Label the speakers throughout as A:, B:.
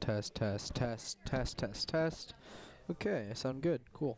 A: Test, test, test, test, test, test. Okay, I sound good. Cool.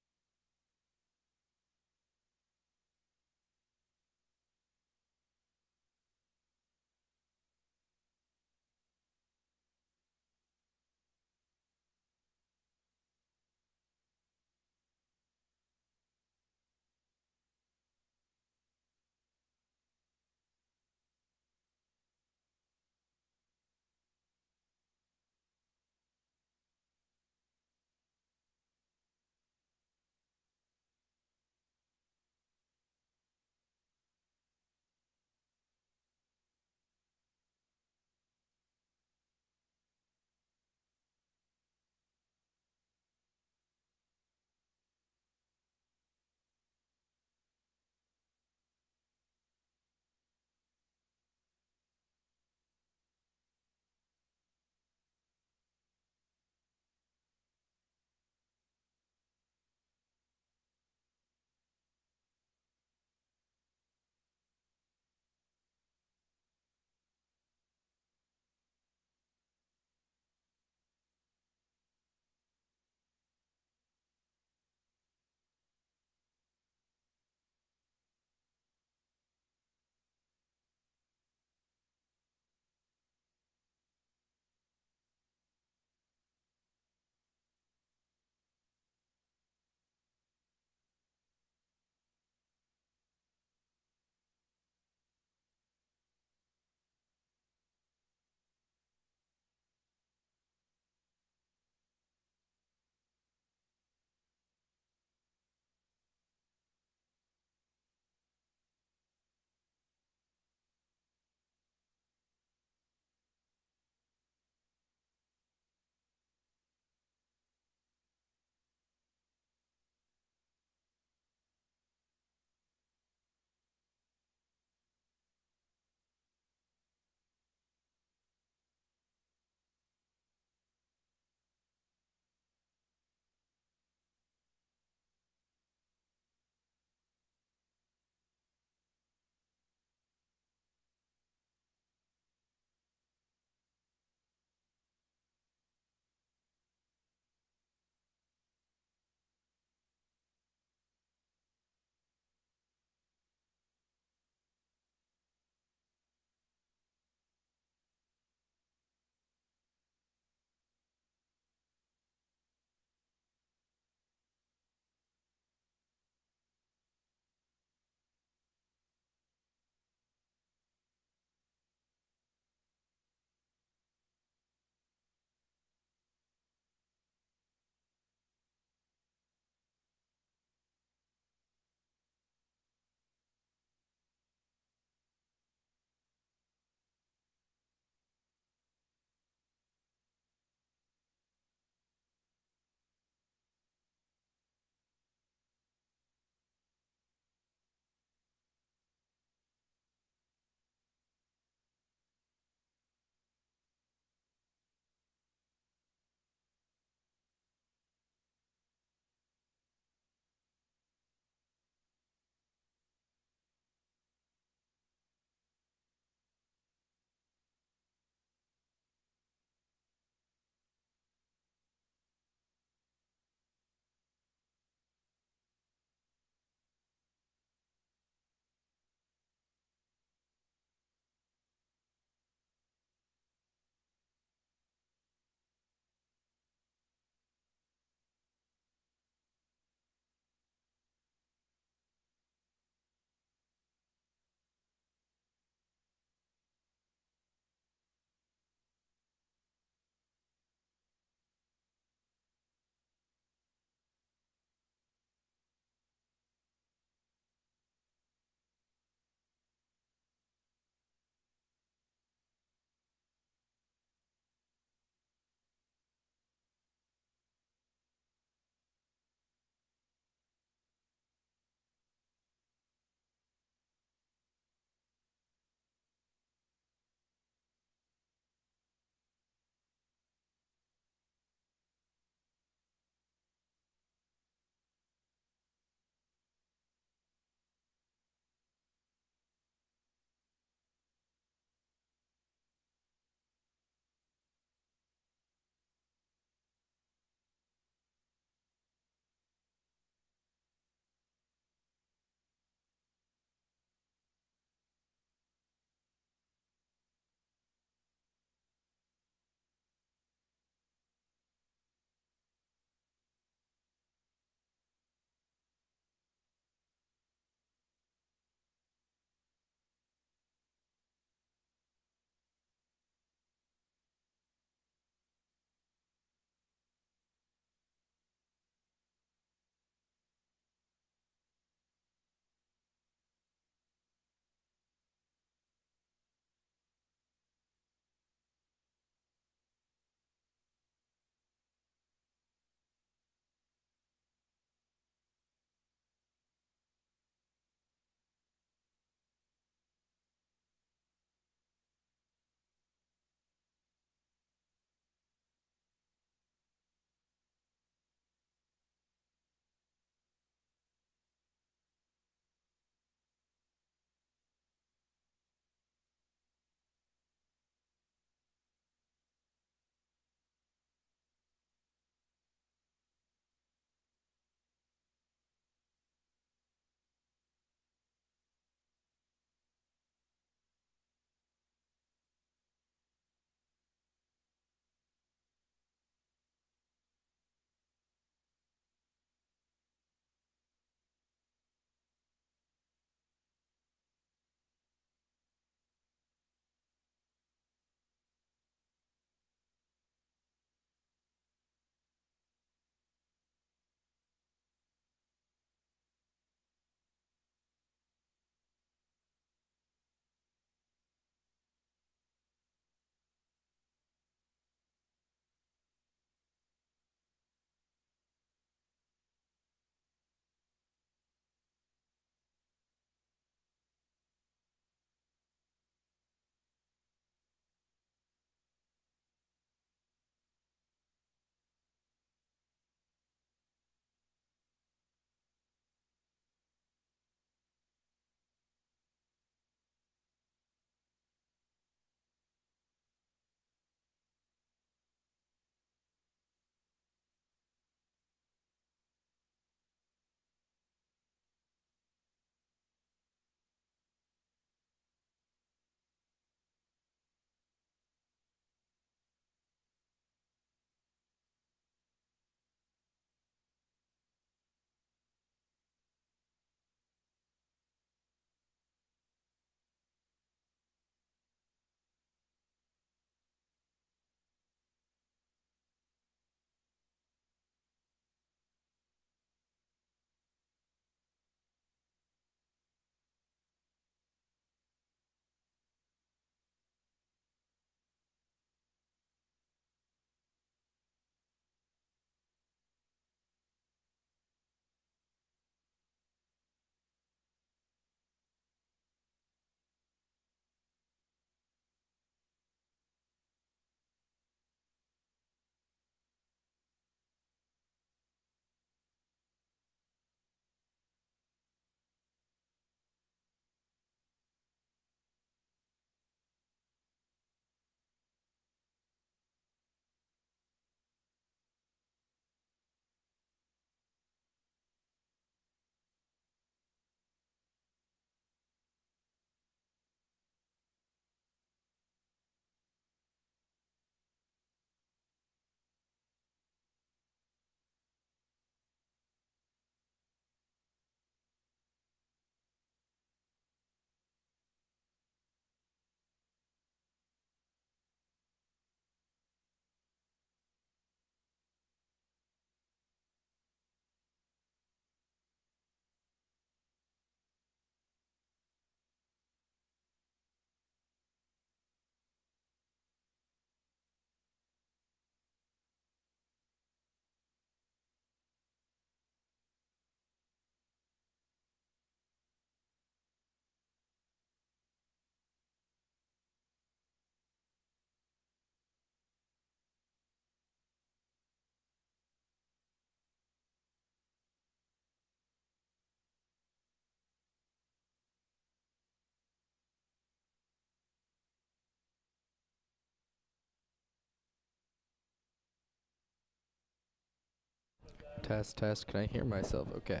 A: Test, test. Can I hear myself? Okay.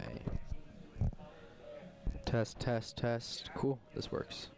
A: Test, test, test. Cool. This works.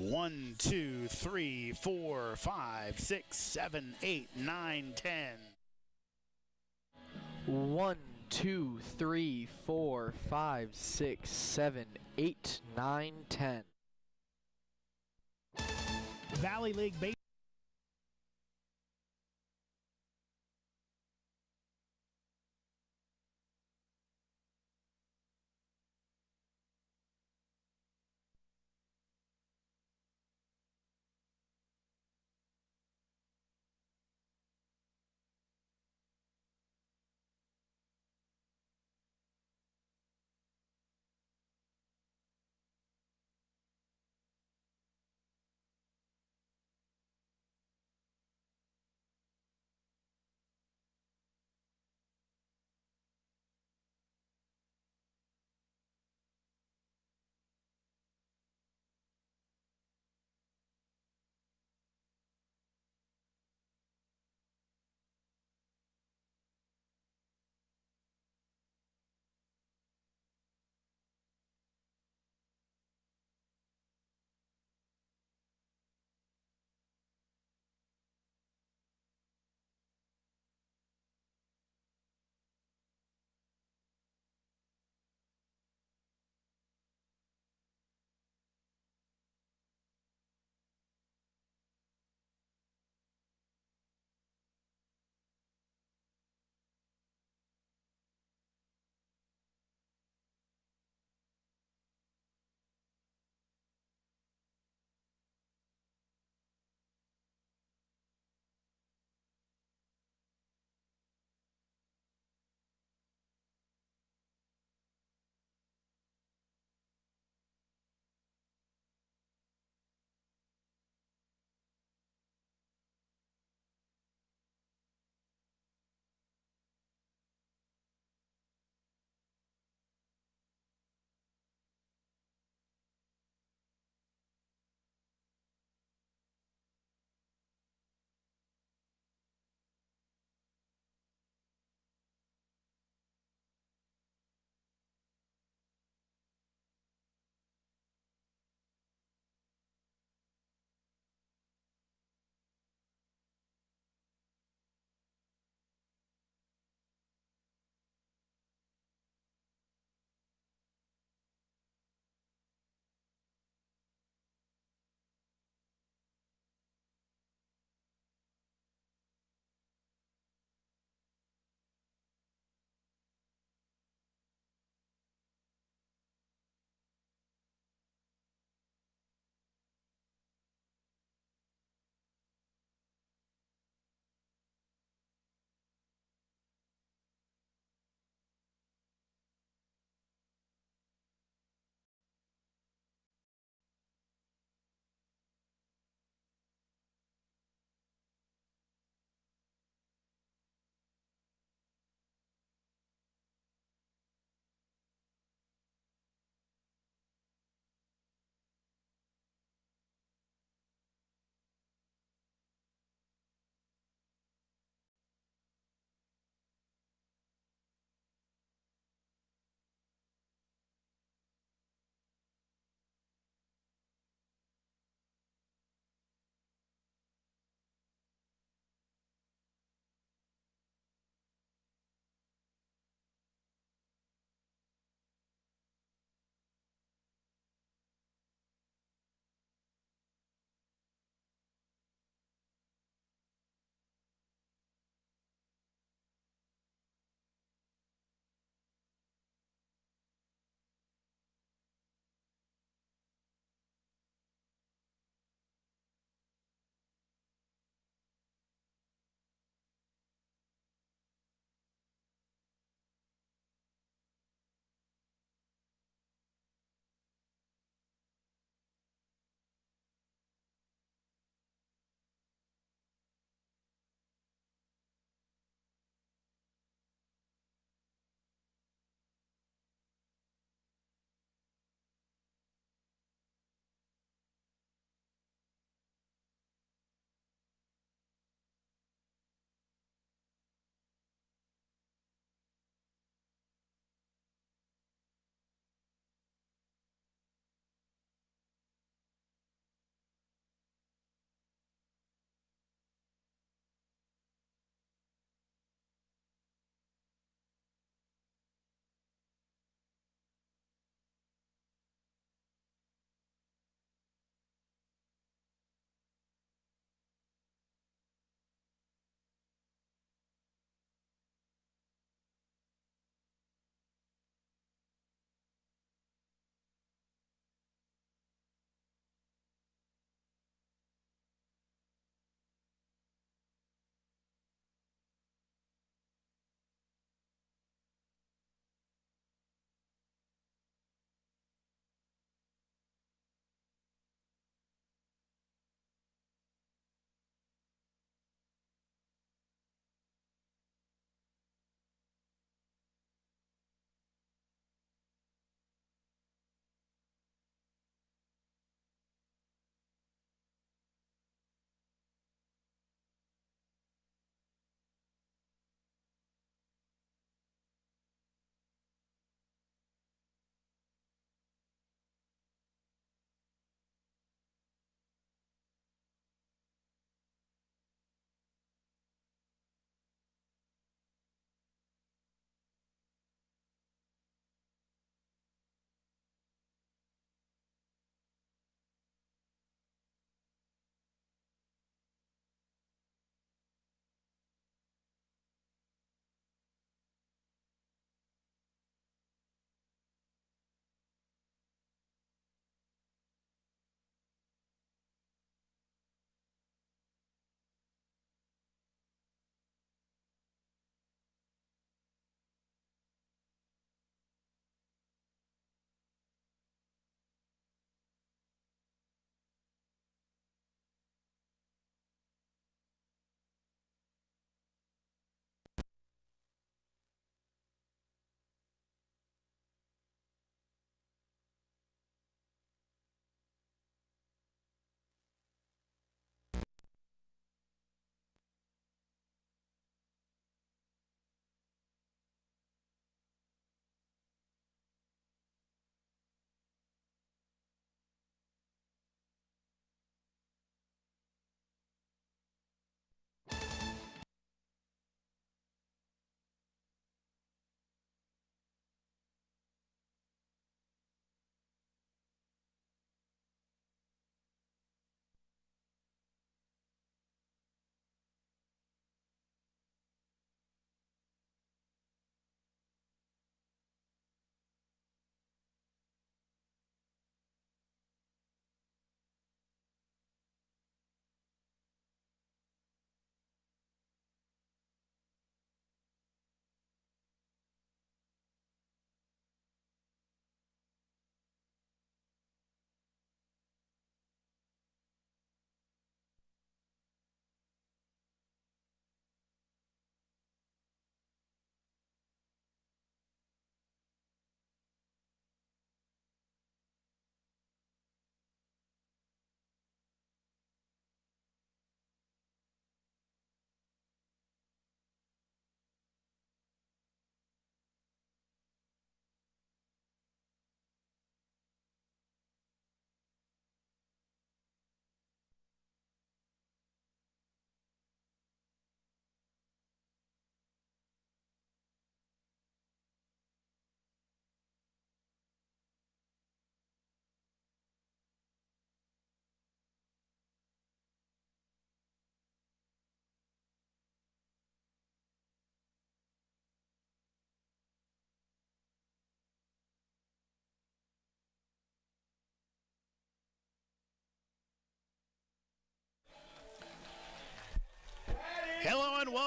B: 1, 2, 3, 4, 5, 6, 7, 8, 9, 10.
A: 1, 2, 3, 4, 5, 6, 7, 8, 9, 10.
C: Valley League Baseball.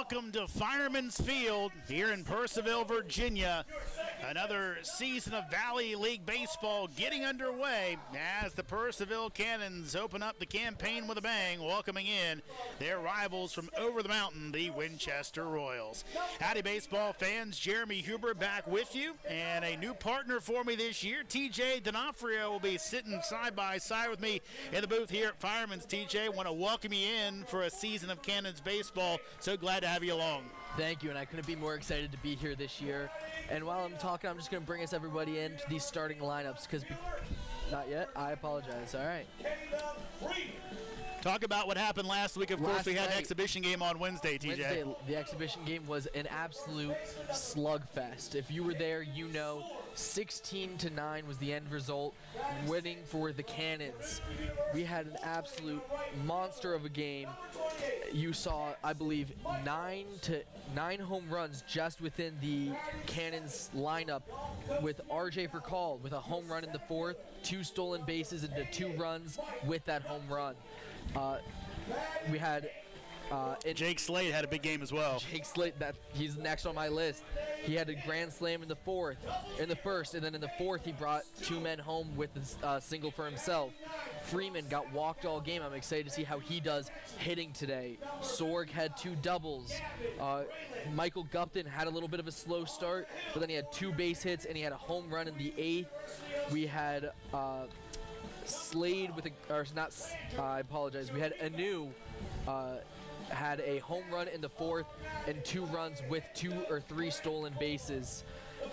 B: welcome to Fireman's Field here in Purcellville, Virginia. Another season of Valley League baseball getting underway as the Purcellville Cannons open up the campaign with a bang, welcoming in their rivals from over the mountain, the Winchester Royals. Howdy, baseball fans. Jeremy Huber back with you, and a new partner for me this year. TJ D'Onofrio will be sitting side by side with me in the booth here at Fireman's. TJ, want to welcome you in for a season of Cannons baseball. So glad to have you along.
A: Thank you, and I couldn't be more excited to be here this year. And while I'm talking, I'm just going to bring us everybody in to these starting lineups because not yet. I apologize. All right.
B: Talk about what happened last week. Of course, we had an exhibition game on Wednesday, TJ.
A: Wednesday, the exhibition game was an absolute slugfest. If you were there, you know 16-9 was the end result, winning for the Cannons. We had an absolute monster of a game. You saw, I believe, 9 home runs just within the Cannons lineup, with RJ Furcall with a home run in the fourth, 2 stolen bases into 2 runs with that home run. We had
B: Jake Slade had a big game as well.
A: Jake Slade, he's next on my list. He had a grand slam in the first, and then in the fourth he brought 2 men home with a single for himself. Freeman got walked all game. I'm excited to see how he does hitting today. Sorg had 2 doubles. Michael Gupton had a little bit of a slow start, but then he had 2 base hits and he had a home run in the 8th. We had Slade with I apologize. We had Anu had a home run in the 4th and 2 runs with 2 or 3 stolen bases.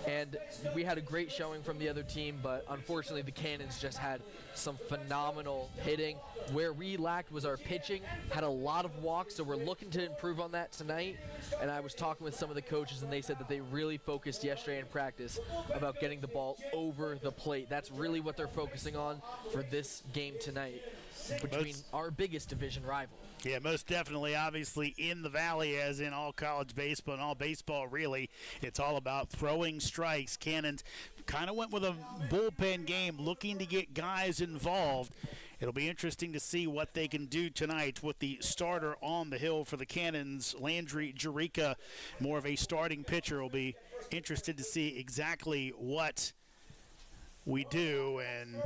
A: And we had a great showing from the other team, but unfortunately the Cannons just had some phenomenal hitting. Where we lacked was our pitching, had a lot of walks, so we're looking to improve on that tonight. And I was talking with some of the coaches, and they said that they really focused yesterday in practice about getting the ball over the plate. That's really what they're focusing on for this game tonight between our biggest division rival.
B: Yeah, most definitely. Obviously, in the Valley, as in all college baseball and all baseball, really, it's all about throwing strikes. Cannons kind of went with a bullpen game, looking to get guys involved. It'll be interesting to see what they can do tonight with the starter on the hill for the Cannons, Landry Jerica, more of a starting pitcher. Will be interested to see exactly what we do. And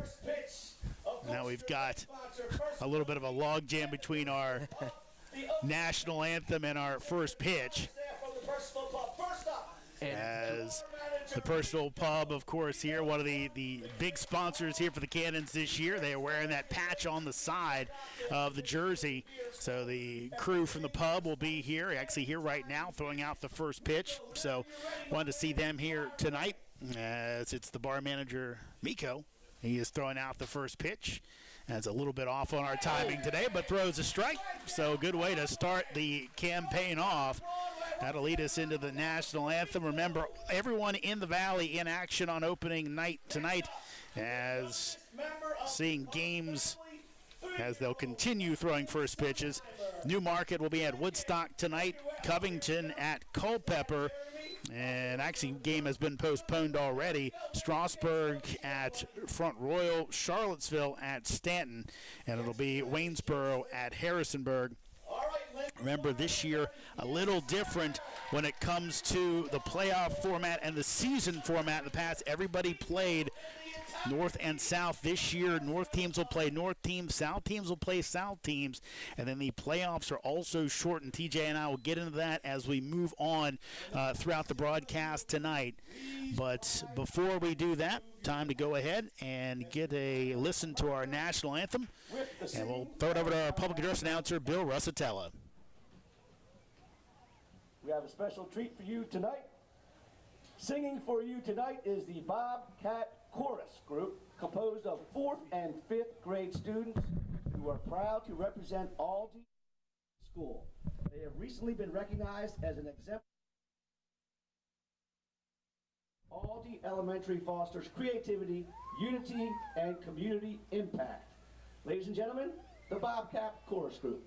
B: now we've got a little bit of a log jam between our national anthem and our first pitch. As the Purcellville Pub, of course, here, one of the big sponsors here for the Cannons this year. They are wearing that patch on the side of the jersey. So the crew from the pub will be here, actually here right now, throwing out the first pitch. So wanted to see them here tonight, as it's the bar manager, Miko. He is throwing out the first pitch. That's a little bit off on our timing today, but throws a strike. So good way to start the campaign off. That'll lead us into the national anthem. Remember, everyone in the Valley in action on opening night tonight, as seeing games as they'll continue throwing first pitches. Newmarket will be at Woodstock tonight, Covington at Culpeper, and actually game has been postponed already. Strasburg at Front Royal, Charlottesville at Stanton, and it'll be Waynesboro at Harrisonburg. Remember, this year a little different when it comes to the playoff format and the season format. In the past, everybody played North and South. This year, North teams will play North teams, South teams will play South teams, and then the playoffs are also shortened. TJ and I will get into that as we move on throughout the broadcast tonight. But before we do that, time to go ahead and get a listen to our national anthem, and we'll throw it over to our public address announcer, Bill Russatella.
D: We have a special treat for you tonight. Singing for you tonight is the Bobcat Chorus Group, composed of 4th and 5th grade students who are proud to represent Aldi School. They have recently been recognized as an exemplar. Aldi Elementary fosters creativity, unity, and community impact. Ladies and gentlemen, the Bobcat Chorus Group.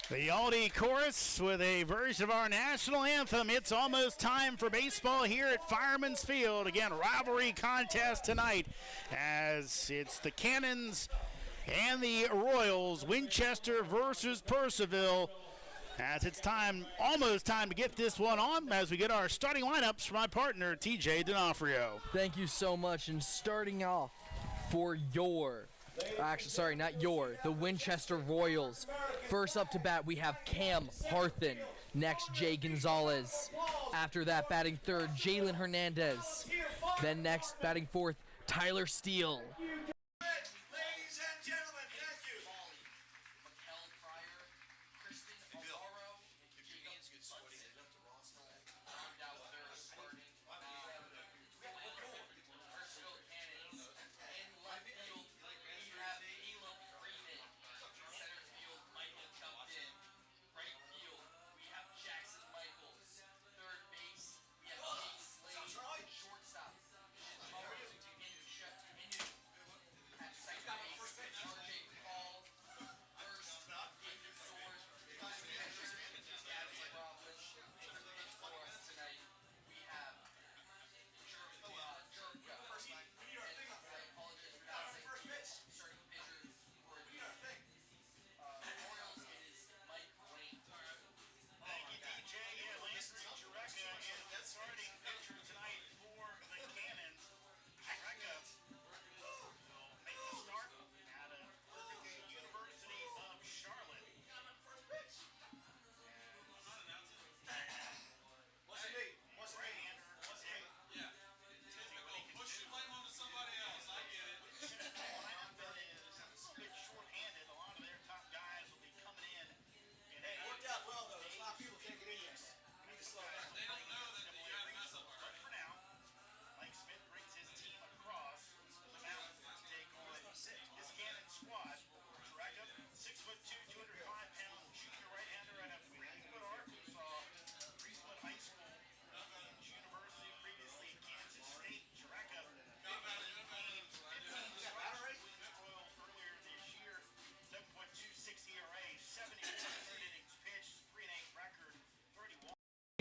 B: The Aldi Chorus with a version of our national anthem. It's almost time for baseball here at Fireman's Field. Again, rivalry contest tonight as it's the Cannons and the Royals, Winchester versus Purcellville. As it's time, almost time to get this one on as we get our starting lineups from my partner, TJ D'Onofrio.
A: Thank you so much. And starting off for the Winchester Royals. First up to bat, we have Cam Harthen. Next, Jay Gonzalez. After that, batting third, Jalen Hernandez. Then next, batting fourth, Tyler Steele.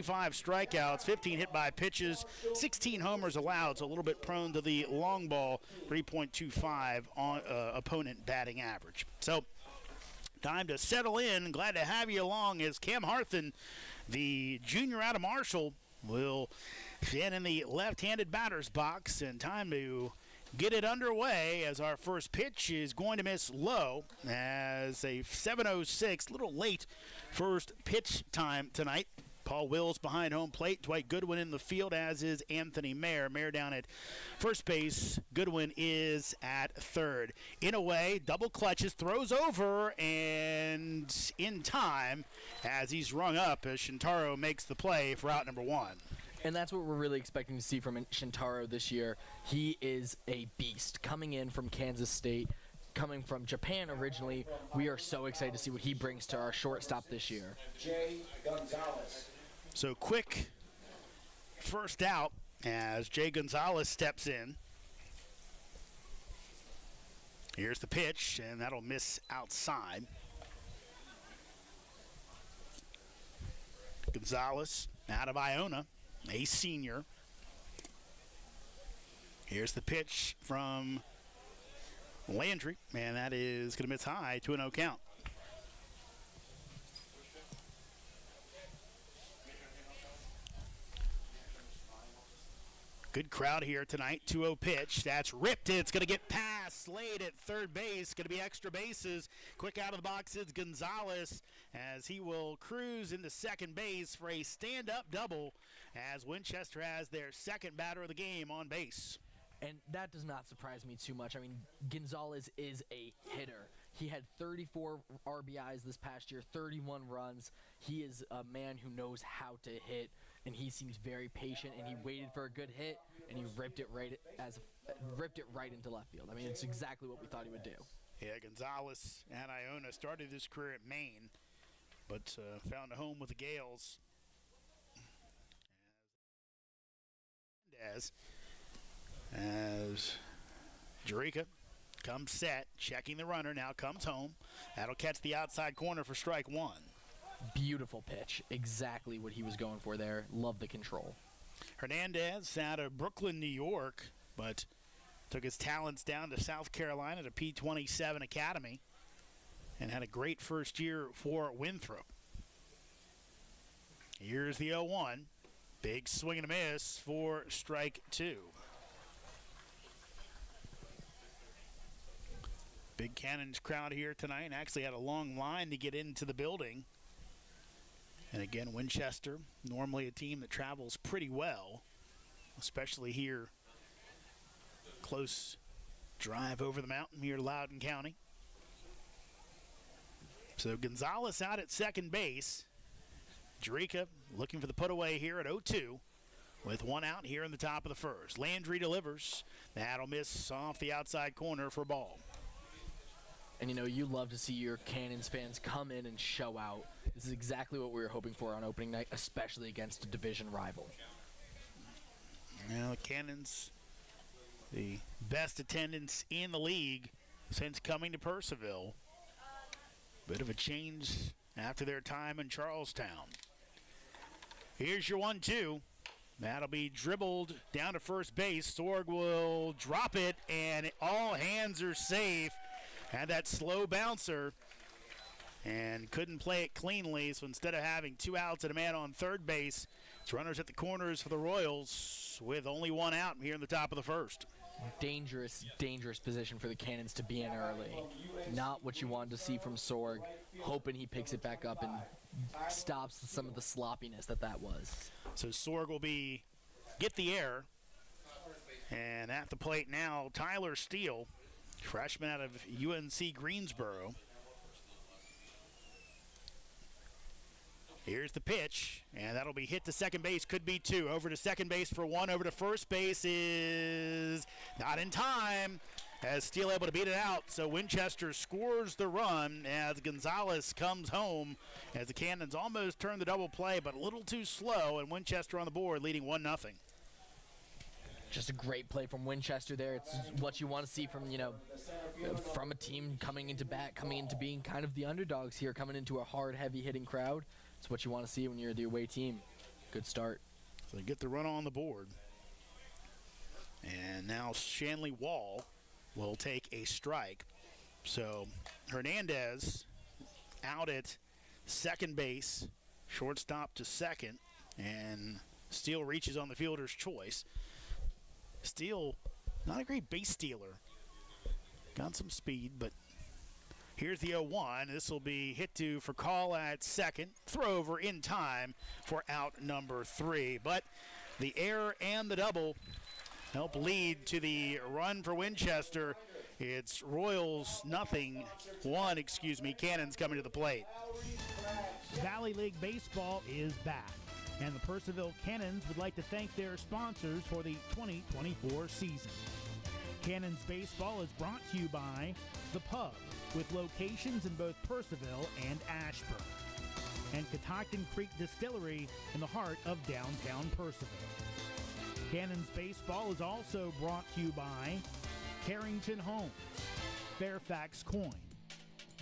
B: Five strikeouts, 15 hit by pitches, 16 homers allowed, so a little bit prone to the long ball, 3.25 on opponent batting average. So time to settle in. Glad to have you along as Cam Harthen, the junior out of Marshall, will stand in the left-handed batter's box, and time to get it underway as our first pitch is going to miss low as a 7:06, a little late first pitch time tonight. Paul Wills behind home plate. Dwight Goodwin in the field, as is Anthony Mayer. Mayer down at first base. Goodwin is at third. In a way, double clutches, throws over, and in time as he's rung up as Shintaro makes the play for out number one.
A: And that's what we're really expecting to see from Shintaro this year. He is a beast. Coming in from Kansas State, coming from Japan originally, we are so excited to see what he brings to our shortstop this year.
D: Jay Gonzalez.
B: So quick first out as Jay Gonzalez steps in. Here's the pitch, and that'll miss outside. Gonzalez out of Iona, a senior. Here's the pitch from Landry, and that is going to miss high, 2-0 count. Good crowd here tonight. 2-0 pitch. That's ripped. It's going to get past Slade at third base. Going to be extra bases. Quick out of the box is Gonzalez as he will cruise into second base for a stand-up double as Winchester has their second batter of the game on base.
A: And that does not surprise me too much. I mean, Gonzalez is a hitter. He had 34 RBIs this past year, 31 runs. He is a man who knows how to hit, and he seems very patient, and he waited for a good hit, and he ripped it right into left field. I mean, it's exactly what we thought he would do.
B: Yeah, Gonzalez at Iona started his career at Maine, but found a home with the Gales. As Jerica comes set, checking the runner, now comes home. That'll catch the outside corner for strike one.
A: Beautiful pitch. Exactly what he was going for there. Love the control.
B: Hernandez out of Brooklyn, New York, but took his talents down to South Carolina to P27 Academy and had a great first year for Winthrop. Here's the 0-1. Big swing and a miss for strike two. Big Cannons crowd here tonight, and actually had a long line to get into the building. And again, Winchester, normally a team that travels pretty well, especially here. Close drive over the mountain here to Loudoun County. So Gonzalez out at second base. Jerica looking for the put-away here at 0-2 with one out here in the top of the first. Landry delivers. That'll miss off the outside corner for a ball.
A: And, you love to see your Cannons fans come in and show out. This is exactly what we were hoping for on opening night, especially against a division rival.
B: Now, the Cannons, the best attendance in the league since coming to Purcellville. Bit of a change after their time in Charlestown. Here's your 1-2. That'll be dribbled down to first base. Sorg will drop it, and all hands are safe. Had that slow bouncer and couldn't play it cleanly, so instead of having two outs and a man on third base, it's runners at the corners for the Royals with only one out here in the top of the first.
A: Dangerous, dangerous position for the Cannons to be in early. Not what you wanted to see from Sorg, hoping he picks it back up and stops some of the sloppiness that was.
B: So Sorg will get the air, and at the plate now, Tyler Steele, freshman out of UNC Greensboro. Here's the pitch, and that'll be hit to second base. Could be two. Over to second base for one. Over to first base is not in time, as Steele able to beat it out. So Winchester scores the run as Gonzalez comes home, as the Cannons almost turned the double play, but a little too slow, and Winchester on the board leading 1-0.
A: Just a great play from Winchester there. It's what you want to see from, from a team coming into bat, coming into being kind of the underdogs here, coming into a hard, heavy-hitting crowd. It's what you want to see when you're the away team. Good start.
B: So they get the run on the board. And now Shanley Wall will take a strike. So Hernandez out at second base, shortstop to second, and Steele reaches on the fielder's choice. Steele, not a great base stealer. Got some speed, but here's the 0-1. This will be hit to for call at second. Throw over in time for out number 3. But the error and the double help lead to the run for Winchester. It's Royals 1, Cannons coming to the plate.
C: Valley League Baseball is back, and the Purcellville Cannons would like to thank their sponsors for the 2024 season. Cannons Baseball is brought to you by The Pub, with locations in both Purcellville and Ashburn, and Catoctin Creek Distillery in the heart of downtown Purcellville. Cannons Baseball is also brought to you by Carrington Homes, Fairfax Coin,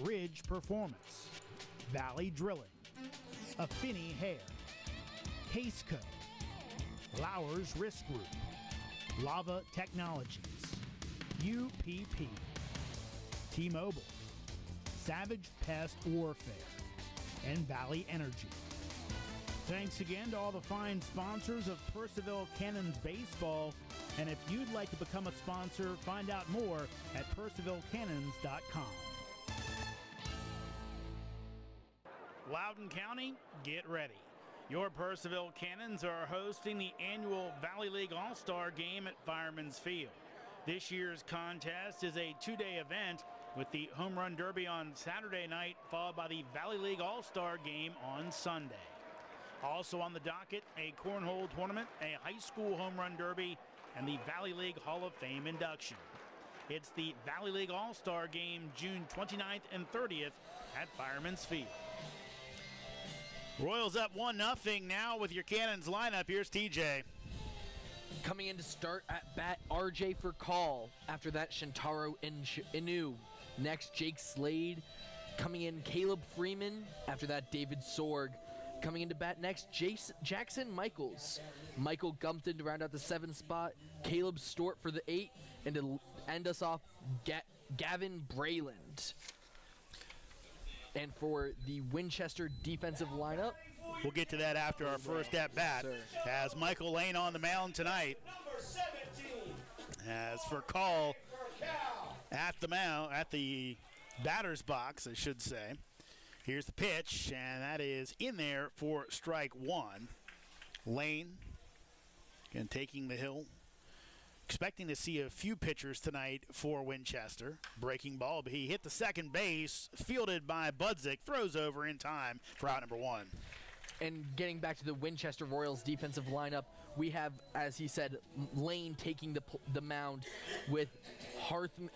C: Ridge Performance, Valley Drilling, Affinity Hair, Caseco, Lowers Risk Group, Lava Technologies, UPP, T-Mobile, Savage Pest Warfare, and Valley Energy. Thanks again to all the fine sponsors of Purcellville Cannons Baseball, and if you'd like to become a sponsor, find out more at purcellvillecannons.com.
B: Loudoun County, get ready. Your Purcellville Cannons are hosting the annual Valley League All-Star Game at Fireman's Field. This year's contest is a 2-day event with the Home Run Derby on Saturday night, followed by the Valley League All-Star Game on Sunday. Also on the docket, a cornhole tournament, a high school home run derby, and the Valley League Hall of Fame induction. It's the Valley League All-Star Game June 29th and 30th at Fireman's Field. Royals up 1-0 now with your Cannons lineup. Here's TJ.
A: Coming in to start at bat, RJ for call. After that, Shintaro Inu. Next, Jake Slade. Coming in, Caleb Freeman. After that, David Sorg. Coming into bat next, Jackson Michaels. Michael Gumpton to round out the 7th spot. Caleb Stort for the 8. And to end us off, Gavin Brayland. And for the Winchester defensive lineup,
B: we'll get to that after our first at-bat. As Michael Lane on the mound tonight. As for call at the mound, at the batter's box, I should say. Here's the pitch, and that is in there for strike 1. Lane, again, taking the hill. Expecting to see a few pitchers tonight for Winchester. Breaking ball, but he hit the second base, fielded by Budzik, throws over in time for out number 1.
A: And getting back to the Winchester Royals defensive lineup, we have, as he said, Lane taking the mound with
B: Harthen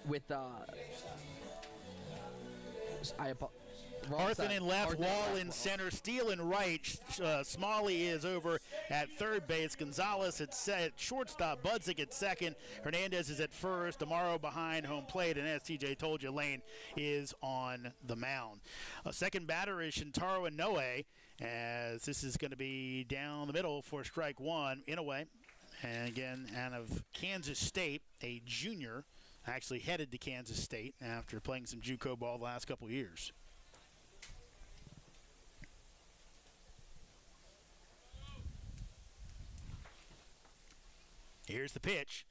B: in left, Wall in center, Steele in right. Smalley is over at third base. Gonzalez at shortstop. Budzik at second. Hernandez is at first. Amaro behind home plate. And as TJ told you, Lane is on the mound. Second batter is Shintaro Inoue, as this is going to be down the middle for strike 1. Inoue, and again, out of Kansas State, a junior, actually headed to Kansas State after playing some JUCO ball the last couple of years. Here's the pitch,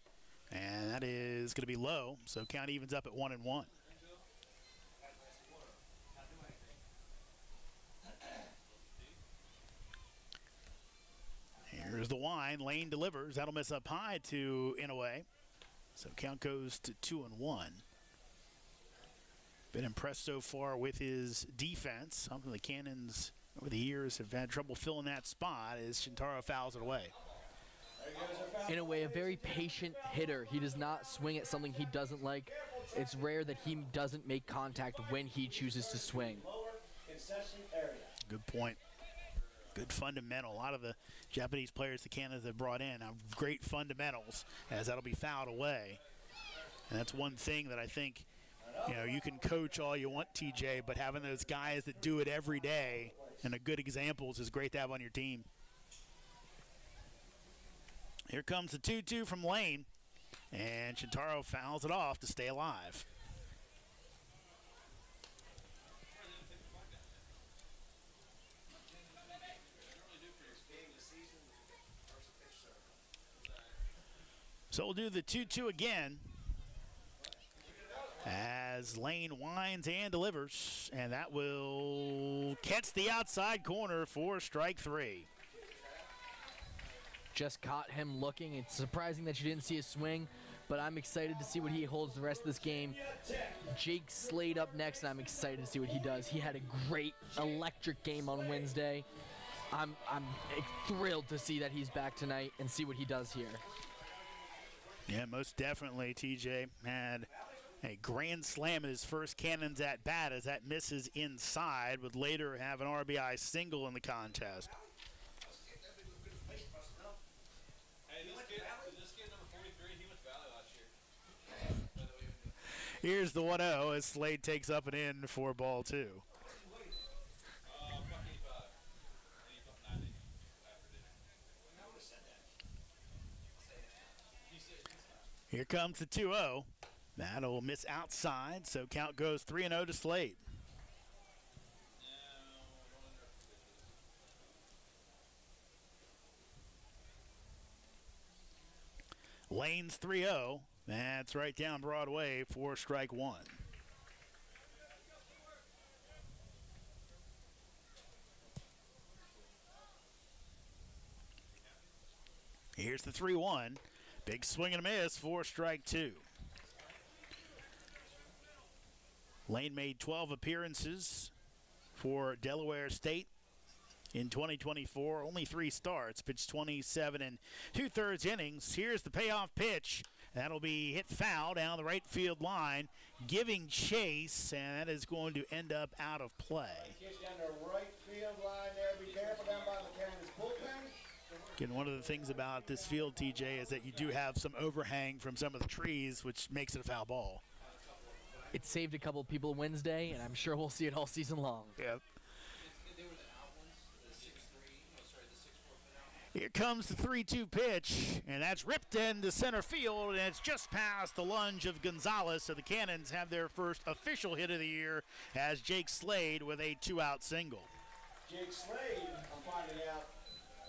B: and that is going to be low, so count evens up at 1-1. Here's the wind. Lane delivers. That'll miss up high to Inoue. So count goes to 2-1. Been impressed so far with his defense. Something the Cannons over the years have had trouble filling that spot as Shintaro fouls it away.
A: Inoue, a very patient hitter. He does not swing at something he doesn't like. It's rare that he doesn't make contact when he chooses to swing.
B: Good point. Good fundamental. A lot of the Japanese players the Cannons have brought in have great fundamentals, as that'll be fouled away. And that's one thing that I think, you can coach all you want, TJ, but having those guys that do it every day and a good examples is great to have on your team. Here comes the 2-2 from Lane, and Shintaro fouls it off to stay alive. So we'll do the 2-2 again as Lane winds and delivers, and that will catch the outside corner for strike 3.
A: Just caught him looking. It's surprising that you didn't see a swing, but I'm excited to see what he holds the rest of this game. Jake Slade up next, and I'm excited to see what he does. He had a great electric game on Wednesday. I'm thrilled to see that he's back tonight and see what he does here.
B: Yeah, most definitely. TJ had a grand slam at his first Cannons at bat as that misses inside, would later have an RBI single in the contest. Here's the 1-0 as Slade takes up and in for ball 2. Here comes the 2-0. That'll miss outside, so count goes 3-0 to Slade. Lane's 3-0. That's right down Broadway for strike 1. Here's the 3-1. Big swing and a miss for strike 2. Lane made 12 appearances for Delaware State in 2024. Only 3 starts, pitched 27 and 2/3 innings. Here's the payoff pitch. That'll be hit foul down the right field line, giving chase, and that is going to end up out of play. Again, one of the things about this field, TJ, is that you do have some overhang from some of the trees, which makes it a foul ball.
A: it saved a couple of people Wednesday, and I'm sure we'll see it all season long.
B: Yep. Here comes the 3-2 pitch, and that's ripped into center field, and it's just past the lunge of Gonzalez. So the Cannons have their first official hit of the year as Jake Slade with a 2-out single.
D: Jake Slade, I'm finding out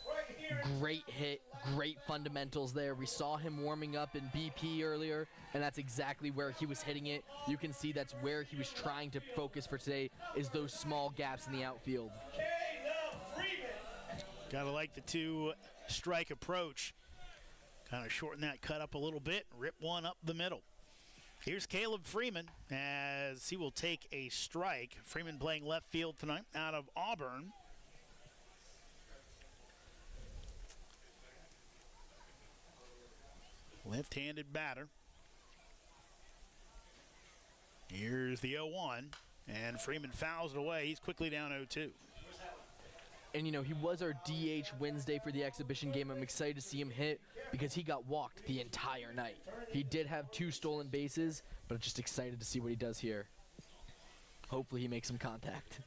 D: right here.
A: Great hit, great fundamentals there. We saw him warming up in BP earlier, and that's exactly where he was hitting it. You can see that's where he was trying to focus for today, is those small gaps in the outfield.
B: Gotta like the 2-strike approach. Kind of shorten that cut up a little bit, rip one up the middle. Here's Caleb Freeman as he will take a strike. Freeman playing left field tonight out of Auburn. Left-handed batter. Here's the 0-1, and Freeman fouls it away. He's quickly down 0-2.
A: And, you know, he was our DH Wednesday for the exhibition game. I'm excited to see him hit because he got walked the entire night. He did have 2 stolen bases, but I'm just excited to see what he does here. Hopefully he makes some contact.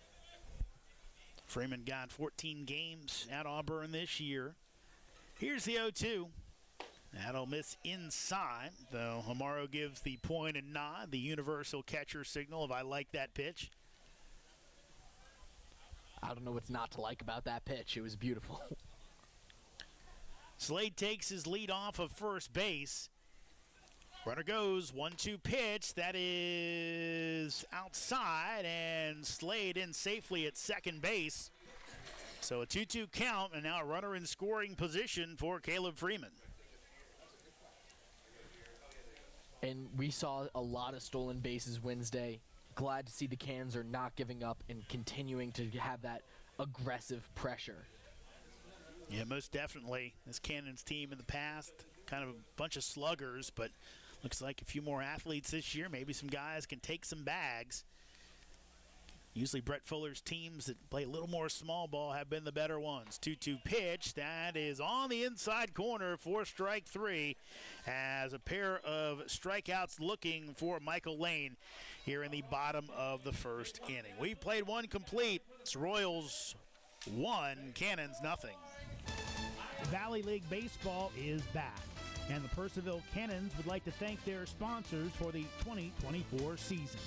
B: Freeman got 14 games at Auburn this year. Here's the 0-2. That'll miss inside, though Amaro gives the point and nod, the universal catcher signal of I like that pitch.
A: I don't know what's not to like about that pitch. It was beautiful.
B: Slade takes his lead off of first base. Runner goes, 1-2 pitch. That is outside, and Slade in safely at second base. So a 2-2 count, and now a runner in scoring position for Caleb Freeman.
A: And we saw a lot of stolen bases Wednesday. Glad to see the Cans are not giving up and continuing to have that aggressive pressure.
B: Yeah, most definitely. This Cannons team in the past, kind of a bunch of sluggers, but looks like a few more athletes this year. Maybe some guys can take some bags. Usually Brett Fuller's teams that play a little more small ball have been the better ones. 2-2 pitch. That is on the inside corner for strike 3 as a pair of strikeouts looking for Michael Lane here in the bottom of the first inning. We've played one complete. It's Royals 1, Cannons nothing.
C: Valley League Baseball is back, and the Purcellville Cannons would like to thank their sponsors for the 2024 season.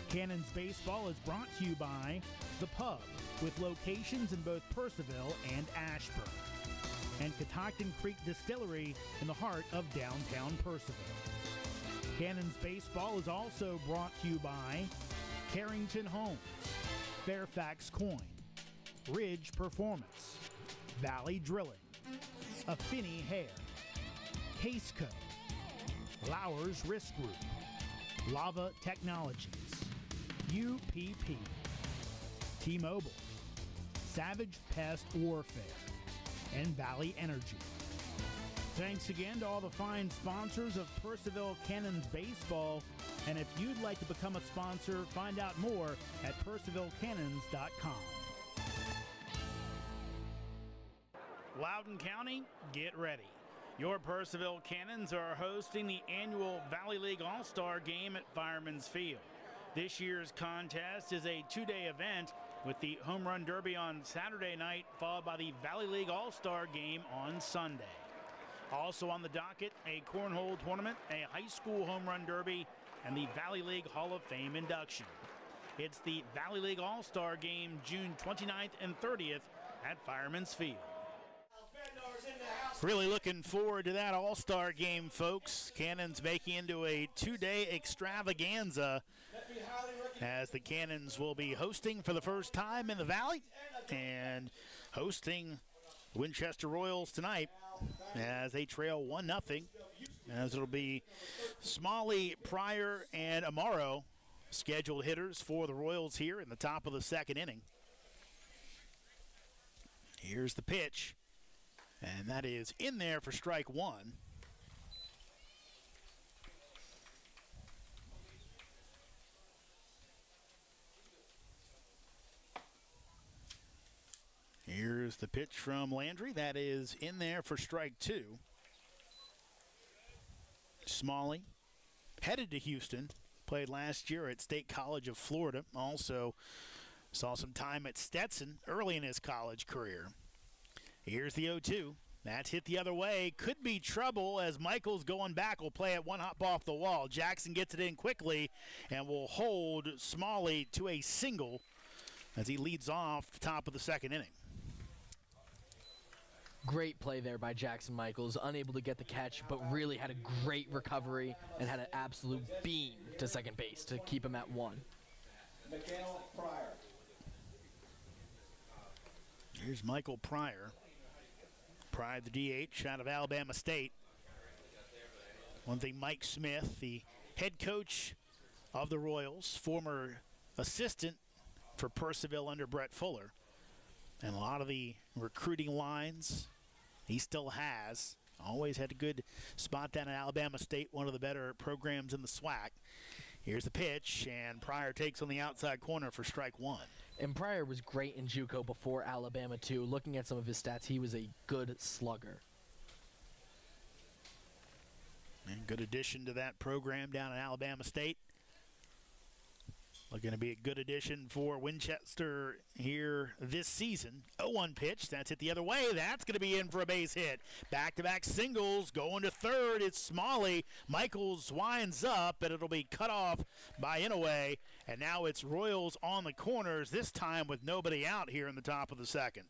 C: Cannons Baseball is brought to you by The Pub, with locations in both Purcellville and Ashburn, and Catoctin Creek Distillery in the heart of downtown Purcellville. Cannons Baseball is also brought to you by Carrington Homes, Fairfax Coin, Ridge Performance, Valley Drilling, Affinity Hair, Caseco, Lowers Risk Group, Lava Technologies, UPP, T-Mobile, Savage Pest Warfare, and Valley Energy. Thanks again to all the fine sponsors of Purcellville Cannons Baseball, and if you'd like to become a sponsor, find out more at purcellvillecannons.com.
B: Loudoun County, get ready. Your Purcellville Cannons are hosting the annual Valley League All-Star Game at Fireman's Field. This year's contest is a 2-day event with the Home Run Derby on Saturday night, followed by the Valley League All-Star Game on Sunday. Also on the docket, a cornhole tournament, a high school home run derby, and the Valley League Hall of Fame induction. It's the Valley League All-Star Game June 29th and 30th at Fireman's Field. Really looking forward to that All-Star game, folks. Cannons making into a 2-day extravaganza as the Cannons will be hosting for the first time in the Valley and hosting Winchester Royals tonight as they trail 1-0. As it'll be Smalley, Pryor, and Amaro scheduled hitters for the Royals here in the top of the second inning. Here's the pitch. And that is in there for strike 1. Here's the pitch from Landry. That is in there for strike 2. Smalley headed to Houston, Played last year at State College of Florida. Also saw some time at Stetson early in his college career. Here's the 0-2. That's hit the other way. Could be trouble as Michaels going back will play it one hop off the wall. Jackson gets it in quickly and will hold Smalley to a single as he leads off the top of the second inning.
A: Great play there by Jackson Michaels. Unable to get the catch, but really had a great recovery and had an absolute beam to second base to keep him at one.
D: Miguel Pryor.
B: Here's Michael Pryor. Pryor, the DH out of Alabama State. One thing, Mike Smith, the head coach of the Royals, former assistant for Purcellville under Brett Fuller. And a lot of the recruiting lines he still has. Always had a good spot down at Alabama State, one of the better programs in the SWAC. Here's the pitch, and Pryor takes on the outside corner for strike one.
A: And Pryor was great in JUCO before Alabama, too. Looking at some of his stats, he was a good slugger.
B: And good addition to that program down at Alabama State. Looking to be a good addition for Winchester here this season. 0-1 pitch. That's hit the other way. That's going to be in for a base hit. Back-to-back singles. Going to third. It's Smalley. Michaels winds up, but it'll be cut off by Inouye. And now it's Royals on the corners, this time with nobody out here in the top of the second.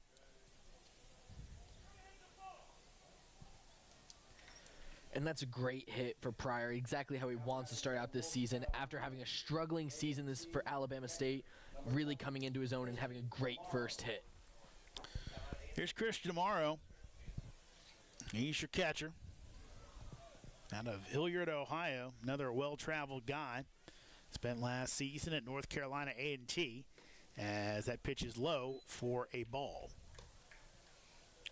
A: And that's a great hit for Pryor, exactly how he wants to start out this season. After having a struggling season this for Alabama State, really coming into his own and having a great first hit.
B: Here's Christian Amaro. He's your catcher. Out of Hilliard, Ohio, another well-traveled guy. Spent last season at North Carolina A&T as that pitch is low for a ball.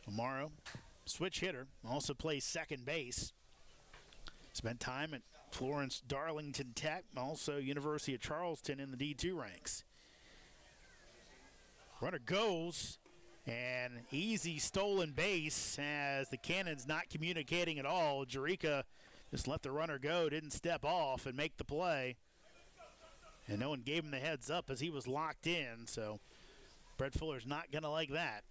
B: Amaro, switch hitter, also plays second base. Spent time at Florence Darlington Tech, also University of Charleston in the D2 ranks. Runner goes, and easy stolen base as the Cannons not communicating at all. Jerica just let the runner go, didn't step off and make the play. And no one gave him the heads up as he was locked in, so Brett Fuller's not going to like that.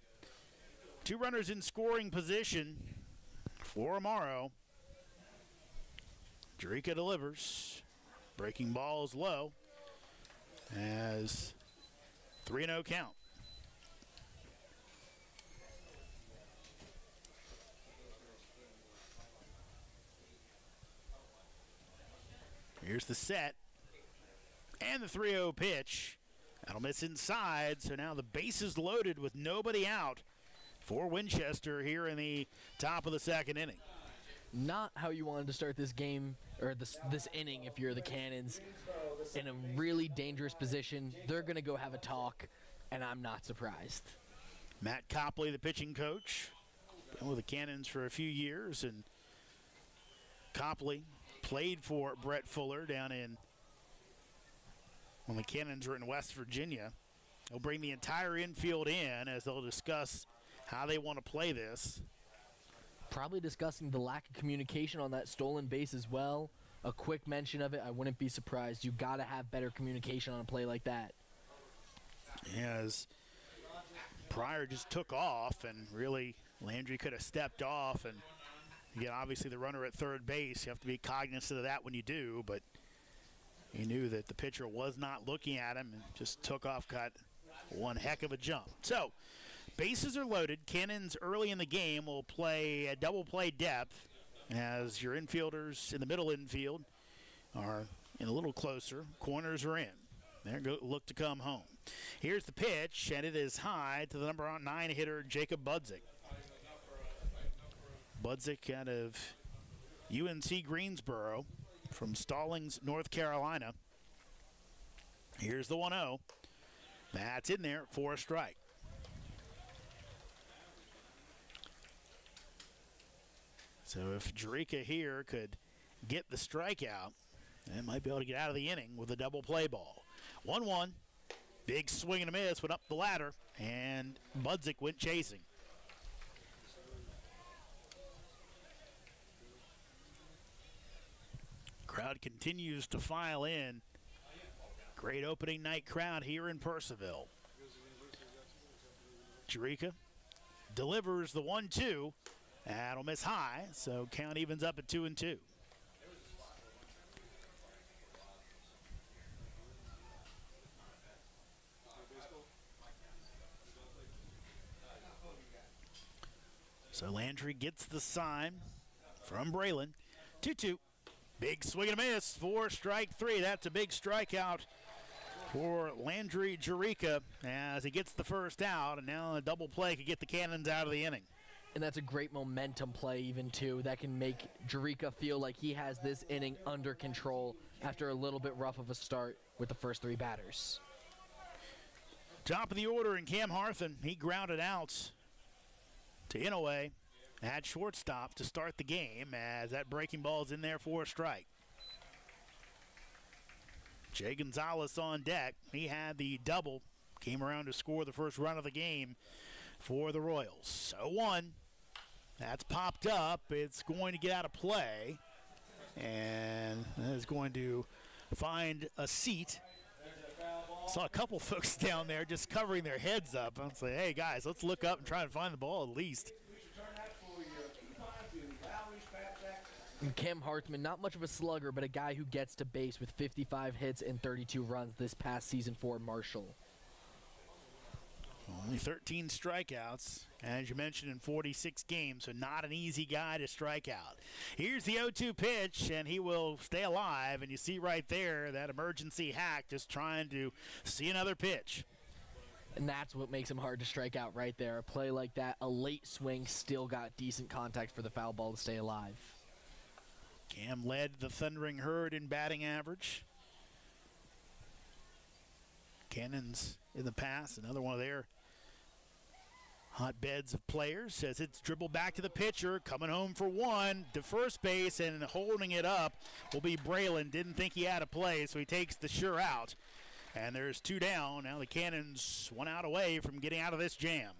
B: Two runners in scoring position for Amaro. Jerica delivers. Breaking ball is low as 3-0 count. Here's the set. And the 3-0 pitch. That'll miss inside, so now the base is loaded with nobody out for Winchester here in the top of the second inning.
A: Not how you wanted to start this game, or this inning if you're the Cannons. In a really dangerous position. They're going to go have a talk, and I'm not surprised.
B: Matt Copley, the pitching coach, been with the Cannons for a few years, and Copley played for Brett Fuller down in when the Cannons were in West Virginia. They'll bring the entire infield in as they'll discuss how they want to play this.
A: Probably discussing the lack of communication on that stolen base as well. A quick mention of it, I wouldn't be surprised. You got to have better communication on a play like that.
B: As Pryor just took off, and really Landry could have stepped off. And again, obviously the runner at third base, you have to be cognizant of that when you do, but he knew that the pitcher was not looking at him and just took off, got one heck of a jump. So, bases are loaded. Cannons early in the game will play a double play depth as your infielders in the middle infield are in a little closer. Corners are in. They're look to come home. Here's the pitch, and it is high to the number 9 hitter, Jacob Budzik. Budzik out of UNC Greensboro from Stallings, North Carolina. Here's the 1-0. That's in there for a strike. So if Jerica here could get the strikeout, they might be able to get out of the inning with a double play ball. 1-1. Big swing and a miss, went up the ladder, and Budzik went chasing. Crowd crowd continues to file in. Great opening night crowd here in Purcellville. Jerica delivers the 1-2. That'll miss high, so count evens up at 2-2. So Landry gets the sign from Braylon. 2-2. Big swing and a miss for strike three. That's a big strikeout for Landry Jerica as he gets the first out, and now a double play could get the Cannons out of the inning.
A: And that's a great momentum play even too. That can make Jerica feel like he has this inning under control after a little bit rough of a start with the first three batters.
B: Top of the order in Cam Harthen. He grounded out to Inouye at shortstop to start the game as that breaking ball is in there for a strike. Jay Gonzalez on deck. He had the double. Came around to score the first run of the game for the Royals. 0-1. That's popped up. It's going to get out of play. And is going to find a seat. Saw a couple folks down there just covering their heads up. I'll say, hey, guys, let's look up and try and find the ball at least.
A: And Cam Hartman, not much of a slugger, but a guy who gets to base with 55 hits and 32 runs this past season for Marshall.
B: Only 13 strikeouts, as you mentioned, in 46 games, so not an easy guy to strike out. Here's the 0-2 pitch, and he will stay alive, and you see right there that emergency hack just trying to see another pitch.
A: And that's what makes him hard to strike out right there. A play like that, a late swing, still got decent contact for the foul ball to stay alive.
B: Cam led the Thundering Herd in batting average. Cannons in the past, another one of their hotbeds of players, as it's dribbled back to the pitcher, coming home for one to first base, and holding it up will be Braylon. Didn't think he had a play, so he takes the sure out. And there's two down. Now the Cannons 1 out away from getting out of this jam.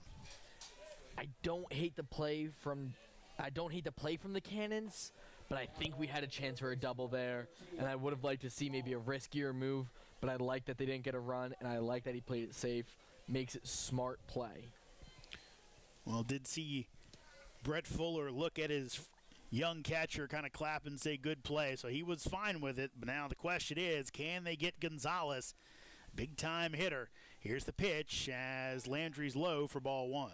A: I don't hate the play from the Cannons, but I think we had a chance for a double there, and I would have liked to see maybe a riskier move, but I like that they didn't get a run, and I like that he played it safe. Makes it smart play.
B: Well, did see Brett Fuller look at his young catcher, kind of clap and say good play, so he was fine with it. But now the question is, can they get Gonzalez, big-time hitter? Here's the pitch as Landry's low for ball one.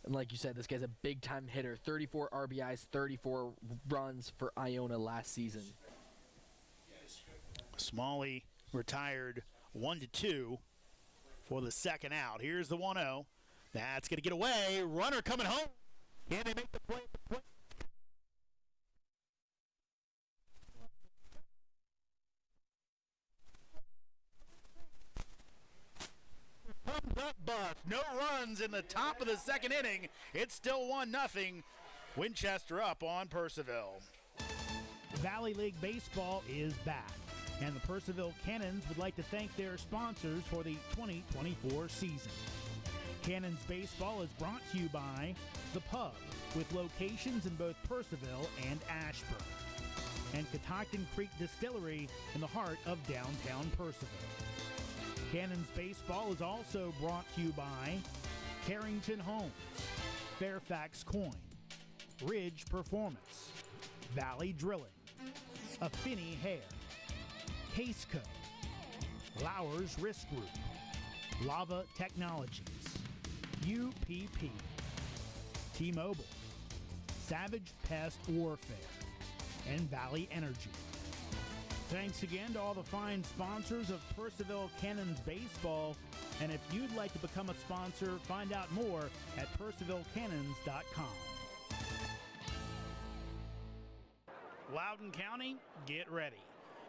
A: And like you said, this guy's a big-time hitter. 34 RBIs, 34 runs for Iona last season.
B: Smalley retired 1-2 for the second out. Here's the 1-0. That's going to get away. Runner coming home. Can they make the play? Thumbs up, Buck. No runs in the top of the second inning. It's still 1-0. Winchester up on Purcellville.
C: Valley League Baseball is back, and the Purcellville Cannons would like to thank their sponsors for the 2024 season. Cannons Baseball is brought to you by The Pub, with locations in both Purcellville and Ashburn, and Catoctin Creek Distillery in the heart of downtown Purcellville. Cannons Baseball is also brought to you by Carrington Homes, Fairfax Coin, Ridge Performance, Valley Drilling, Affinity Hair, Caseco, Lowers Risk Group, Lava Technologies, UPP, T-Mobile, Savage Pest Warfare, and Valley Energy. Thanks again to all the fine sponsors of Purcellville Cannons Baseball. And if you'd like to become a sponsor, find out more at PurcellvilleCannons.com. Loudoun County, get ready.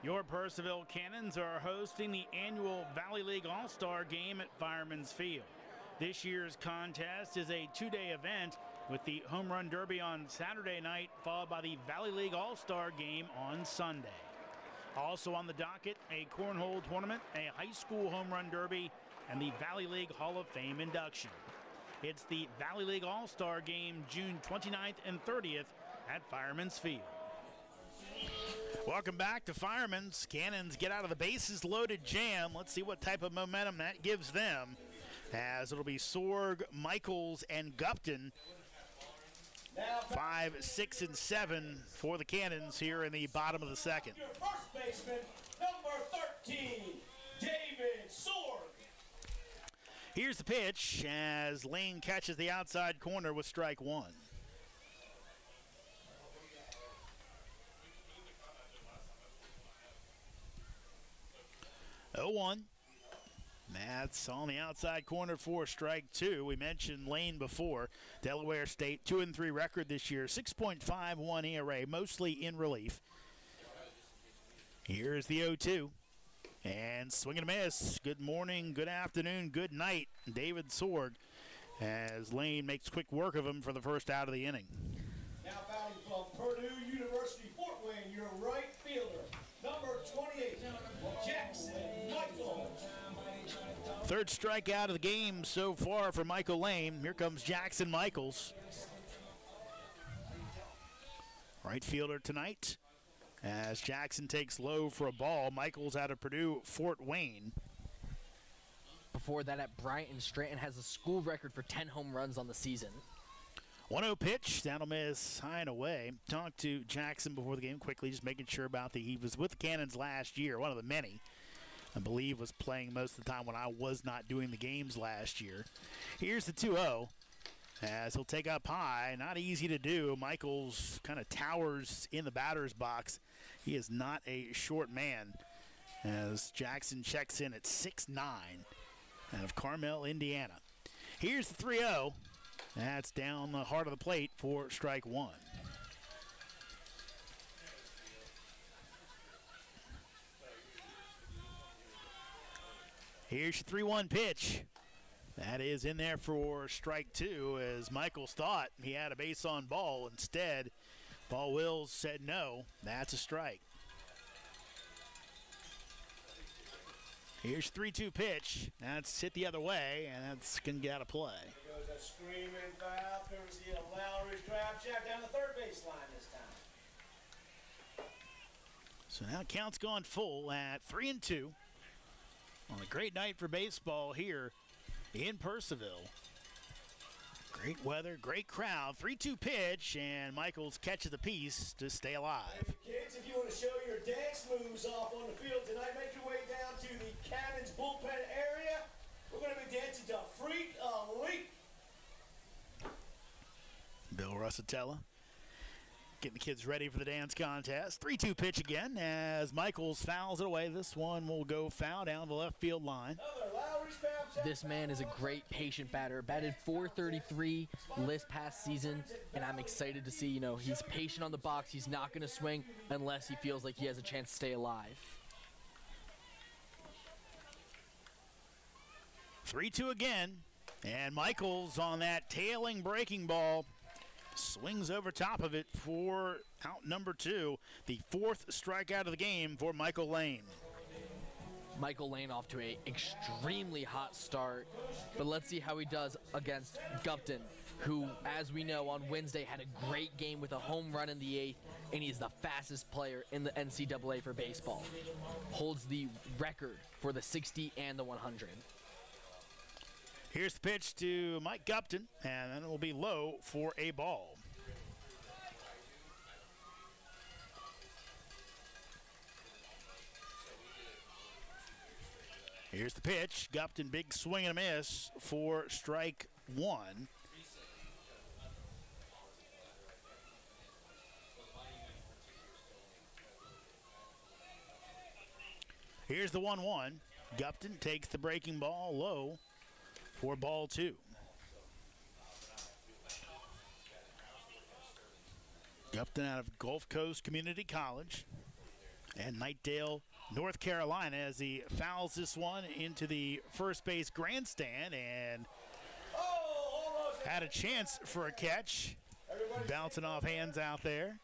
C: Your Purcellville Cannons are hosting the annual Valley League All-Star Game at Fireman's Field. This year's contest is a two-day event with the Home Run Derby on Saturday night, followed by the Valley League All-Star Game on Sunday. Also on the docket, a cornhole tournament, a high school home run derby, and the Valley League Hall of Fame induction. It's the Valley League All-Star Game June 29th and 30th
B: at Fireman's Field. Welcome back to Fireman's. Cannons get out of the bases loaded jam. Let's see what type of momentum that gives them, as it'll be Sorg, Michaels, and Gupton. 5, 6, and 7 for the Cannons here in the bottom of the second.
D: Your first baseman, number 13, David Sorg.
B: Here's the pitch as Lane catches the outside corner with strike one. 0-1. That's on the outside corner for strike two. We mentioned Lane before. Delaware State 2-3 record this year, 6.51 ERA, mostly in relief. Here's the 0-2. And swing and a miss. Good morning, good afternoon, good night, David Sorg, as Lane makes quick work of him for the first out of the inning.
D: Now batting from Purdue University, Fort Wayne, your right fielder, number 28, Jackson Michael.
B: Third strikeout of the game so far for Michael Lane. Here comes Jackson Michaels. Right fielder tonight, as Jackson takes low for a ball. Michaels out of Purdue, Fort Wayne.
A: Before that at Brighton, Stratton has a school record for 10 home runs on the season.
B: 1-0 pitch, that'll miss high and away. Talked to Jackson before the game quickly, just making sure about he was with the Cannons last year, one of the many. I believe was playing most of the time when I was not doing the games last year. Here's the 2-0. As he'll take up high, not easy to do. Michaels kind of towers in the batter's box. He is not a short man, as Jackson checks in at 6'9", out of Carmel, Indiana. Here's the 3-0. That's down the heart of the plate for strike one. Here's your 3-1 pitch. That is in there for strike two, as Michaels thought he had a base on ball. Instead, Paul Wills said no. That's a strike. Here's 3-2 pitch. That's hit the other way, and that's going to get out of play.
D: There goes a screaming foul, courtesy of Lowry's Crab Shack down the third baseline this time.
B: So now count's gone full at 3-2. On a great night for baseball here in Purcellville. Great weather, great crowd. 3-2 pitch, and Michaels catches the piece to stay alive.
D: Kids, if you want to show your dance moves off on the field tonight, make your way down to the Cannons bullpen area. We're going to be dancing to Freak a Leak.
B: Bill Russatella getting the kids ready for the dance contest. 3-2 pitch again as Michaels fouls it away. This one will go foul down the left field line.
A: This man is a great patient batter. Batted .433 this past season, and I'm excited to see, he's patient on the box. He's not going to swing unless he feels like he has a chance to stay alive.
B: 3-2 again, and Michaels on that tailing breaking ball swings over top of it for out number two, the fourth strikeout of the game for Michael Lane.
A: Michael Lane off to an extremely hot start, but let's see how he does against Gupton, who, as we know, on Wednesday had a great game with a home run in the eighth, and he's the fastest player in the NCAA for baseball. Holds the record for the 60 and the 100.
B: Here's the pitch to Mike Gupton, and then it will be low for a ball. Here's the pitch. Gupton, big swing and a miss for strike one. Here's the 1-1. Gupton takes the breaking ball low for ball two. Gupton out of Gulf Coast Community College and Knightdale, North Carolina, as he fouls this one into the first base grandstand and had a chance for a catch. Bouncing off hands out there.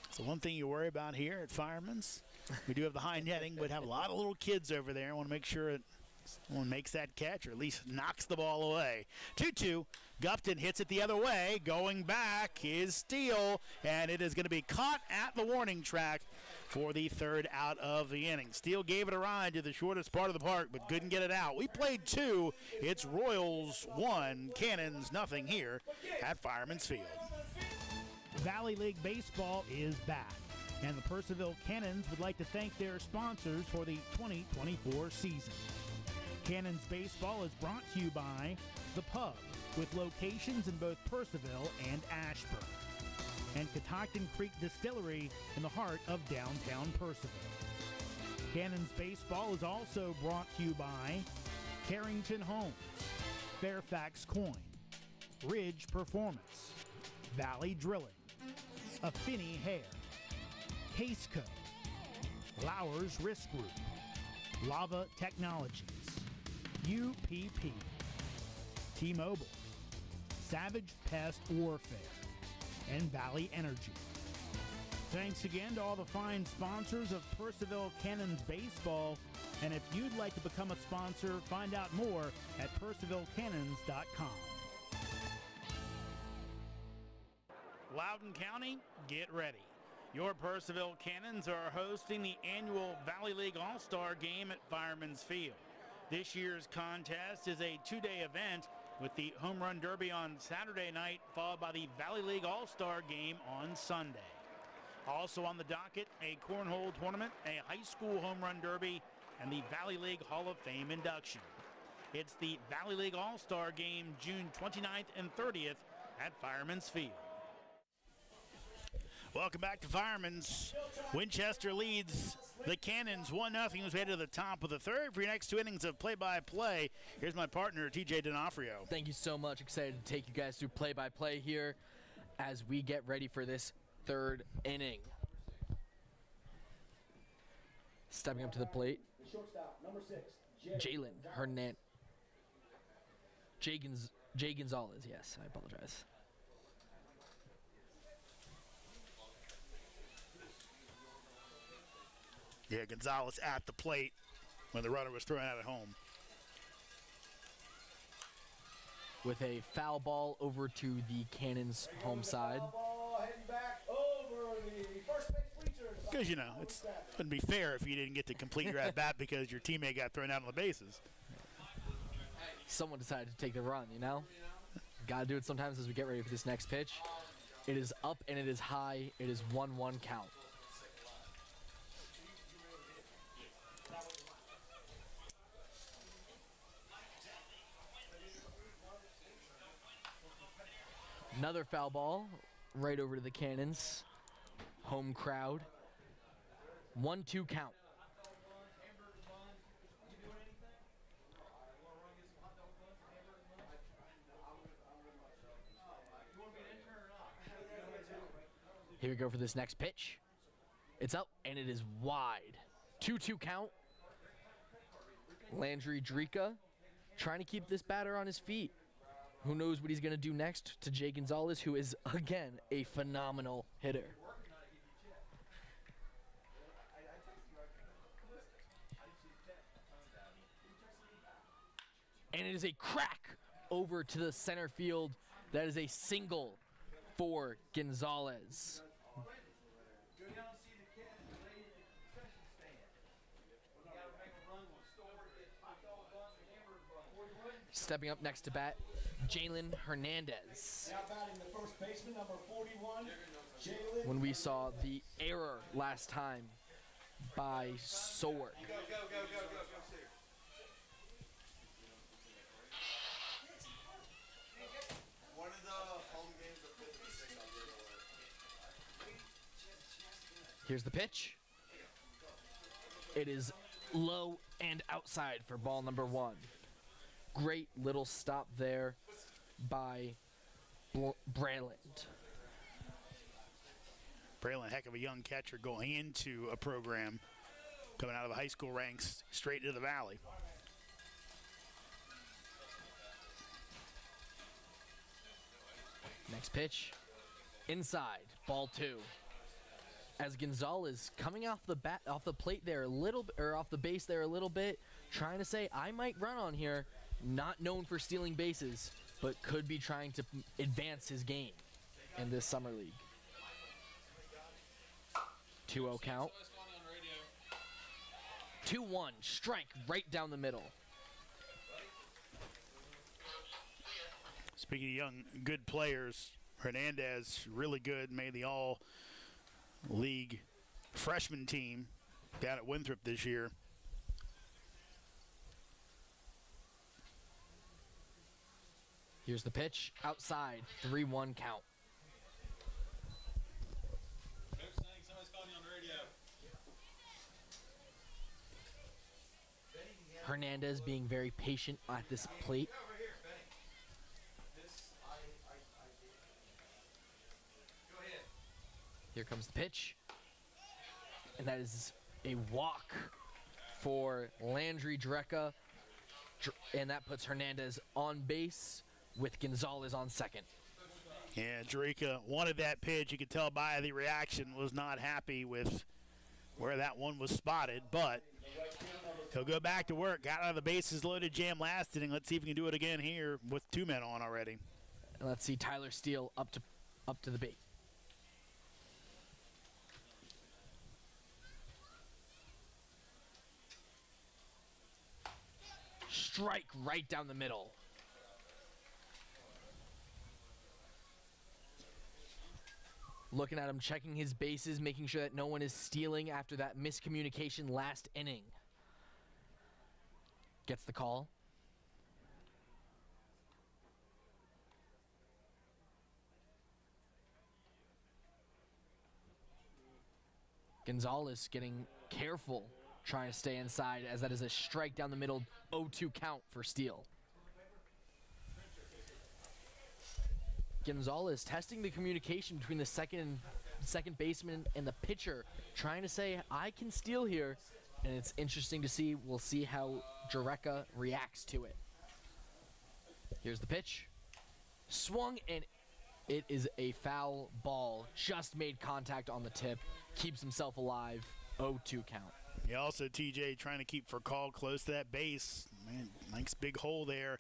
B: So one thing you worry about here at Fireman's, we do have the high netting, but have a lot of little kids over there. I want to make sure that Someone makes that catch or at least knocks the ball away. 2-2. Gupton hits it the other way. Going back is Steele, and it is going to be caught at the warning track for the third out of the inning. Steele gave it a ride to the shortest part of the park, but couldn't get it out. We played 2. It's Royals 1, Cannons nothing here at Fireman's Field.
C: Valley League Baseball is back, and the Purcellville Cannons would like to thank their sponsors for the 2024 season. Cannons Baseball is brought to you by The Pub, with locations in both Purcellville and Ashburn, and Catoctin Creek Distillery in the heart of downtown Purcellville. Cannons Baseball is also brought to you by Carrington Homes, Fairfax Coin, Ridge Performance, Valley Drilling, Affinity Hair, Caseco, Lowers Risk Group, Lava Technologies, UPP, T-Mobile, Savage Pest Warfare, and Valley Energy. Thanks again to all the fine sponsors of Purcellville Cannons Baseball. And if you'd like to become a sponsor, find out more at purcellvillecannons.com.
B: Loudoun County, get ready. Your Purcellville Cannons are hosting the annual Valley League All-Star Game at Fireman's Field. This year's contest is a 2-day event with the Home Run Derby on Saturday night, followed by the Valley League All-Star Game on Sunday. Also on the docket, a cornhole tournament, a high school home run derby, and the Valley League Hall of Fame induction. It's the Valley League All-Star Game June 29th and 30th at Fireman's Field. Welcome back to Fireman's. Winchester leads the Cannons 1-0 as we head to the top of the third. For your next 2 innings of play-by-play, here's my partner, TJ D'Onofrio.
A: Thank you so much. Excited to take you guys through play-by-play here as we get ready for this third inning. Stepping up to the plate,
D: Shortstop, number 6,
A: Jalen Hernandez. Jay Gonzalez, yes, I apologize.
B: Yeah, Gonzalez at the plate when the runner was thrown out at home.
A: With a foul ball over to the Cannons home side.
D: Ball heading back over the first base bleachers.
B: Because, you know, it wouldn't be fair if you didn't get to complete your at-bat because your teammate got thrown out on the bases.
A: Someone decided to take the run, you know? Gotta do it sometimes as we get ready for this next pitch. It is up and it is high. It is 1-1 count. Another foul ball right over to the Cannons. Home crowd. 1-2 count. Here we go for this next pitch. It's up and it is wide. 2-2 count. Landry Drika trying to keep this batter on his feet. Who knows what he's going to do next to Jay Gonzalez, who is, again, a phenomenal hitter. And it is a crack over to the center field. That is a single for Gonzalez. Stepping up next to bat, Jalen Hernandez.
D: Now batting the first baseman, number 41, Jalen.
A: When we saw the error last time by Sorg.
E: Go, one of the home games of 56 on
A: Here's the pitch. It is low and outside for ball number 1. Great little stop there by Braland.
B: Braylon, heck of a young catcher going into a program, coming out of the high school ranks straight into the Valley.
A: Next pitch, inside, ball 2. as Gonzalez coming off the plate there a little bit, or off the base there a little bit, trying to say, I might run on here, not known for stealing bases, but could be trying to advance his game in this summer league. 2-0 count. 2-1, strike right down the middle.
B: Speaking of young, good players, Hernandez, really good, made the all-league freshman team down at Winthrop this year.
A: Here's the pitch, outside, 3-1 count. Hernandez being very patient at this plate. Here comes the pitch. And that is a walk for Landry Drecka. And that puts Hernandez on base with Gonzalez on second.
B: Yeah, Drecka wanted that pitch. You could tell by the reaction, was not happy with where that one was spotted, but he'll go back to work. Got out of the bases loaded jam last inning. Let's see if he can do it again here with 2 men on already.
A: And let's see Tyler Steele up to the bait. Strike right down the middle. Looking at him, checking his bases, making sure that no one is stealing after that miscommunication last inning. Gets the call. Gonzalez getting careful, trying to stay inside, as that is a strike down the middle, 0-2 count for Steele. Gonzalez testing the communication between the second baseman and the pitcher, trying to say, I can steal here. And it's interesting to see. We'll see how Drecka reacts to it. Here's the pitch. Swung, and it is a foul ball. Just made contact on the tip. Keeps himself alive. 0-2 count.
B: Yeah, also TJ trying to keep Furcall close to that base. Man, nice big hole there.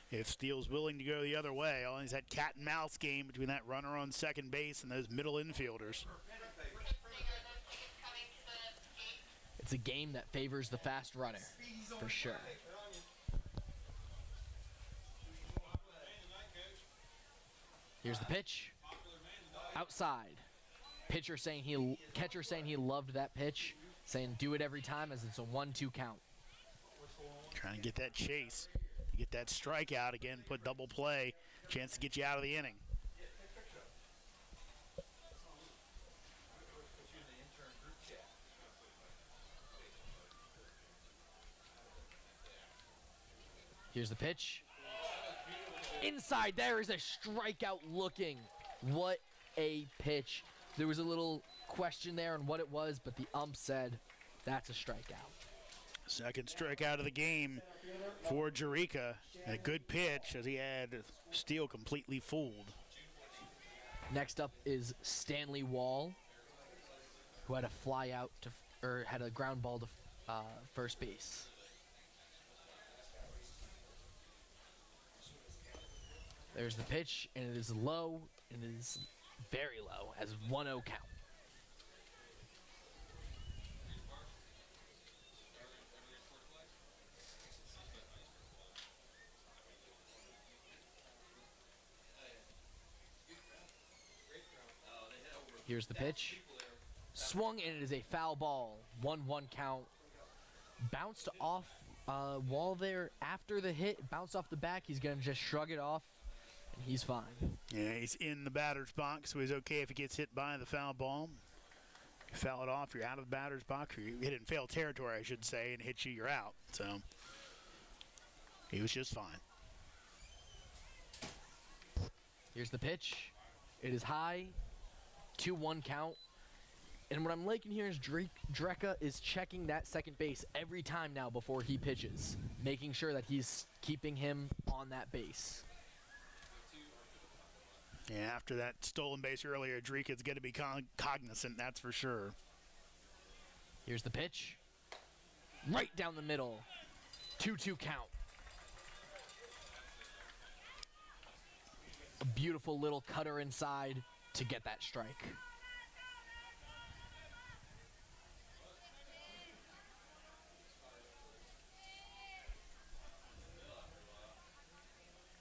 B: If Steele's willing to go the other way, always that cat and mouse game between that runner on second base and those middle infielders.
A: It's a game that favors the fast runner, for sure. Here's the pitch. Outside. Catcher saying he loved that pitch, saying do it every time as it's a 1-2 count.
B: Trying to get that chase. Get that strikeout again, put double play, chance to get you out of the inning.
A: Here's the pitch. Inside, there is a strikeout looking. What a pitch. There was a little question there on what it was, but the ump said that's a strikeout.
B: Second strikeout of the game for Drecka. A good pitch as he had Steele completely fooled.
A: Next up is Stanley Wall, who had a fly out to, or had a ground ball to first base. There's the pitch, and it is low, and it is very low as 1-0 count. Here's the pitch. Swung, and it is a foul ball. 1-1 count. Bounced off Wall there after the hit. Bounced off the back. He's going to just shrug it off, and he's fine.
B: Yeah, he's in the batter's box, so he's okay if he gets hit by the foul ball. You foul it off, you're out of the batter's box. Or you hit it in foul territory, I should say, and hit you, you're out. So he was just fine.
A: Here's the pitch. It is high. 2-1 count. And what I'm liking here is Drecka is checking that second base every time now before he pitches, making sure that he's keeping him on that base.
B: Yeah, after that stolen base earlier, Drika's going to be cognizant, that's for sure.
A: Here's the pitch. Right down the middle. 2-2 count. A beautiful little cutter inside to get that strike.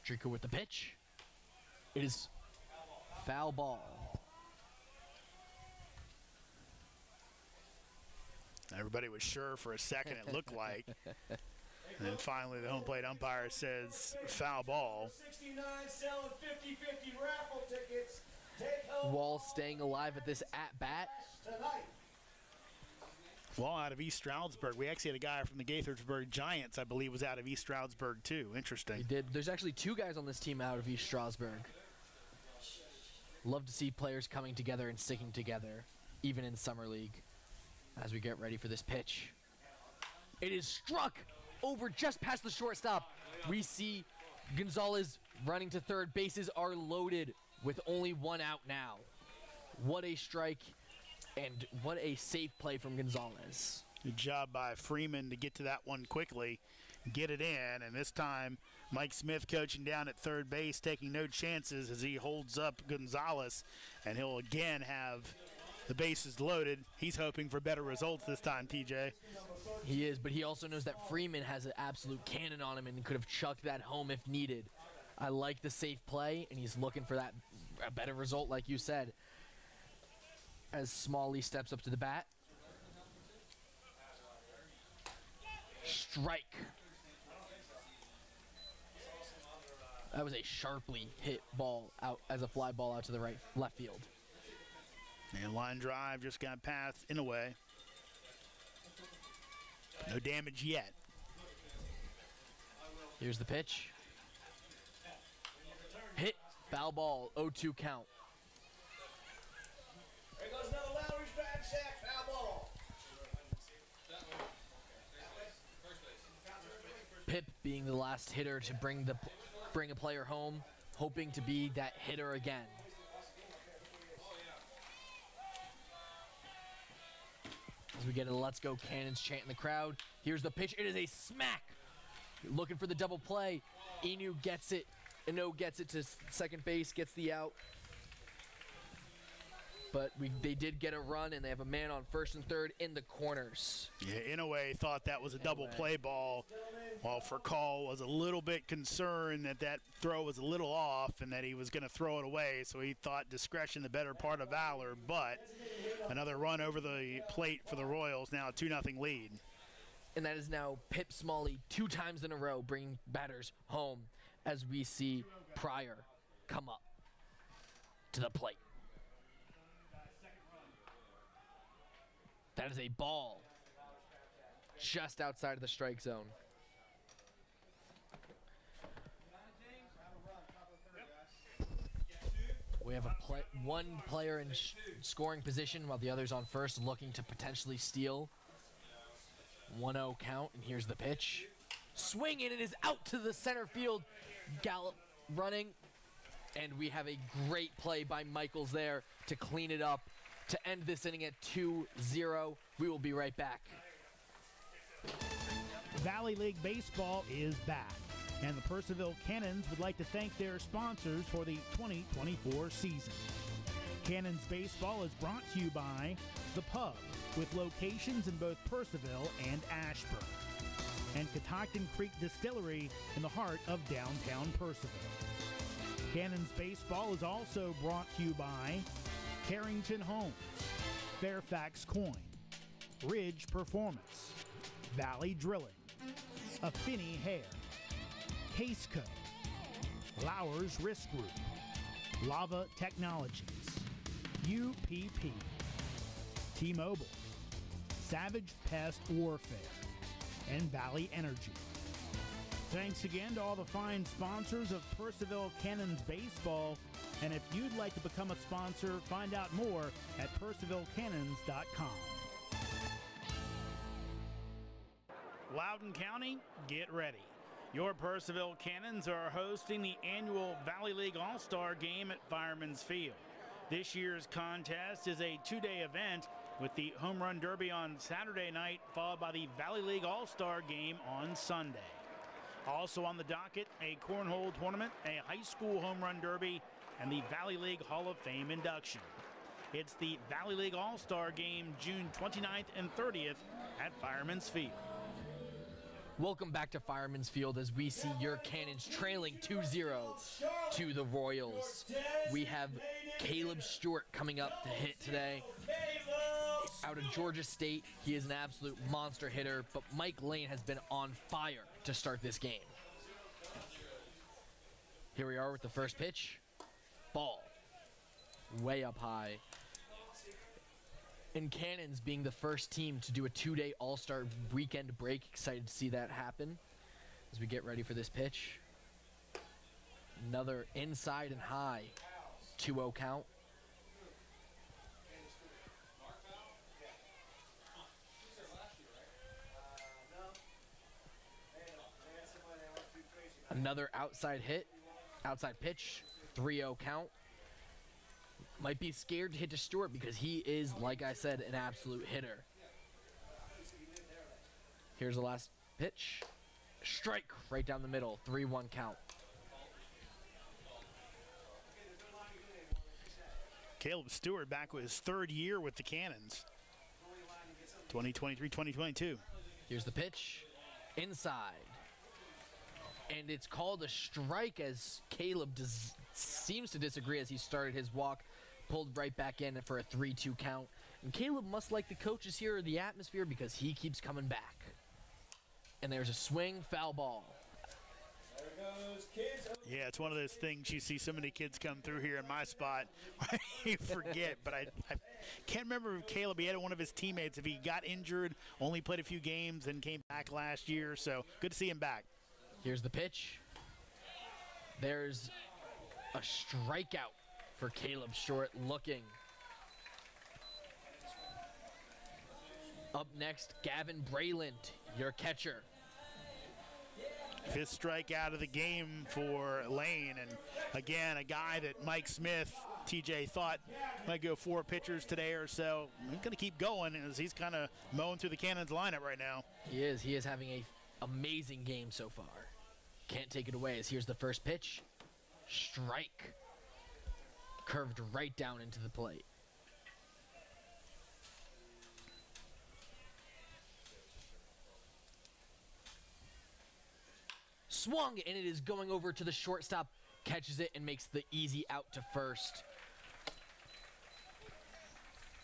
A: Drika with the pitch. It is foul ball.
B: Everybody was sure for a second, it looked like. And then finally the home plate umpire says foul ball.
D: 69 selling 50-50 raffle tickets. Take home
A: Wall staying alive at this at-bat.
D: tonight.
B: Wall out of East Stroudsburg. We actually had a guy from the Gaithersburg Giants, I believe, was out of East Stroudsburg too.
A: He
B: Interesting.
A: did. There's actually 2 guys on this team out of East Strasburg. Love to see players coming together and sticking together, even in Summer League, as we get ready for this pitch. It is struck over just past the shortstop. We see Gonzalez running to third. Bases are loaded with only 1 out now. What a strike and what a safe play from Gonzalez.
B: Good job by Freeman to get to that one quickly, get it in, and this time Mike Smith coaching down at third base, taking no chances as he holds up Gonzalez, and he'll again have the bases loaded. He's hoping for better results this time, TJ.
A: He is, but he also knows that Freeman has an absolute cannon on him and could have chucked that home if needed. I like the safe play, and he's looking for that a better result, like you said. As Smalley steps up to the bat. Strike. That was a sharply hit ball out as a fly ball out to the left field.
B: And line drive just got past in a way. No damage yet.
A: Here's the pitch. Hit, foul ball, 0-2 count.
D: There goes another Lowry's drive sack, foul ball.
A: Pip being the last hitter to bring a player home, hoping to be that hitter again. As we get a Let's Go Cannons chant in the crowd. Here's the pitch. It is a smack. Looking for the double play. Inu gets it. Eno gets it to second base, gets the out. But they did get a run, and they have a man on first and third in the corners.
B: Yeah, in a way, thought that was a double play ball, while Furcall was a little bit concerned that throw was a little off and that he was going to throw it away, so he thought discretion the better part of valor, but another run over the plate for the Royals, now a 2-0 lead.
A: And that is now Pip Smalley 2 times in a row bringing batters home as we see Pryor come up to the plate. That is a ball just outside of the strike zone. We have one player in scoring position while the other's on first looking to potentially steal. 1-0 count, and here's the pitch. Swinging, it is out to the center field. Gallup running, and we have a great play by Michaels there to clean it up to end this inning at 2-0. We will be right back.
C: Valley League Baseball is back, and the Purcellville Cannons would like to thank their sponsors for the 2024 season. Cannons Baseball is brought to you by The Pub, with locations in both Purcellville and Ashburn, and Catoctin Creek Distillery in the heart of downtown Purcellville. Cannons Baseball is also brought to you by Carrington Homes, Fairfax Coin, Ridge Performance, Valley Drilling, Affinity Hair, Caseco, Lowers Risk Group, Lava Technologies, UPP, T-Mobile, Savage Pest Warfare, and Valley Energy. Thanks again to all the fine sponsors of Purcellville Cannons Baseball. And if you'd like to become a sponsor, find out more at purcellvillecannons.com.
B: Loudoun County, get ready. Your Purcellville Cannons are hosting the annual Valley League All-Star Game at Fireman's Field. This year's contest is a two-day event with the Home Run Derby on Saturday night, followed by the Valley League All-Star Game on Sunday. Also on the docket, a cornhole tournament, a high school Home Run Derby, and the Valley League Hall of Fame induction. It's the Valley League All-Star Game June 29th and 30th at Fireman's Field.
A: Welcome back to Fireman's Field as we see your Cannons trailing 2-0 to the Royals. We have Caleb Stewart coming up to hit today. Out of Georgia State, he is an absolute monster hitter, but Mike Lane has been on fire to start this game. Here we are with the first pitch. Ball. Way up high. And Cannons being the first team to do a two-day All-Star weekend break. Excited to see that happen as we get ready for this pitch. Another inside and high. 2-0 count. Another outside hit. Outside pitch. 3-0 count. Might be scared to hit to Stewart because he is, like I said, an absolute hitter. Here's the last pitch. Strike right down the middle. 3-1 count.
B: Caleb Stewart back with his third year with the Cannons. 2023-2022.
A: Here's the pitch. Inside. And it's called a strike as Caleb seems to disagree as he started his walk. Pulled right back in for a 3-2 count. And Caleb must like the coaches here or the atmosphere because he keeps coming back. And there's a swing, foul ball.
B: Yeah, it's one of those things you see so many kids come through here in my spot. You forget, but I can't remember if Caleb, he had one of his teammates, if he got injured, only played a few games and came back last year. So good to see him back.
A: Here's the pitch. There's a strikeout for Caleb Stewart looking. Up next, Gavin Brayland, your catcher.
B: Fifth strikeout of the game for Lane. And again, a guy that Mike Smith, TJ, thought might go 4 pitchers today or so. He's going to keep going as he's kind of mowing through the Cannons lineup right now.
A: He is. He is having an amazing game so far. Can't take it away as here's the first pitch. Strike. Curved right down into the plate. Swung, and it is going over to the shortstop. Catches it and makes the easy out to first.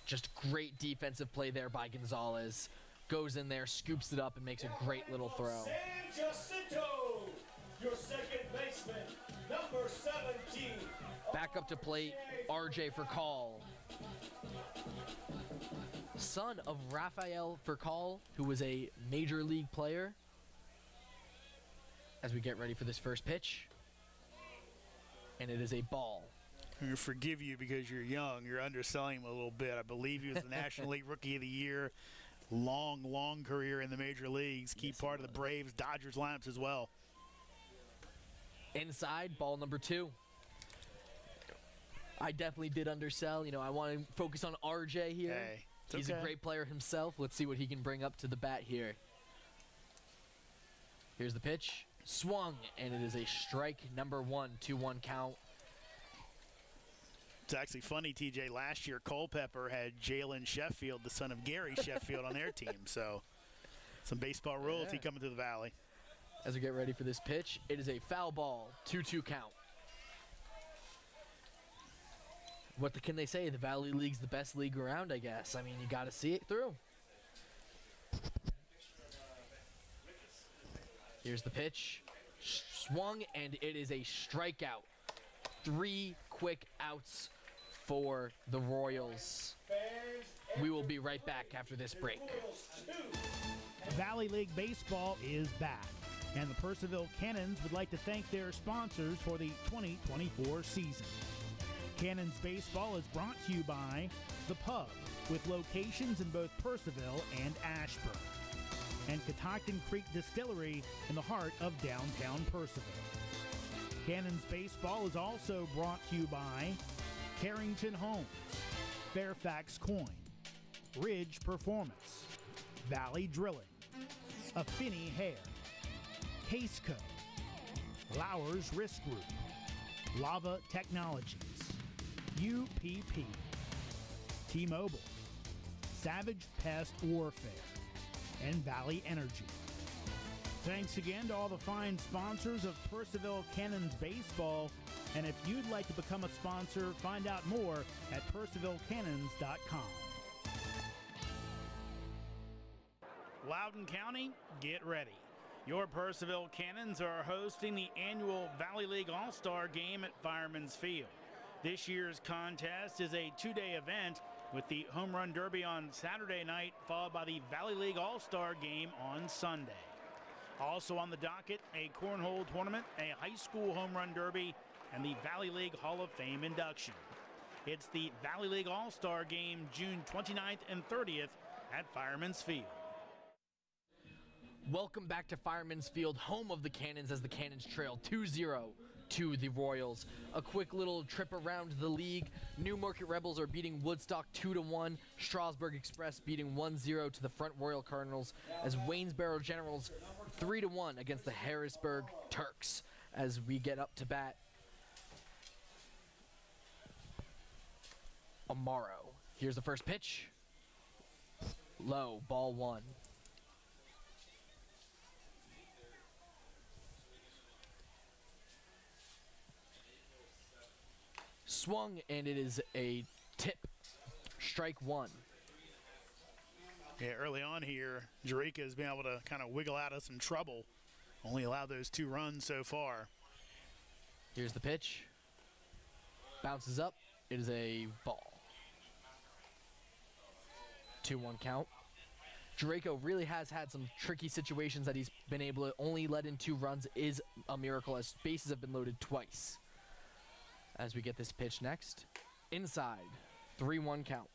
A: Just great defensive play there by Gonzalez. Goes in there, scoops it up, and makes a great little throw.
D: Your second baseman, number 17.
A: Back up to plate, RJ Furcal. Son of Rafael Furcal, who was a major league player. As we get ready for this first pitch. And it is a ball.
B: I'm going to forgive you because you're young. You're underselling him a little bit. I believe he was the National League Rookie of the Year. Long career in the major leagues. Key part of the Braves, Dodgers lineups as well.
A: Inside, ball number 2. I definitely did undersell. You know, I want to focus on RJ here.
B: Hey,
A: He's a great player himself. Let's see what he can bring up to the bat here. Here's the pitch. Swung, and it is a strike number 1, 2-1 count.
B: It's actually funny, TJ. Last year, Culpepper had Jalen Sheffield, the son of Gary Sheffield, on their team. So some baseball royalty coming to the Valley.
A: As we get ready for this pitch, it is a foul ball, 2-2 count. What can they say? The Valley League's the best league around, I guess. I mean, you got to see it through. Here's the pitch. Swung, and it is a strikeout. 3 quick outs for the Royals. We will be right back after this break.
C: Valley League Baseball is back, and the Purcellville Cannons would like to thank their sponsors for the 2024 season. Cannons Baseball is brought to you by The Pub, with locations in both Purcellville and Ashburn. and Catoctin Creek Distillery in the heart of downtown Purcellville. Cannons Baseball is also brought to you by Carrington Homes, Fairfax Coin, Ridge Performance, Valley Drilling, Affinity Hair, Caseco, Lowers Risk Group, Lava Technologies, UPP, T-Mobile, Savage Pest Warfare, and Valley Energy. Thanks again to all the fine sponsors of Purcellville Cannons Baseball. And if you'd like to become a sponsor, find out more at purcellvillecannons.com.
B: Loudoun County, get ready. Your Purcellville Cannons are hosting the annual Valley League All-Star Game at Fireman's Field. This year's contest is a two-day event with the Home Run Derby on Saturday night, followed by the Valley League All-Star Game on Sunday. Also on the docket, a cornhole tournament, a high school home run derby, and the Valley League Hall of Fame induction. It's the Valley League All-Star Game June 29th and 30th at Fireman's Field.
A: Welcome back to Fireman's Field, home of the Cannons, as the Cannons trail 2-0 to the Royals. A quick little trip around the league. Newmarket Rebels are beating Woodstock 2-1. Strasburg Express beating 1-0 to the Front Royal Cardinals, as Waynesboro Generals 3-1 against the Harrisburg Turks. As we get up to bat, Amaro. Here's the first pitch. Low, ball one. Swung, and it is a tip. Strike one.
B: Yeah, early on here, Jerica has been able to kind of wiggle out of some trouble. Only allowed those 2 runs so far.
A: Here's the pitch. Bounces up. It is a ball. 2-1 count. Jericho really has had some tricky situations that he's been able to only let in 2 runs. Is a miracle, as bases have been loaded twice. As we get this pitch next. Inside. 3-1 count.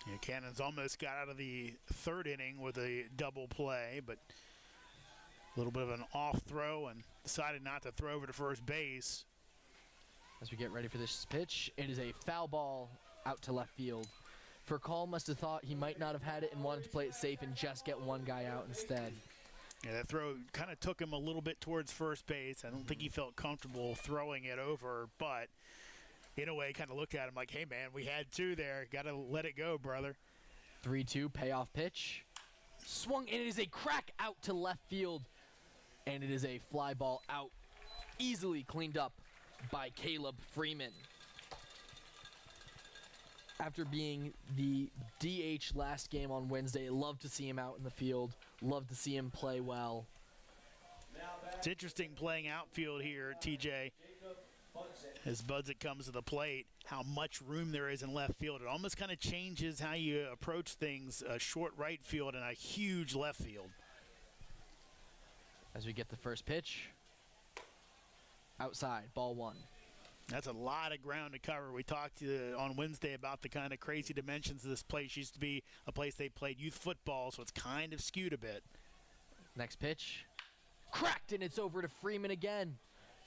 B: Yeah, Cannons almost got out of the 3rd inning with a double play, but a little bit of an off throw and decided not to throw over to first base.
A: As we get ready for this pitch, it is a foul ball out to left field. Furcall must have thought he might not have had it and wanted to play it safe and just get one guy out instead.
B: Yeah, that throw kind of took him a little bit towards first base. I don't think he felt comfortable throwing it over, but in a way kind of looked at him like, hey, man, we had 2 there. Got to let it go, brother.
A: 3-2 payoff pitch. Swung, and it is a crack out to left field. And it is a fly ball out. Easily cleaned up by Caleb Freeman. After being the DH last game on Wednesday, love to see him out in the field. Love to see him play well.
B: It's interesting playing outfield here, TJ. As Budzik comes to the plate, how much room there is in left field. It almost kind of changes how you approach things, a short right field and a huge left field.
A: As we get the first pitch. Outside, ball one.
B: That's a lot of ground to cover. We talked on Wednesday about the kind of crazy dimensions of this place. Used to be a place they played youth football, so it's kind of skewed a bit.
A: Next pitch. Cracked, and it's over to Freeman again.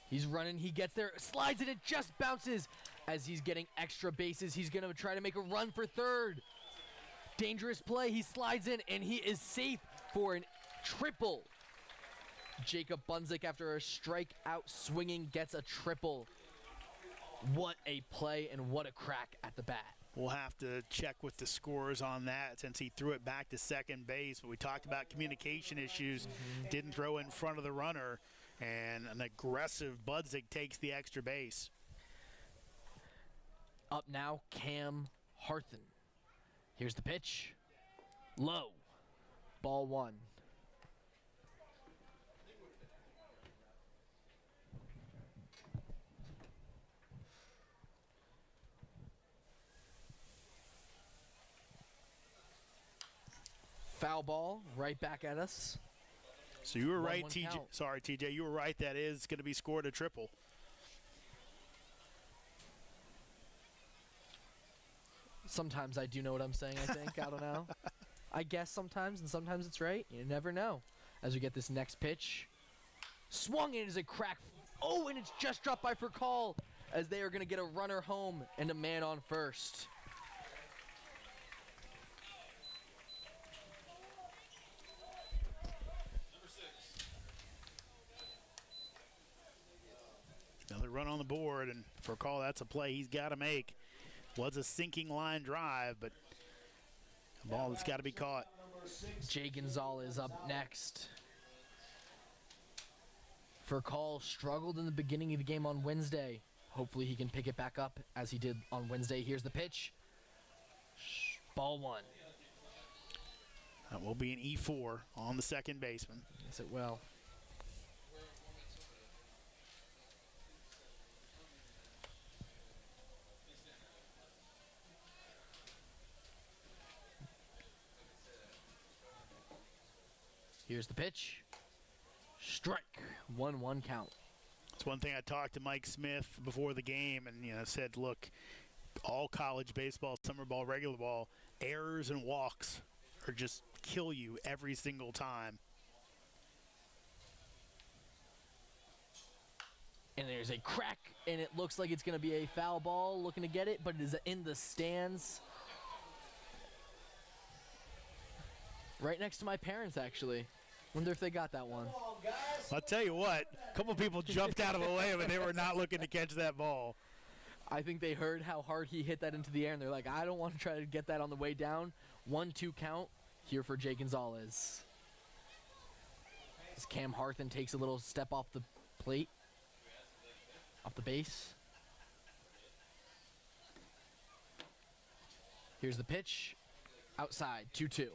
A: He's running, he gets there, slides, and it just bounces. As he's getting extra bases, he's going to try to make a run for third. Dangerous play, he slides in, and he is safe for a triple. Jacob Bunzik, after a strikeout swinging, gets a triple. What a play and what a crack at the bat.
B: We'll have to check with the scores on that since he threw it back to second base. But we talked about communication issues. Didn't throw in front of the runner. And an aggressive Budzik takes the extra base.
A: Up now, Cam Harthen. Here's the pitch. Low. Ball one. Foul ball right back at us.
B: So you were right,
A: 1-1
B: TJ.
A: count.
B: Sorry, TJ. You were right. That is going to be scored a triple.
A: Sometimes I do know what I'm saying, I think. I don't know. I guess sometimes, and sometimes it's right. You never know. As we get this next pitch. Swung in as a crack. Oh, and it's just dropped by Purcell as they are going to get a runner home and a man on first.
B: Another run on the board, and for a call, that's a play he's got to make. Was a sinking line drive, but a ball that's got to be caught.
A: Jay Gonzalez up next. Purcell struggled in the beginning of the game on Wednesday. Hopefully he can pick it back up as he did on Wednesday. Here's the pitch. Ball one.
B: That will be an E4 on the second baseman.
A: Yes, it will. Here's the pitch. Strike. 1-1 count.
B: It's one thing I talked to Mike Smith before the game and said, look, all college baseball, summer ball, regular ball, errors and walks are just kill you every single time.
A: And there's a crack, and it looks like it's going to be a foul ball looking to get it, but it is in the stands. Right next to my parents, actually. Wonder if they got that one.
B: I'll tell you what, a couple people jumped out of the way, but they were not looking to catch that ball.
A: I think they heard how hard he hit that into the air, and they're like, I don't want to try to get that on the way down. 1-2 count here for Jay Gonzalez. As Cam Harthen takes a little step off the plate, off the base. Here's the pitch. Outside, 2-2.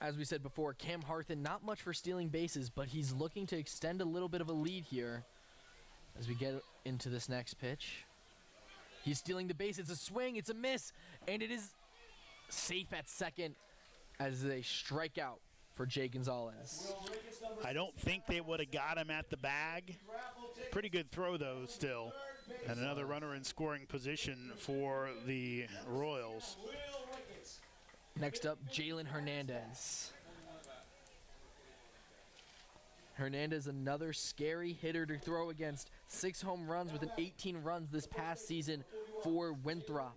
A: As we said before, Cam Harthen, not much for stealing bases, but he's looking to extend a little bit of a lead here as we get into this next pitch. He's stealing the base. It's a swing. It's a miss. And it is safe at second as a strikeout for Jay Gonzalez.
B: I don't think they would have got him at the bag. Pretty good throw, though, still. And another runner in scoring position for the Royals.
A: Next up, Jalen Hernandez. Hernandez, another scary hitter to throw against. 6 home runs with an 18 runs this past season for Winthrop.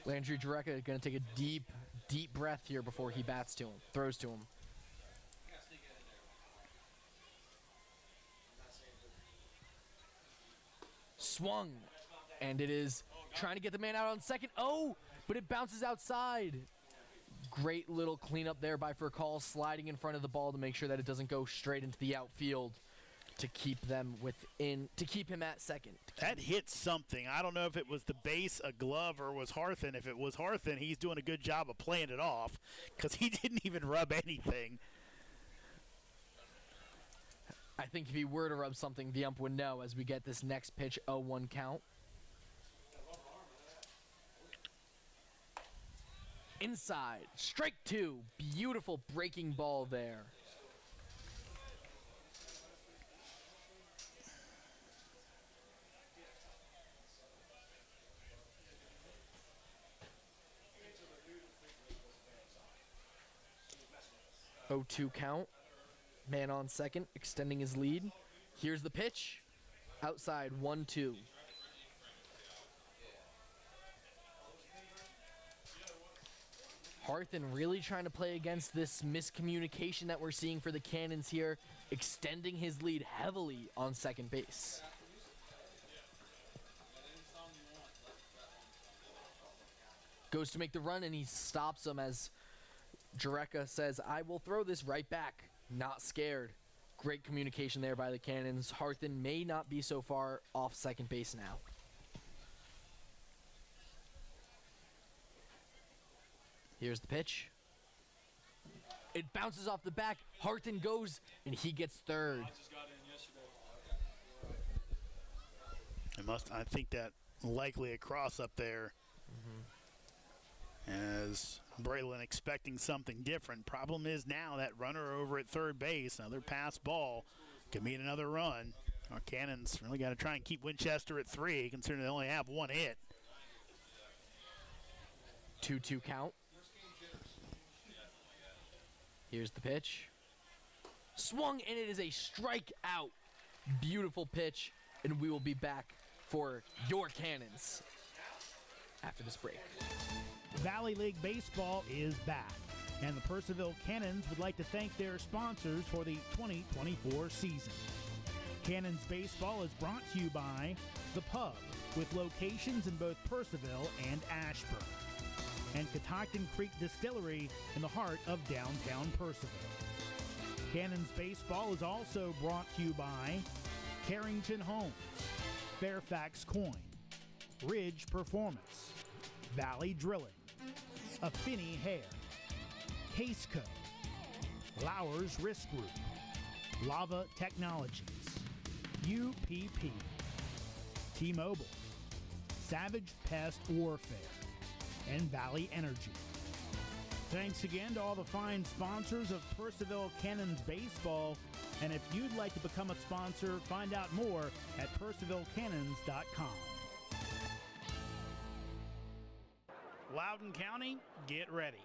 A: Landry Jureka going to take a deep, deep breath here before he bats to him, throws to him. Swung, and it is trying to get the man out on second. Oh, but it bounces outside. Great little cleanup there by Purcell, sliding in front of the ball to make sure that it doesn't go straight into the outfield to keep them within, to keep him at second.
B: That hit something. I don't know if it was the base, a glove, or was Harthen. If it was Harthen, he's doing a good job of playing it off because he didn't even rub anything.
A: I think if he were to rub something, the ump would know as we get this next pitch, 0-1 count. Inside, strike 2. Beautiful breaking ball there. Oh, 2 count. Man on second, extending his lead. Here's the pitch. Outside, 1-2. Harthen really trying to play against this miscommunication that we're seeing for the Cannons here, extending his lead heavily on second base. Goes to make the run, and he stops him as Jureka says, I will throw this right back. Not scared. Great communication there by the Cannons. Harthen may not be so far off second base now. Here's the pitch. It bounces off the back. Harthen goes, and he gets third.
B: I think that likely a cross up there. As Braylon expecting something different. Problem is now that runner over at third base, another pass ball, Could mean another run. Our Cannons really got to try and keep Winchester at 3, considering they only have 1 hit.
A: 2-2 count. Here's the pitch. Swung, and it is a strikeout. Beautiful pitch, and we will be back for your Cannons after this break.
C: Valley League Baseball is back, and the Purcellville Cannons would like to thank their sponsors for the 2024 season. Cannons Baseball is brought to you by The Pub, with locations in both Purcellville and Ashburn, and Catoctin Creek Distillery in the heart of downtown Purcellville. Cannons Baseball is also brought to you by Carrington Homes, Fairfax Coin, Ridge Performance, Valley Drilling, Affinity Hair, Caseco, Lowers Risk Group, Lava Technologies, UPP, T-Mobile, Savage Pest Warfare, and Valley Energy. Thanks again to all the fine sponsors of Purcellville Cannons Baseball, and if you'd like to become a sponsor, find out more at purcellvillecannons.com.
B: Loudoun County, get ready.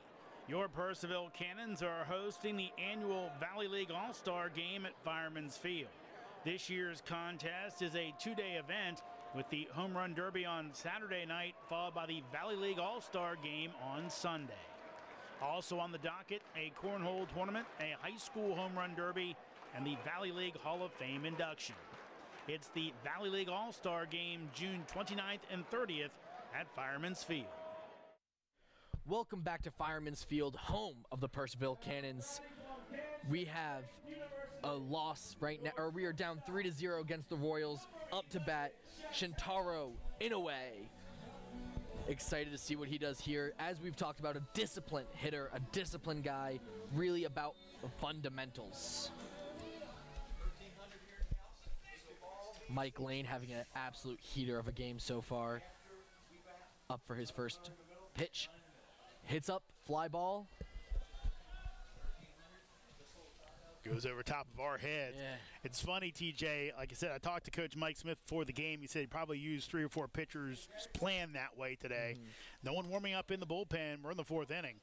B: Your Purcellville Cannons are hosting the annual Valley League All-Star Game at Fireman's Field. This year's contest is a 2-day event with the Home Run Derby on Saturday night, followed by the Valley League All-Star Game on Sunday. Also on the docket, a cornhole tournament, a high school home run derby, and the Valley League Hall of Fame induction. It's the Valley League All-Star Game June 29th and 30th at Fireman's Field.
A: Welcome back to Fireman's Field, home of the Purcellville Cannons. We have a loss right now, or we are down 3-0 against the Royals. Up to bat, Shintaro Inoue. Excited to see what he does here. As we've talked about, a disciplined hitter, a disciplined guy, really about the fundamentals. Mike Lane having an absolute heater of a game so far. Up for his first pitch. Hits up, fly ball.
B: Goes over top of our heads.
A: Yeah.
B: It's funny, TJ. Like I said, I talked to Coach Mike Smith before the game. He said he probably used 3 or 4 pitchers planned that way today. No one warming up in the bullpen. We're in the 4th inning.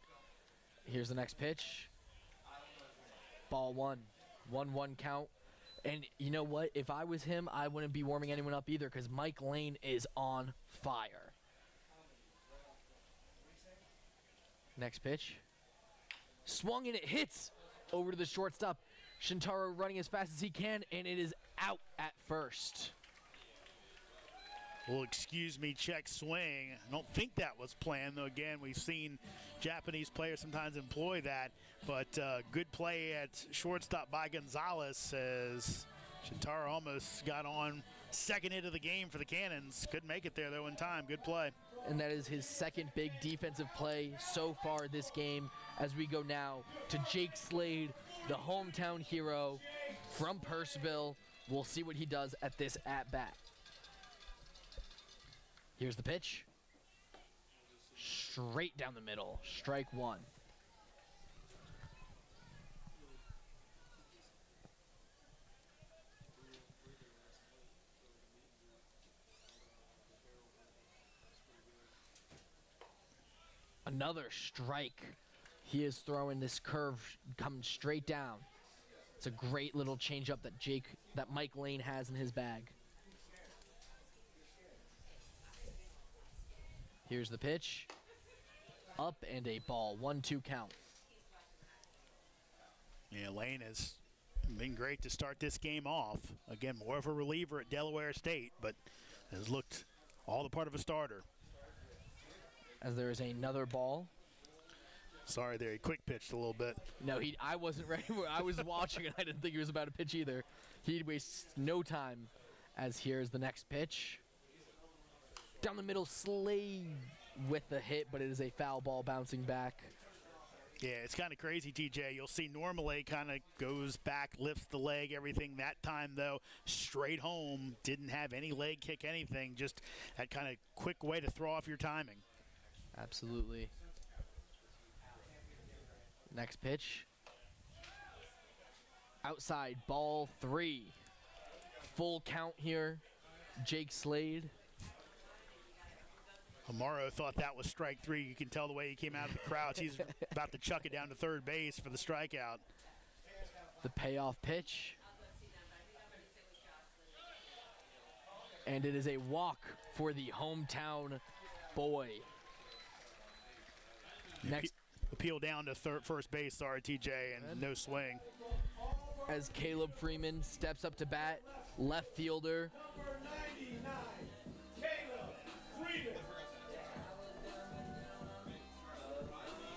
A: Here's the next pitch. Ball 1. 1-1 count. And you know what? If I was him, I wouldn't be warming anyone up either because Mike Lane is on fire. Next pitch. Swung and it hits over to the shortstop. Shintaro running as fast as he can, and it is out at first.
B: Well, excuse me, check swing. I don't think that was planned, though. Again, we've seen Japanese players sometimes employ that. But good play at shortstop by Gonzalez as Shintaro almost got on second hit of the game for the Cannons. Couldn't make it there, though, in time. Good play.
A: And that is his second big defensive play so far this game, as we go now to Jake Slade, the hometown hero from Purcellville. We'll see what he does at this at-bat. Here's the pitch. Straight down the middle. Strike 1. Another strike. He is throwing this curve coming straight down. It's a great little changeup that Mike Lane has in his bag. Here's the pitch. Up and a ball. 1-2 count.
B: Yeah, Lane has been great to start this game off. Again, more of a reliever at Delaware State, but has looked all the part of a starter.
A: As there is another ball.
B: Sorry there, he quick pitched a little bit.
A: No, I wasn't ready. I was watching and I didn't think he was about to pitch either. He wastes no time. As here's the next pitch. Down the middle, Slade with the hit, but it is a foul ball bouncing back.
B: Yeah, it's kind of crazy, TJ. You'll see normally kind of goes back, lifts the leg, everything. That time, though, straight home. Didn't have any leg kick, anything. Just that kind of quick way to throw off your timing.
A: Absolutely. Next pitch. Outside, ball 3. Full count here. Jake Slade.
B: Amaro thought that was strike 3. You can tell the way he came out of the crouch. He's about to chuck it down to third base for the strikeout.
A: The payoff pitch. And it is a walk for the hometown boy. Next,
B: appeal down to first base, sorry, TJ, and no swing.
A: As Caleb Freeman steps up to bat, left fielder.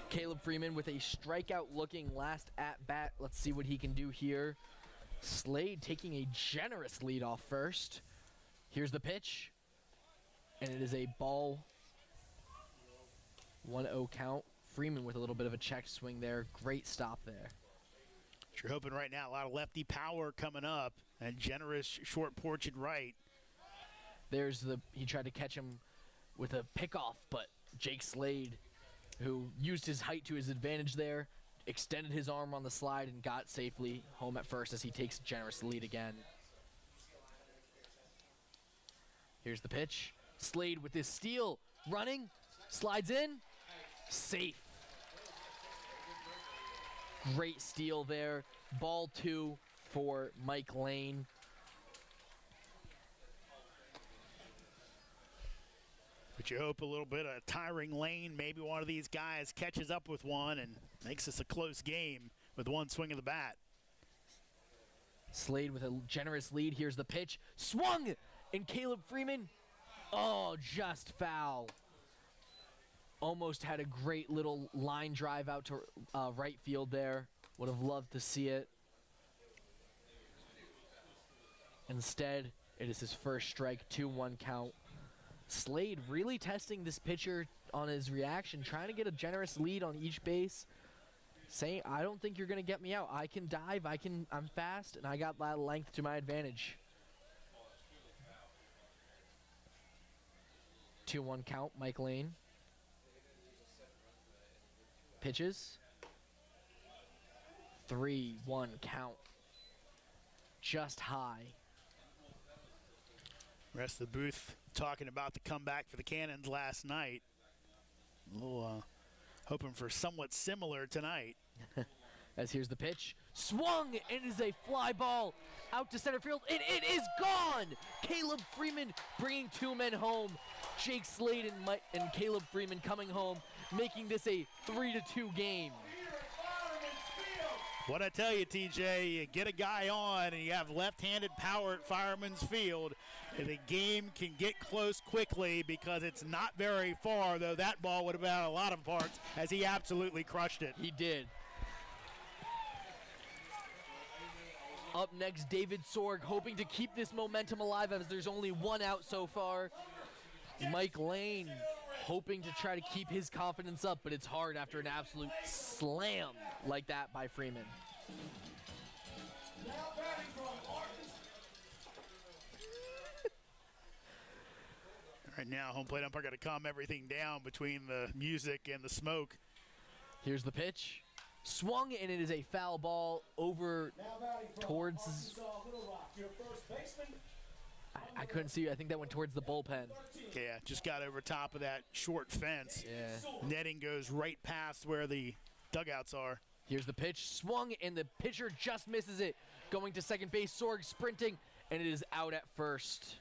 A: Caleb Freeman with a strikeout-looking last at-bat. Let's see what he can do here. Slade taking a generous lead off first. Here's the pitch, and it is a ball. 1-0 count. Freeman with a little bit of a check swing there. Great stop there.
B: You're hoping right now a lot of lefty power coming up and generous short porch and right.
A: He tried to catch him with a pickoff, but Jake Slade, who used his height to his advantage there, extended his arm on the slide and got safely home at first as he takes a generous lead again. Here's the pitch. Slade with his steal, running, slides in, safe. Great steal there. Ball 2 for Mike Lane.
B: But you hope a little bit of tiring Lane. Maybe one of these guys catches up with one and makes this a close game with one swing of the bat.
A: Slade with a generous lead. Here's the pitch. Swung! And Caleb Freeman, oh, just foul. Almost had a great little line drive out to right field there. Would have loved to see it. Instead, it is his first strike, 2-1 count. Slade really testing this pitcher on his reaction, trying to get a generous lead on each base. Saying, I don't think you're going to get me out. I can dive, I'm fast, and I got that length to my advantage. 2-1 count, Mike Lane. Pitches. 3-1 count. Just high.
B: Rest of the booth talking about the comeback for the Cannons last night. A little hoping for somewhat similar tonight.
A: As here's the pitch. Swung! It is a fly ball out to center field, and it is gone! Caleb Freeman bringing 2 men home. Jake Slade and Caleb Freeman coming home, making this a 3-2 game.
B: What I tell you, TJ, you get a guy on and you have left-handed power at Fireman's Field, and the game can get close quickly because it's not very far, though that ball would have been a lot of parts as he absolutely crushed it.
A: He did. Up next, David Sorg hoping to keep this momentum alive as there's only 1 out so far. Mike Lane hoping to try to keep his confidence up, but it's hard after an absolute slam like that by Freeman.
B: Right now, home plate umpire got to calm everything down between the music and the smoke.
A: Here's the pitch. Swung, and it is a foul ball over towards... I couldn't see. I think that went towards the bullpen.
B: Yeah, just got over top of that short fence.
A: Yeah.
B: Netting goes right past where the dugouts are.
A: Here's the pitch. Swung, and the pitcher just misses it. Going to second base, Sorg sprinting, and it is out at first.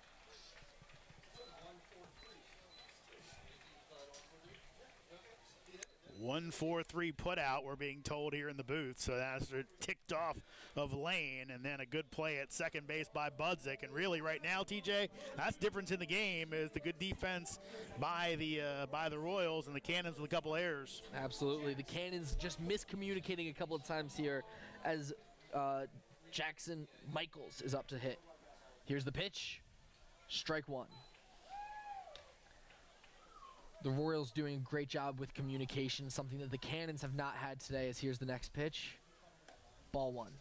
B: 1-4-3 put out, we're being told here in the booth. So that's ticked off of Lane, and then a good play at second base by Budzik. And really right now, TJ, that's the difference in the game is the good defense by the Royals and the Cannons with a couple errors.
A: Absolutely. The Cannons just miscommunicating a couple of times here as Jackson Michaels is up to hit. Here's the pitch. Strike 1. The Royals doing a great job with communication, something that the Cannons have not had today. As here's the next pitch. Ball 1.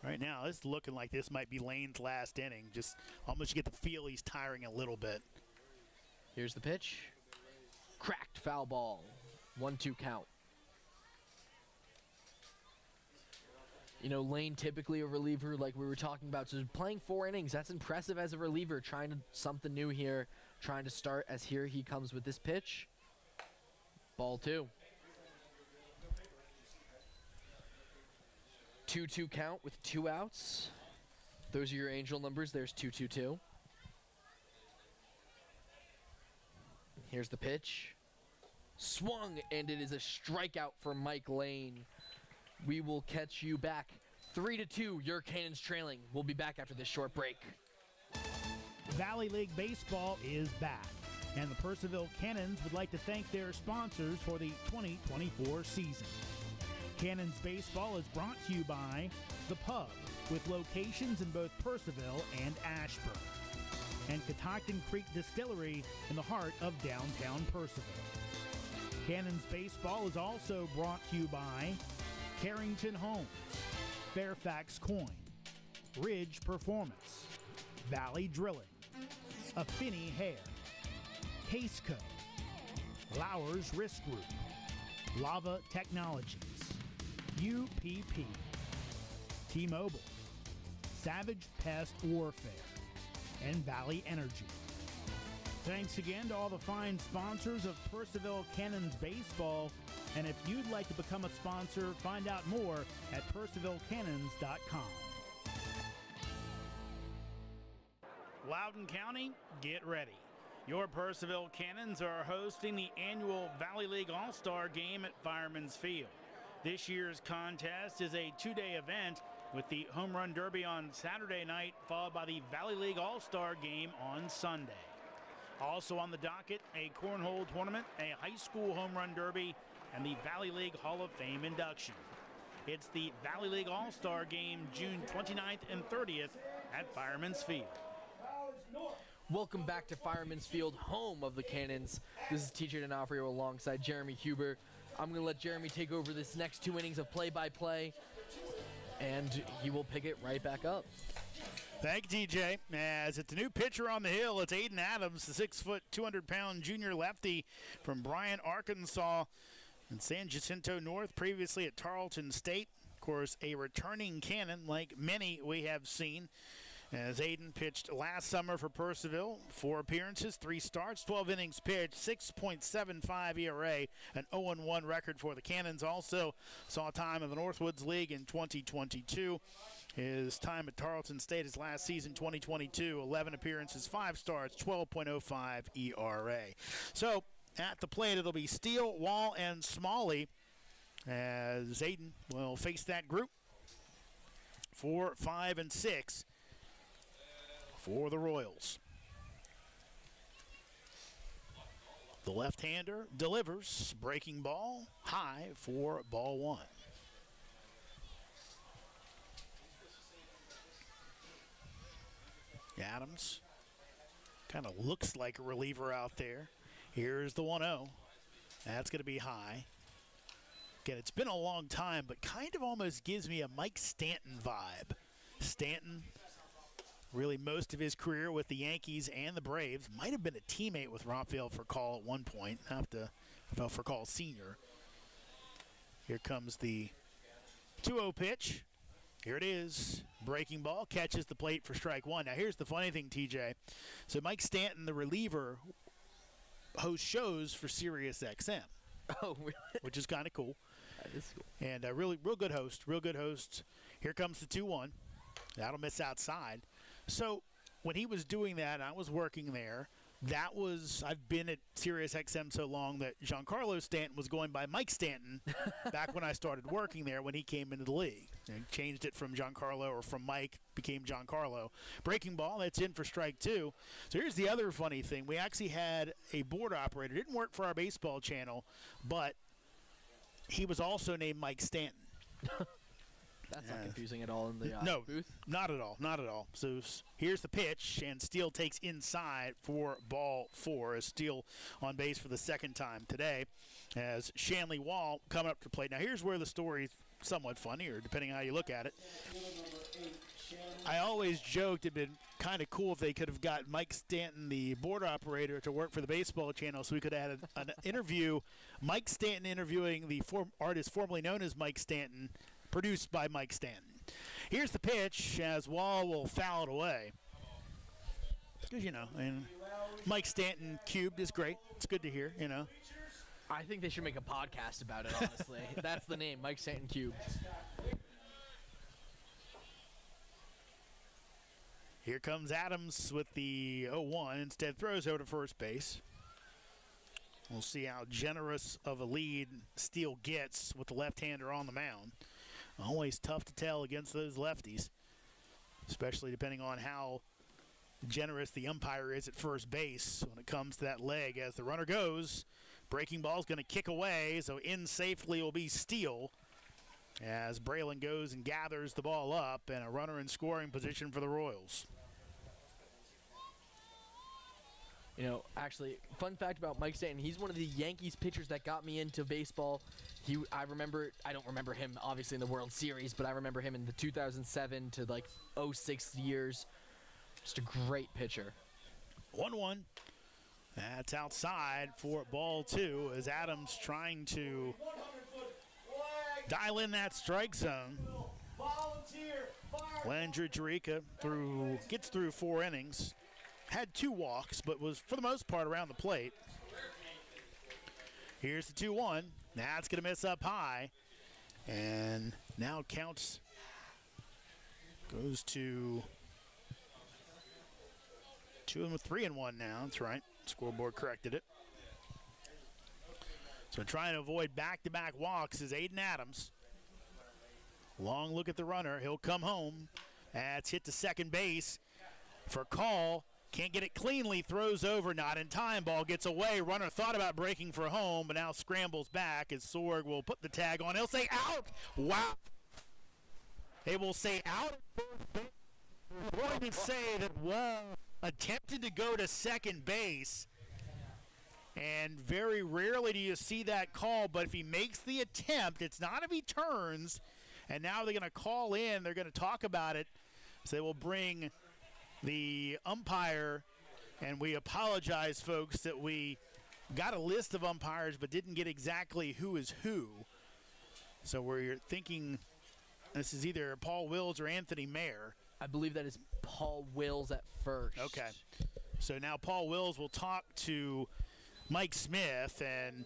B: Right now, it's looking like this might be Lane's last inning. Just almost you get the feel he's tiring a little bit.
A: Here's the pitch. Cracked foul ball. 1-2 count. You know, Lane typically a reliever like we were talking about. So playing 4 innings, that's impressive as a reliever. Trying to something new here, trying to start as here he comes with this pitch. Ball 2. 2-2 count with 2 outs. Those are your angel numbers. There's 2-2-2. Here's the pitch. Swung, and it is a strikeout for Mike Lane. We will catch you back. 3-2, your Cannons trailing. We'll be back after this short break.
C: Valley League Baseball is back, and the Purcellville Cannons would like to thank their sponsors for the 2024 season. Cannons Baseball is brought to you by The Pub, with locations in both Purcellville and Ashburn, and Catoctin Creek Distillery in the heart of downtown Purcellville. Cannons Baseball is also brought to you by Carrington Homes, Fairfax Coin, Ridge Performance, Valley Drilling, Affinity Hair, Caseco, Lowers Risk Group, Lava Technologies, UPP, T-Mobile, Savage Pest Warfare, and Valley Energy. Thanks again to all the fine sponsors of Purcellville Cannons Baseball. And if you'd like to become a sponsor, find out more at PurcellvilleCannons.com.
B: Loudoun County, get ready. Your Purcellville Cannons are hosting the annual Valley League All-Star Game at Fireman's Field. This year's contest is a 2-day event with the Home Run Derby on Saturday night, followed by the Valley League All-Star Game on Sunday. Also on the docket, a cornhole tournament, a high school home run derby, and the Valley League Hall of Fame induction. It's the Valley League All-Star Game June 29th and 30th at Fireman's Field.
A: Welcome back to Fireman's Field, home of the Cannons. This is TJ D'Onofrio alongside Jeremy Huber. I'm going to let Jeremy take over this next 2 innings of play-by-play, and he will pick it right back up.
B: Thank you, TJ. As it's a new pitcher on the hill, it's Aiden Adams, the 6-foot, 200-pound junior lefty from Bryan, Arkansas, and San Jacinto North, previously at Tarleton State. Of course, a returning Cannon like many we have seen. As Aiden pitched last summer for Purcellville, 4 appearances, 3 starts, 12 innings pitched, 6.75 ERA, an 0-1 record for the Cannons. Also saw time in the Northwoods League in 2022. His time at Tarleton State, his last season, 2022, 11 appearances, 5 starts, 12.05 ERA. So at the plate, it'll be Steele, Wall, and Smalley as Aiden will face that group. 4, 5, and 6 for the Royals. The left-hander delivers, breaking ball, high for ball 1. Adams kind of looks like a reliever out there. Here's the 1-0. That's going to be high. Again, it's been a long time, but kind of almost gives me a Mike Stanton vibe. Stanton, really most of his career with the Yankees and the Braves. Might have been a teammate with Rafael Furcal at one point. Rafael Furcal Sr. Here comes the 2-0 pitch. Here it is. Breaking ball, catches the plate for strike 1. Now, here's the funny thing, TJ. So Mike Stanton, the reliever, hosts shows for Sirius XM.
A: Oh, really?
B: Which is kind of cool.
A: That is cool.
B: And a real good host. Here comes the 2-1. That'll miss outside. So when he was doing that, I was working there. I've been at Sirius XM so long that Giancarlo Stanton was going by Mike Stanton back when I started working there when he came into the league. And changed it from Giancarlo, or from Mike, became Giancarlo. Breaking ball, that's in for strike 2. So here's the other funny thing. We actually had a board operator. Didn't work for our baseball channel, but he was also named Mike Stanton.
A: That's not confusing at all in the
B: no,
A: booth?
B: Not at all. So here's the pitch, and Steele takes inside for ball 4 as Steele on base for the second time today as Shanley Wall coming up to plate. Now here's where the story's somewhat funny, or depending on how you look at it. I always joked it'd been kind of cool if they could have got Mike Stanton, the board operator, to work for the baseball channel, so we could have had an interview, Mike Stanton interviewing the artist formerly known as Mike Stanton, produced by Mike Stanton. Here's the pitch as Wall will foul it away. Because, and Mike Stanton cubed is great. It's good to hear,
A: I think they should make a podcast about it, honestly. That's the name, Mike Stanton Cube.
B: Here comes Adams with the 0-1. Instead throws over to first base. We'll see how generous of a lead Steele gets with the left-hander on the mound. Always tough to tell against those lefties, especially depending on how generous the umpire is at first base when it comes to that leg. As the runner goes, breaking ball is going to kick away, so in safely will be Steele as Braylon goes and gathers the ball up, and a runner in scoring position for the Royals.
A: Actually, fun fact about Mike Stanton, he's one of the Yankees pitchers that got me into baseball. I don't remember him obviously in the World Series, but I remember him in the 2007 to 06 years. Just a great pitcher.
B: 1-1. That's outside for ball 2 as Adams trying to dial in that strike zone. Landry Jerica gets through 4 innings. Had 2 walks, but was, for the most part, around the plate. Here's the 2-1. That's going to miss up high. And now counts goes to 3-1 now. That's right. Scoreboard corrected it. So trying to avoid back-to-back walks is Aiden Adams. Long look at the runner. He'll come home. That's hit to second base for call. Can't get it cleanly, throws over, not in time. Ball gets away. Runner thought about breaking for home, but now scrambles back as Sorg will put the tag on. He'll say out. Wow. They will say out. Going to say that Wall attempted to go to second base, and very rarely do you see that call, but if he makes the attempt, it's not if he turns, and now they're going to call in. They're going to talk about it, so they will bring the umpire, and we apologize, folks, that we got a list of umpires but didn't get exactly who is who. So we're thinking this is either Paul Wills or Anthony Mayer.
A: I believe that is Paul Wills at first.
B: Okay. So now Paul Wills will talk to Mike Smith, and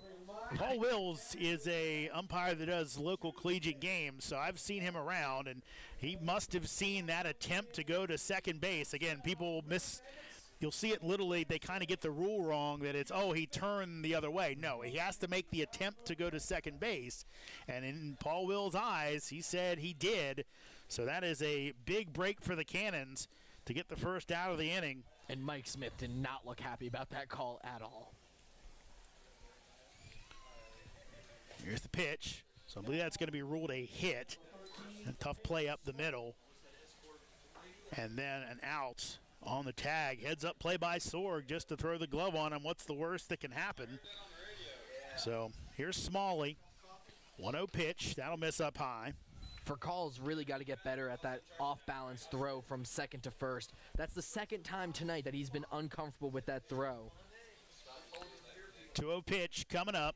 B: Paul Wills is a umpire that does local collegiate games, so I've seen him around, and he must have seen that attempt to go to second base. Again, people you'll see it in Little League, they kind of get the rule wrong that it's, he turned the other way. No, he has to make the attempt to go to second base, and in Paul Wills' eyes, he said he did. So that is a big break for the Cannons to get the first out of the inning.
A: And Mike Smith did not look happy about that call at all.
B: Here's the pitch. So I believe that's going to be ruled a hit. A tough play up the middle. And then an out on the tag. Heads up play by Sorg just to throw the glove on him. What's the worst that can happen? So here's Smalley. 1-0 pitch. That'll miss up high.
A: Furcall's really got to get better at that off-balance throw from second to first. That's the second time tonight that he's been uncomfortable with that throw.
B: 2-0 pitch coming up.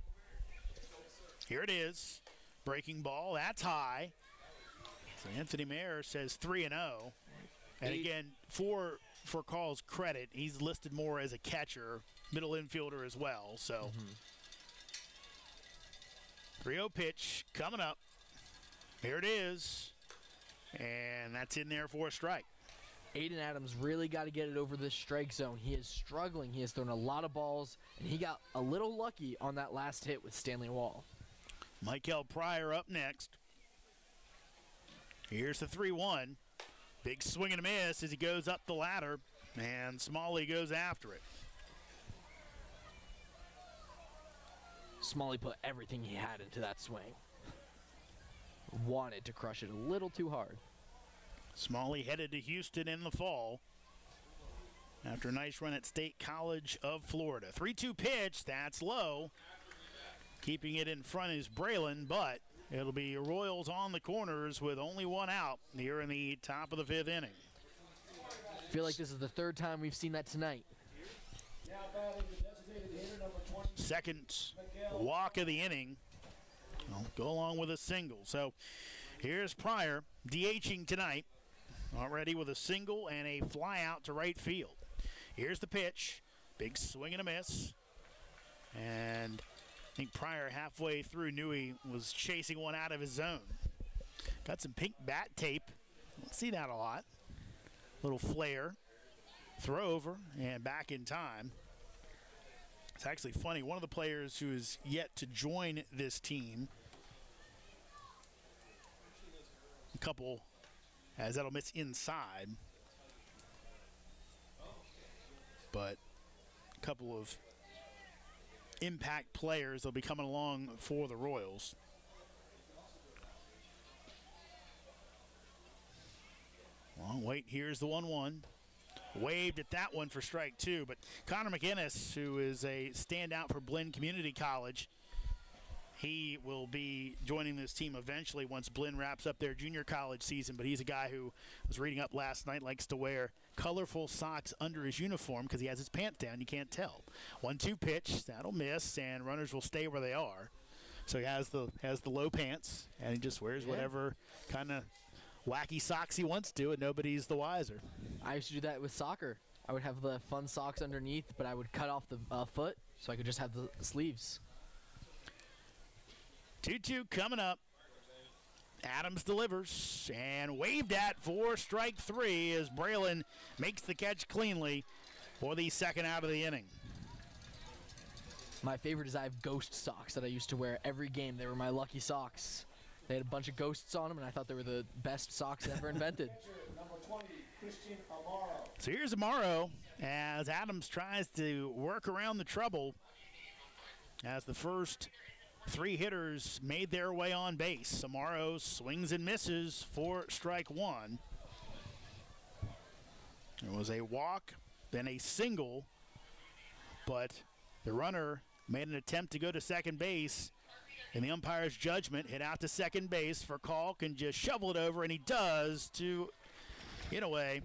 B: Here it is. Breaking ball. That's high. So Anthony Mayer says 3-0. And again, for Furcall's credit, he's listed more as a catcher, middle infielder as well. So 3-0 pitch coming up. Here it is. And that's in there for a strike.
A: Aiden Adams really got to get it over the strike zone. He is struggling. He has thrown a lot of balls, and he got a little lucky on that last hit with Stanley Wall.
B: Michael Pryor up next. Here's the 3-1. Big swing and a miss as he goes up the ladder, and Smalley goes after it.
A: Smalley put everything he had into that swing. Wanted to crush it a little too hard.
B: Smalley headed to Houston in the fall after a nice run at State College of Florida. 3-2 pitch, that's low. Keeping it in front is Braylon, but it'll be Royals on the corners with only one out here in the top of the 5th inning.
A: I feel like this is the third time we've seen that tonight.
B: Second walk of the inning. Well, go along with a single. So Here's Pryor DHing tonight, already with a single and a fly out to right field. Here's the pitch. Big swing and a miss. And I think Pryor halfway through knew he was chasing one out of his zone. Got some pink bat tape. Don't see that a lot. Little flare. Throw over and back in time. It's actually funny. One of the players who is yet to join this team, a couple, as that'll miss inside. But a couple of impact players will be coming along for the Royals. Long wait, here's the 1-1. Waved at that one for strike two, but Connor McInnes, who is a standout for Blinn Community College, he will be joining this team eventually once Blinn wraps up their junior college season, but he's a guy who was reading up last night, likes to wear colorful socks under his uniform because he has his pants down, you can't tell. 1-2 pitch, that'll miss, and runners will stay where they are. So he has the low pants, and he just wears whatever kind of wacky socks he wants to, and nobody's the wiser.
A: I used to do that with soccer. I would have the fun socks underneath, but I would cut off the foot so I could just have the sleeves.
B: 2-2 coming up. Adams delivers and waved at for strike three as Braylon makes the catch cleanly for the second out of the inning.
A: My favorite is I have ghost socks that I used to wear every game. They were my lucky socks. They had a bunch of ghosts on them, and I thought they were the best socks ever invented.
B: So here's Amaro as Adams tries to work around the trouble as the first three hitters made their way on base. Amaro swings and misses for strike one. It was a walk, then a single, but the runner made an attempt to go to second base. In the umpire's judgment, hit out to second base for call, can just shovel it over, and he does to get away.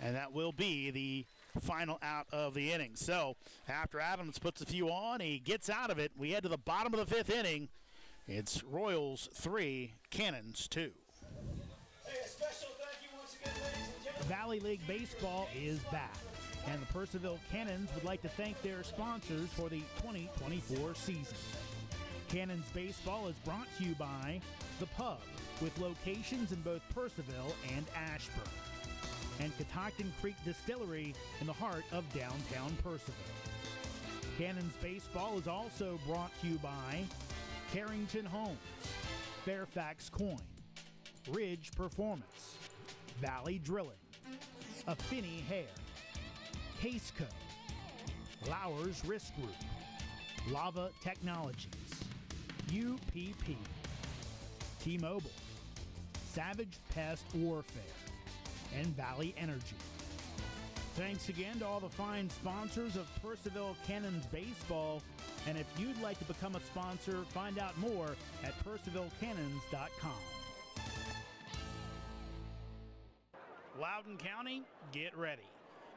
B: And that will be the final out of the inning. So after Adams puts a few on, he gets out of it. We head to the bottom of the fifth inning. It's Royals 3, Cannons 2.
D: Hey, a special thank you once again, ladies and gentlemen.
C: Valley League Baseball is back, and the Purcellville Cannons would like to thank their sponsors for the 2024 season. Cannons Baseball is brought to you by The Pub, with locations in both Purcellville and Ashburn, and Catoctin Creek Distillery in the heart of downtown Purcellville. Cannons Baseball is also brought to you by Carrington Homes, Fairfax Coin, Ridge Performance, Valley Drilling, Affinity Hair, Caseco, Lowers Risk Group, Lava Technologies, UPP, T-Mobile, Savage Pest Warfare, and Valley Energy. Thanks again to all the fine sponsors of Purcellville Cannons Baseball. And if you'd like to become a sponsor, find out more at purcellvillecannons.com. Loudoun County, get ready.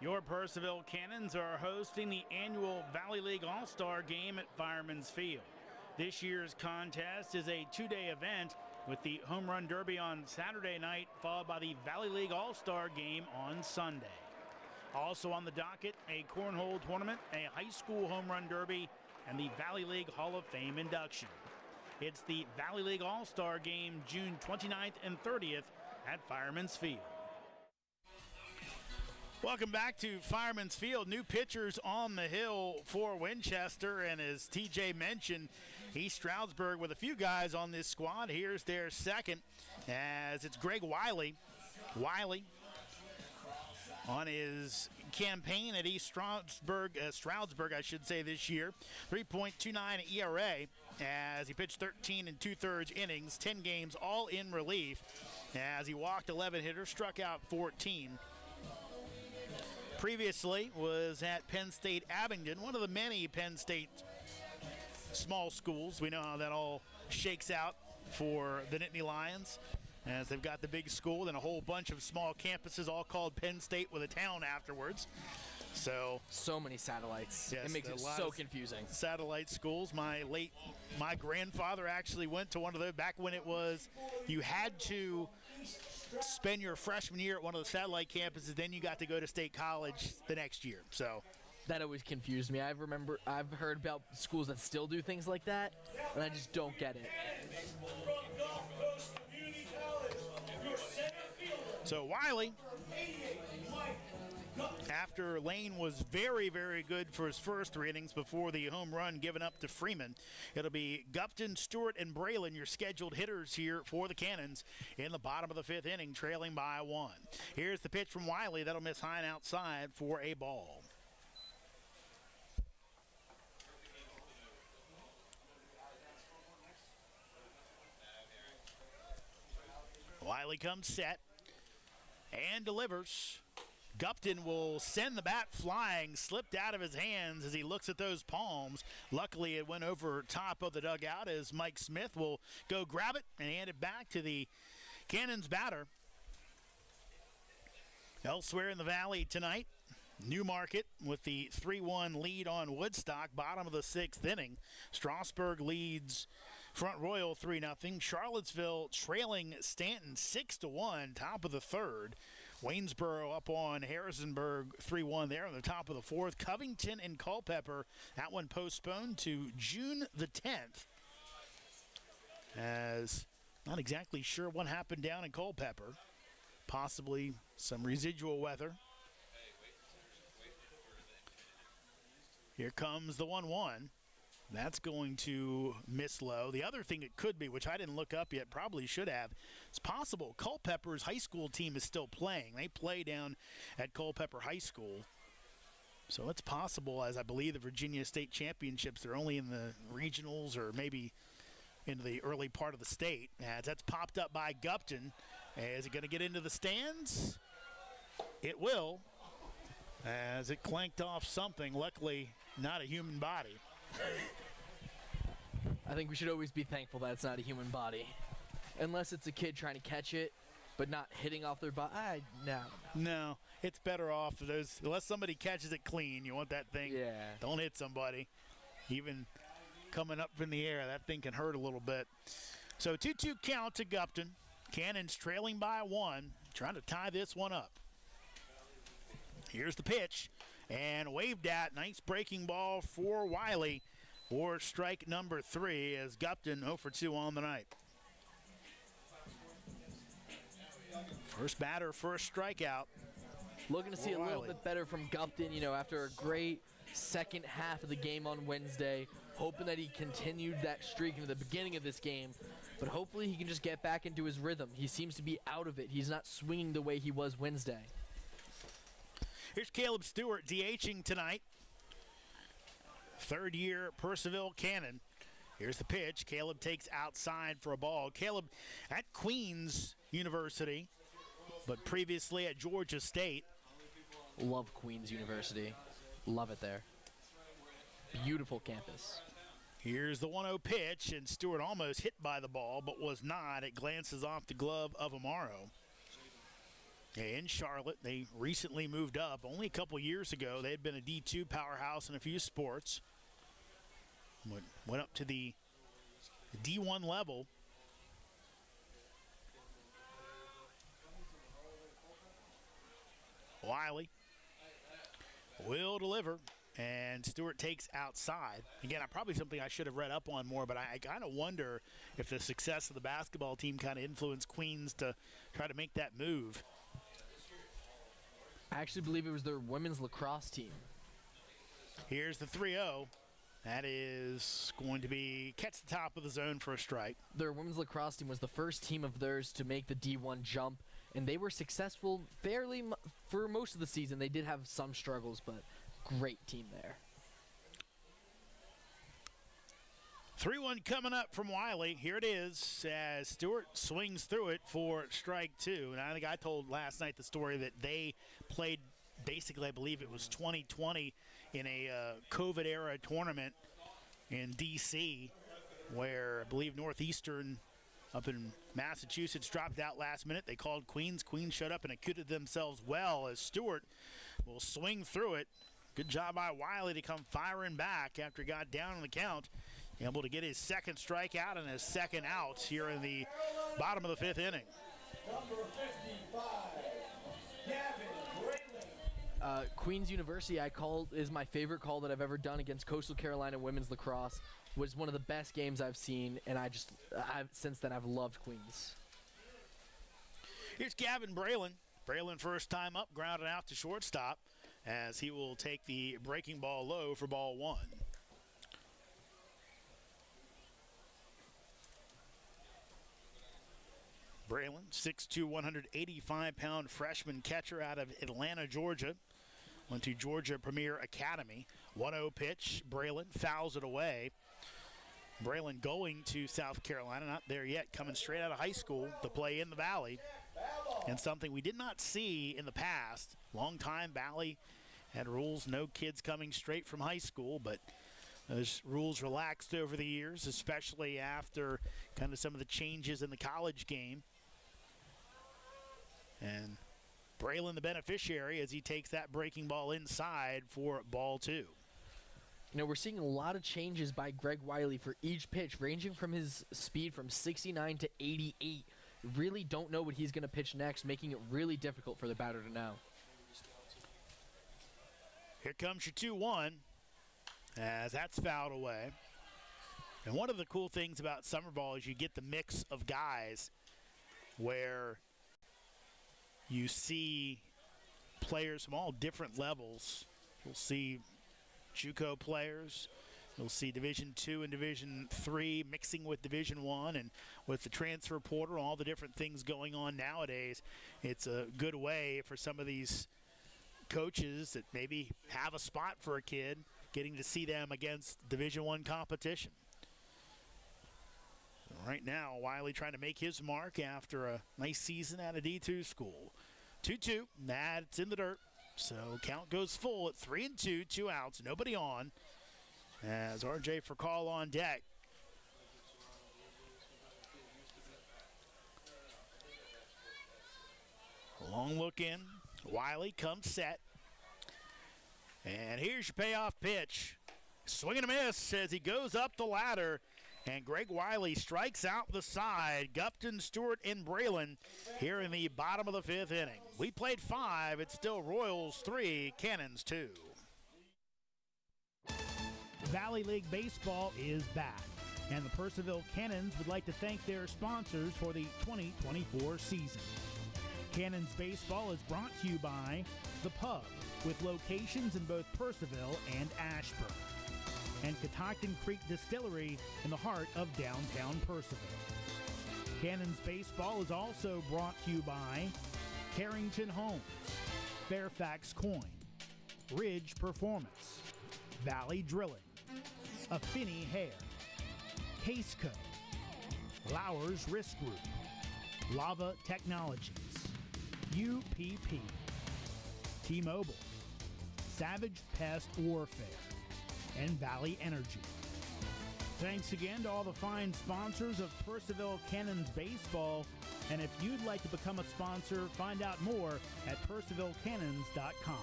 C: Your Purcellville Cannons are hosting the annual Valley League All-Star Game at Fireman's Field. This year's contest is a two-day event with the Home Run Derby on Saturday night, followed by the Valley League All-Star Game on Sunday. Also on the docket, a cornhole tournament, a high school home run derby, and the Valley League Hall of Fame induction. It's the Valley League All-Star Game June 29th and 30th at Fireman's Field. Welcome back to Fireman's Field. New pitchers on the hill for Winchester, and as TJ mentioned, East Stroudsburg with a few guys on this squad. Here's their second, as it's Greg Wiley. Wiley on his campaign at East Stroudsburg, I should say, this year. 3.29 ERA as he pitched 13 2/3 innings, 10 games, all in relief, as he walked 11 hitters, struck out 14. Previously was at Penn State Abingdon, one of the many Penn State small schools. We know how that all shakes out for the Nittany Lions, as they've got the big school and a whole bunch of small campuses all called Penn State with a town afterwards.
A: So many satellites.
B: Yes,
A: it makes
B: a
A: it
B: lot
A: so
B: of
A: confusing.
B: Satellite schools. My grandfather actually went to one of those back when it was you had to spend your freshman year at one of the satellite campuses, then you got to go to State College the next year. So
A: That always confused me. I've heard about schools that still do things like that, and I just don't get it.
B: So Wiley, after Lane was very, very good for his first 3 innings before the home run given up to Freeman, it'll be Gupton, Stewart, and Braylon, your scheduled hitters here for the Cannons in the bottom of the 5th inning, trailing by 1. Here's the pitch from Wiley. That'll miss high and outside for a ball. Wiley comes set and delivers. Gupton will send the bat flying, slipped out of his hands as he looks at those palms. Luckily, it went over top of the dugout as Mike Smith will go grab it and hand it back to the Cannons batter. Elsewhere in the Valley tonight, Newmarket with the 3-1 lead on Woodstock, bottom of the 6th inning. Strasburg leads Front Royal 3-0. Charlottesville trailing Stanton 6-1, top of the 3rd. Waynesboro up on Harrisonburg 3-1 there on the top of the 4th. Covington and Culpeper, that one postponed to June the 10th. As not exactly sure what happened down in Culpeper. Possibly some residual weather. Here comes the 1-1. That's going to miss low. The other thing it could be, which I didn't look up yet, probably should have, it's possible Culpeper's high school team is still playing. They play down at Culpeper High School. So it's possible, as I believe the Virginia State Championships, they're only in the regionals or maybe into the early part of the state. As that's popped up by Gupton. Is it going to get into the stands? It will, as it clanked off something, luckily not a human body.
A: I think we should always be thankful that it's not a human body. Unless it's a kid trying to catch it, but not hitting off their body.
B: No, it's better off for those. Unless somebody catches it clean, you want that thing.
A: Yeah.
B: Don't hit somebody. Even coming up in the air, that thing can hurt a little bit. So 2-2 count to Gupton. Cannons trailing by 1, trying to tie this one up. Here's the pitch, and waved at. Nice breaking ball for Wiley for strike number 3 as Gupton 0 for 2 on the night. First batter, first strikeout.
A: Looking to see a little
B: Wiley.
A: bit better from Gupton, after a great second half of the game on Wednesday. Hoping that he continued that streak into the beginning of this game. But hopefully he can just get back into his rhythm. He seems to be out of it. He's not swinging the way he was Wednesday.
B: Here's Caleb Stewart DHing tonight. 3rd year Purcellville Cannon. Here's the pitch. Caleb takes outside for a ball. Caleb at Queens University, but previously at Georgia State.
A: Love Queens University. Love it there. Beautiful campus.
B: Here's the 1-0 pitch, and Stewart almost hit by the ball, but was not. It glances off the glove of Amaro. In Charlotte, they recently moved up. Only a couple years ago, they had been a D2 powerhouse in a few sports. Went up to the D1 level. Wiley will deliver, and Stewart takes outside. Again, probably something I should have read up on more, but I kind of wonder if the success of the basketball team kind of influenced Queens to try to make that move.
A: I actually believe it was their women's lacrosse team.
B: Here's the 3-0. That is going to be catch the top of the zone for a strike.
A: Their women's lacrosse team was the first team of theirs to make the D1 jump, and they were successful fairly for most of the season. They did have some struggles, but great team there.
B: 3-1 coming up from Wiley. Here it is as Stewart swings through it for strike 2. And I think I told last night the story that they played basically, I believe it was 2020 in a COVID-era tournament in D.C. where I believe Northeastern up in Massachusetts dropped out last minute. They called Queens. Queens showed up and acquitted themselves well as Stewart will swing through it. Good job by Wiley to come firing back after he got down on the count. Able to get his second strikeout and his second out here in the bottom of the fifth inning.
D: Number 55, Gavin Braylon.
A: Queens University is my favorite call that I've ever done against Coastal Carolina women's lacrosse. Was one of the best games I've seen, and since then I've loved Queens.
B: Here's Gavin Braylon. Braylon first time up, grounded out to shortstop as he will take the breaking ball low for ball one. Braylon, 6'2", 185-pound freshman catcher out of Atlanta, Georgia. Went to Georgia Premier Academy. 1-0 pitch. Braylon fouls it away. Braylon going to South Carolina, not there yet, coming straight out of high school to play in the Valley. And something we did not see in the past. Long time Valley had rules, no kids coming straight from high school, but those rules relaxed over the years, especially after kind of some of the changes in the college game. And Braylon the beneficiary as he takes that breaking ball inside for ball two.
A: We're seeing a lot of changes by Greg Wiley for each pitch, ranging from his speed from 69 to 88. Really don't know what he's going to pitch next, making it really difficult for the batter to know.
B: Here comes your 2-1 as that's fouled away. And one of the cool things about summer ball is you get the mix of guys where you see players from all different levels. You'll see JUCO players. You'll see Division II and Division III mixing with Division I, and with the transfer portal, all the different things going on nowadays, it's a good way for some of these coaches that maybe have a spot for a kid, getting to see them against Division I competition. Right now, Wiley trying to make his mark after a nice season at a D2 school. 2-2, that's in the dirt. So count goes full at 3-2, 2 outs, nobody on. As RJ for call on deck. Long look in. Wiley comes set. And here's your payoff pitch. Swing and a miss as he goes up the ladder. And Greg Wiley strikes out the side. Gupton, Stewart, and Braylon here in the bottom of the fifth inning. We played 5. It's still Royals 3, Cannons 2.
C: Valley League Baseball is back, and the Purcellville Cannons would like to thank their sponsors for the 2024 season. Cannons Baseball is brought to you by The Pub, with locations in both Purcellville and Ashburn, and Catoctin Creek Distillery in the heart of downtown Purcellville. Cannons Baseball is also brought to you by Carrington Homes, Fairfax Coin, Ridge Performance, Valley Drilling, Affinity Hair, Caseco, Lowers Risk Group, Lava Technologies, UPP, T-Mobile, Savage Pest Warfare, and Valley Energy. Thanks again to all the fine sponsors of Purcellville Cannons Baseball. And if you'd like to become a sponsor, find out more at purcellvillecannons.com.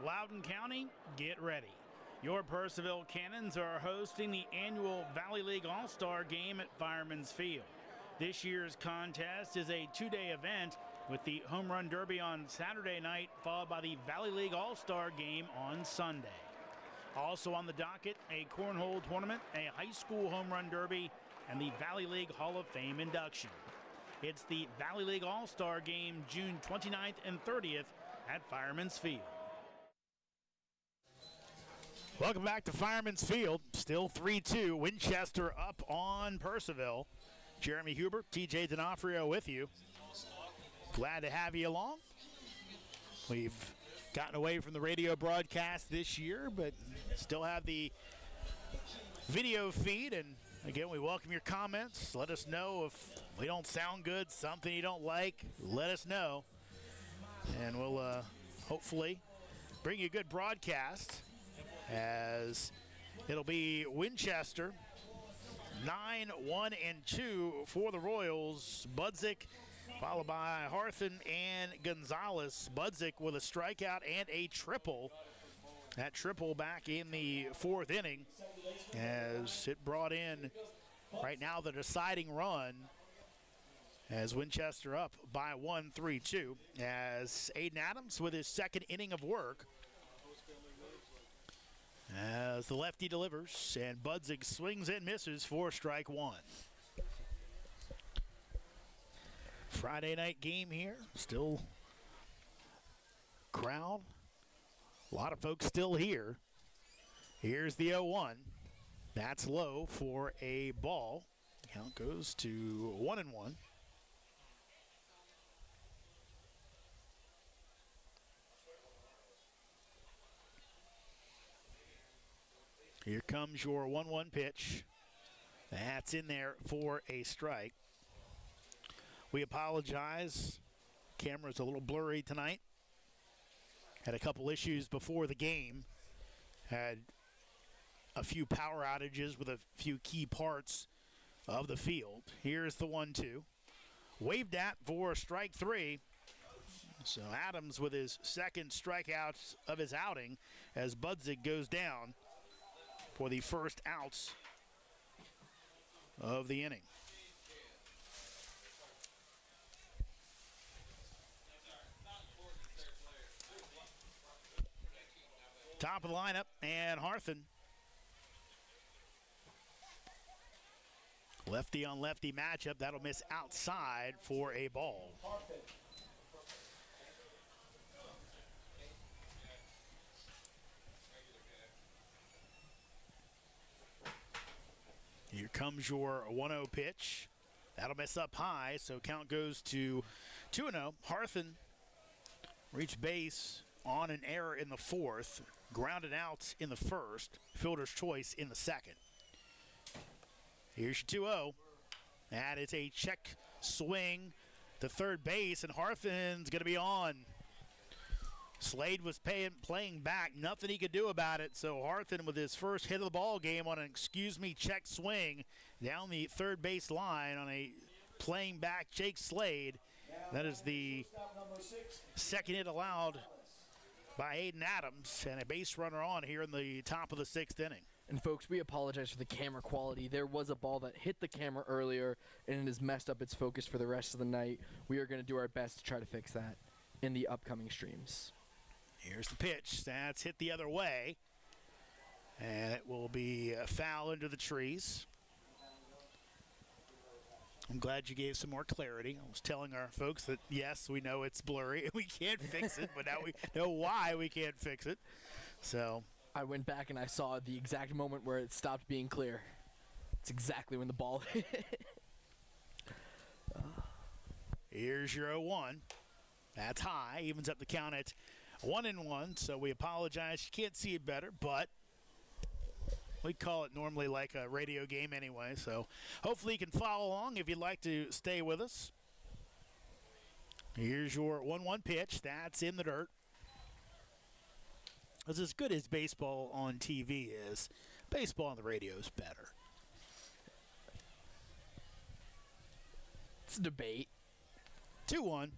C: Loudoun County, get ready. Your Purcellville Cannons are hosting the annual Valley League All-Star Game at Fireman's Field. This year's contest is a 2-day event with the Home Run Derby on Saturday night, followed by the Valley League All-Star Game on Sunday. Also on the docket, a cornhole tournament, a high school Home Run Derby, and the Valley League Hall of Fame induction. It's the Valley League All-Star Game June 29th and 30th at Fireman's Field. Welcome back to Fireman's Field. Still 3-2. Winchester up on Purcellville. Jeremy Huber, TJ D'Onofrio with you. Glad to have you along. We've gotten away from the radio broadcast this year, but still have the video feed. And again, we welcome your comments. Let us know if we don't sound good, something you don't like. Let us know. And we'll hopefully bring you a good broadcast, as it'll be Winchester 9-1-2 for the Royals. Budzik
B: followed by Harthen and Gonzalez. Budzik with a strikeout and a triple. That triple back in the 4th inning as it brought in right now the deciding run as Winchester up by 1, 3-2. As Aiden Adams with his 2nd inning of work. As the lefty delivers and Budzik swings and misses for strike 1. Friday night game here. Still crowd. A lot of folks still here. Here's the 0-1. That's low for a ball. Count goes to 1-1. Here comes your 1-1 pitch. That's in there for a strike. We apologize. Camera's a little blurry tonight. Had a couple issues before the game. Had a few power outages with a few key parts of the field. Here's the 1-2. Waved at for strike 3. So Adams with his 2nd strikeout of his outing as Budzik goes down for the first outs of the inning. Top of the lineup, and Harthen. Lefty on lefty matchup. That'll miss outside for a ball. Here comes your 1-0 pitch. That'll miss up high, so count goes to 2-0. Harthen reached base on an error in the 4th. Grounded out in the 1st. Fielder's choice in the 2nd. Here's your 2-0. That is a check swing to third base, and Harthen's going to be on. Slade was playing back. Nothing he could do about it. So Harthen with his first hit of the ball game on an check swing down the third base line on a playing back Jake Slade. That is the 2nd hit allowed by Aiden Adams, and a base runner on here in the top of the 6th inning.
A: And folks, we apologize for the camera quality. There was a ball that hit the camera earlier, and it has messed up its focus for the rest of the night. We are going to do our best to try to fix that in the upcoming streams.
B: Here's the pitch. That's hit the other way, and it will be a foul into the trees. I'm glad you gave some more clarity. I was telling our folks that, yes, we know it's blurry and we can't fix it, but now we know why we can't fix it. So
A: I went back and I saw the exact moment where it stopped being clear. It's exactly when the ball hit.
B: Here's your 0-1. That's high. Evens up the count at 1-1, so we apologize. You can't see it better, but we call it normally like a radio game anyway, so hopefully you can follow along if you'd like to stay with us. Here's your 1-1 pitch. That's in the dirt. It's as good as baseball on TV is. Baseball on the radio is better.
A: It's a debate.
B: 2-1.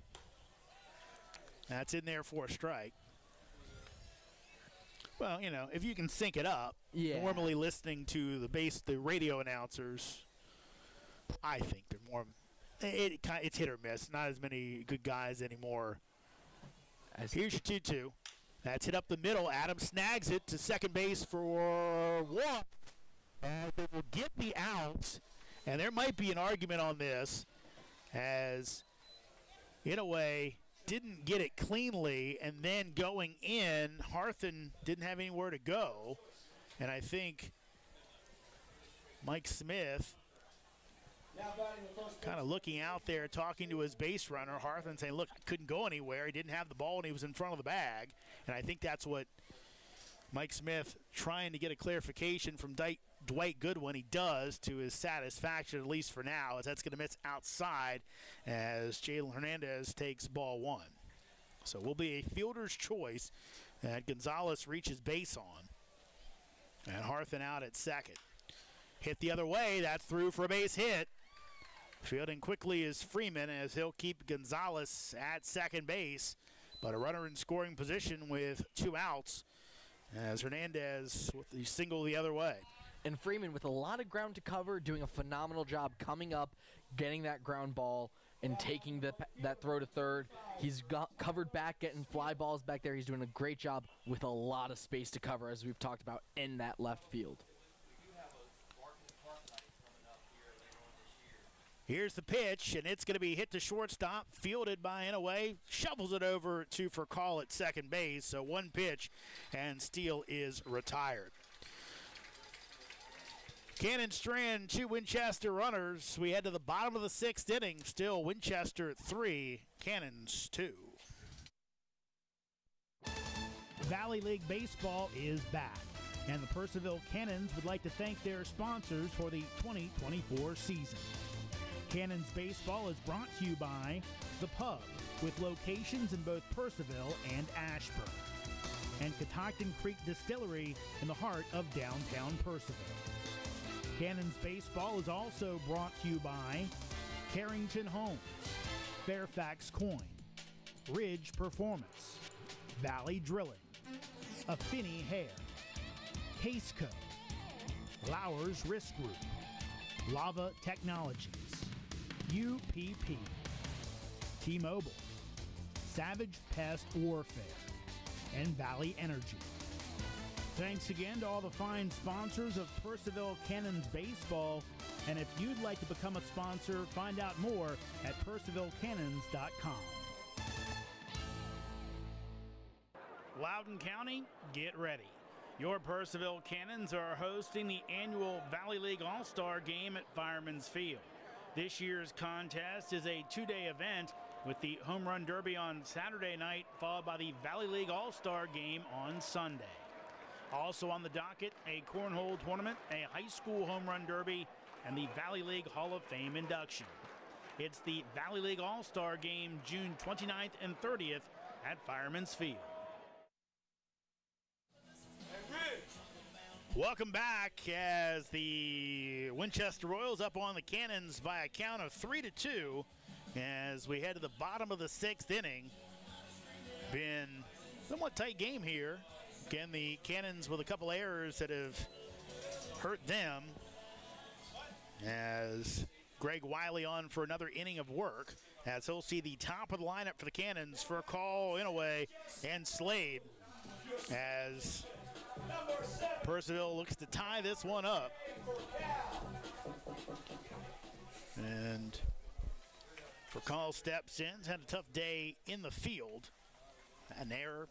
B: That's in there for a strike. Well, you know, if you can sync it up, normally listening to the radio announcers, I think they're more. It's hit or miss. Not as many good guys anymore. Here's your 2-2. That's hit up the middle. Adams snags it to second base for 1. They will get the out, and there might be an argument on this, as in a way didn't get it cleanly, and then going in, Harthen didn't have anywhere to go, and I think Mike Smith kind of looking out there, talking to his base runner. Harthen saying, look, I couldn't go anywhere. He didn't have the ball, and he was in front of the bag, and I think that's what Mike Smith trying to get a clarification from Dwight Goodwin. He does, to his satisfaction, at least for now, as that's going to miss outside as Jalen Hernandez takes ball 1. So will be a fielder's choice that Gonzalez reaches base on. And Harthen out at second. Hit the other way. That's through for a base hit. Fielding quickly is Freeman as he'll keep Gonzalez at second base, but a runner in scoring position with 2 outs as Hernandez with the single the other way.
A: And Freeman with a lot of ground to cover, doing a phenomenal job coming up, getting that ground ball, and taking that throw to third. He's got covered back, getting fly balls back there. He's doing a great job with a lot of space to cover, as we've talked about, in that left field.
B: Here's the pitch, and it's going to be hit to shortstop, fielded by Inouye, shovels it over to Furcall at second base. So 1 pitch, and Steele is retired. Cannon strand 2 Winchester runners. We head to the bottom of the 6th inning. Still Winchester 3, Cannons 2.
C: Valley League Baseball is back, and the Purcellville Cannons would like to thank their sponsors for the 2024 season. Cannons Baseball is brought to you by The Pub, with locations in both Purcellville and Ashburn, and Catoctin Creek Distillery in the heart of downtown Purcellville. Cannons Baseball is also brought to you by Carrington Homes, Fairfax Coin, Ridge Performance, Valley Drilling, Affinity Hair, Caseco, Lowers Risk Group, Lava Technologies, UPP, T-Mobile, Savage Pest Warfare, and Valley Energy. Thanks again to all the fine sponsors of Purcellville Cannons Baseball. And if you'd like to become a sponsor, find out more at purcellvillecannons.com.
B: Loudoun County, get ready. Your Purcellville Cannons are hosting the annual Valley League All-Star Game at Fireman's Field. This year's contest is a 2-day event with the Home Run Derby on Saturday night, followed by the Valley League All-Star Game on Sunday. Also on the docket, a cornhole tournament, a high school home run derby, and the Valley League Hall of Fame induction. It's the Valley League All-Star Game June 29th and 30th at Fireman's Field. Welcome back as the Winchester Royals up on the Cannons by a count of 3-2 as we head to the bottom of the 6th inning. Been a somewhat tight game here. Again, the Cannons with a couple errors that have hurt them as Greg Wiley on for another inning of work as he'll see the top of the lineup for the Cannons for a call Inouye and Slade as Purcellville looks to tie this one up. And Furcall steps in, had a tough day in the field. An error,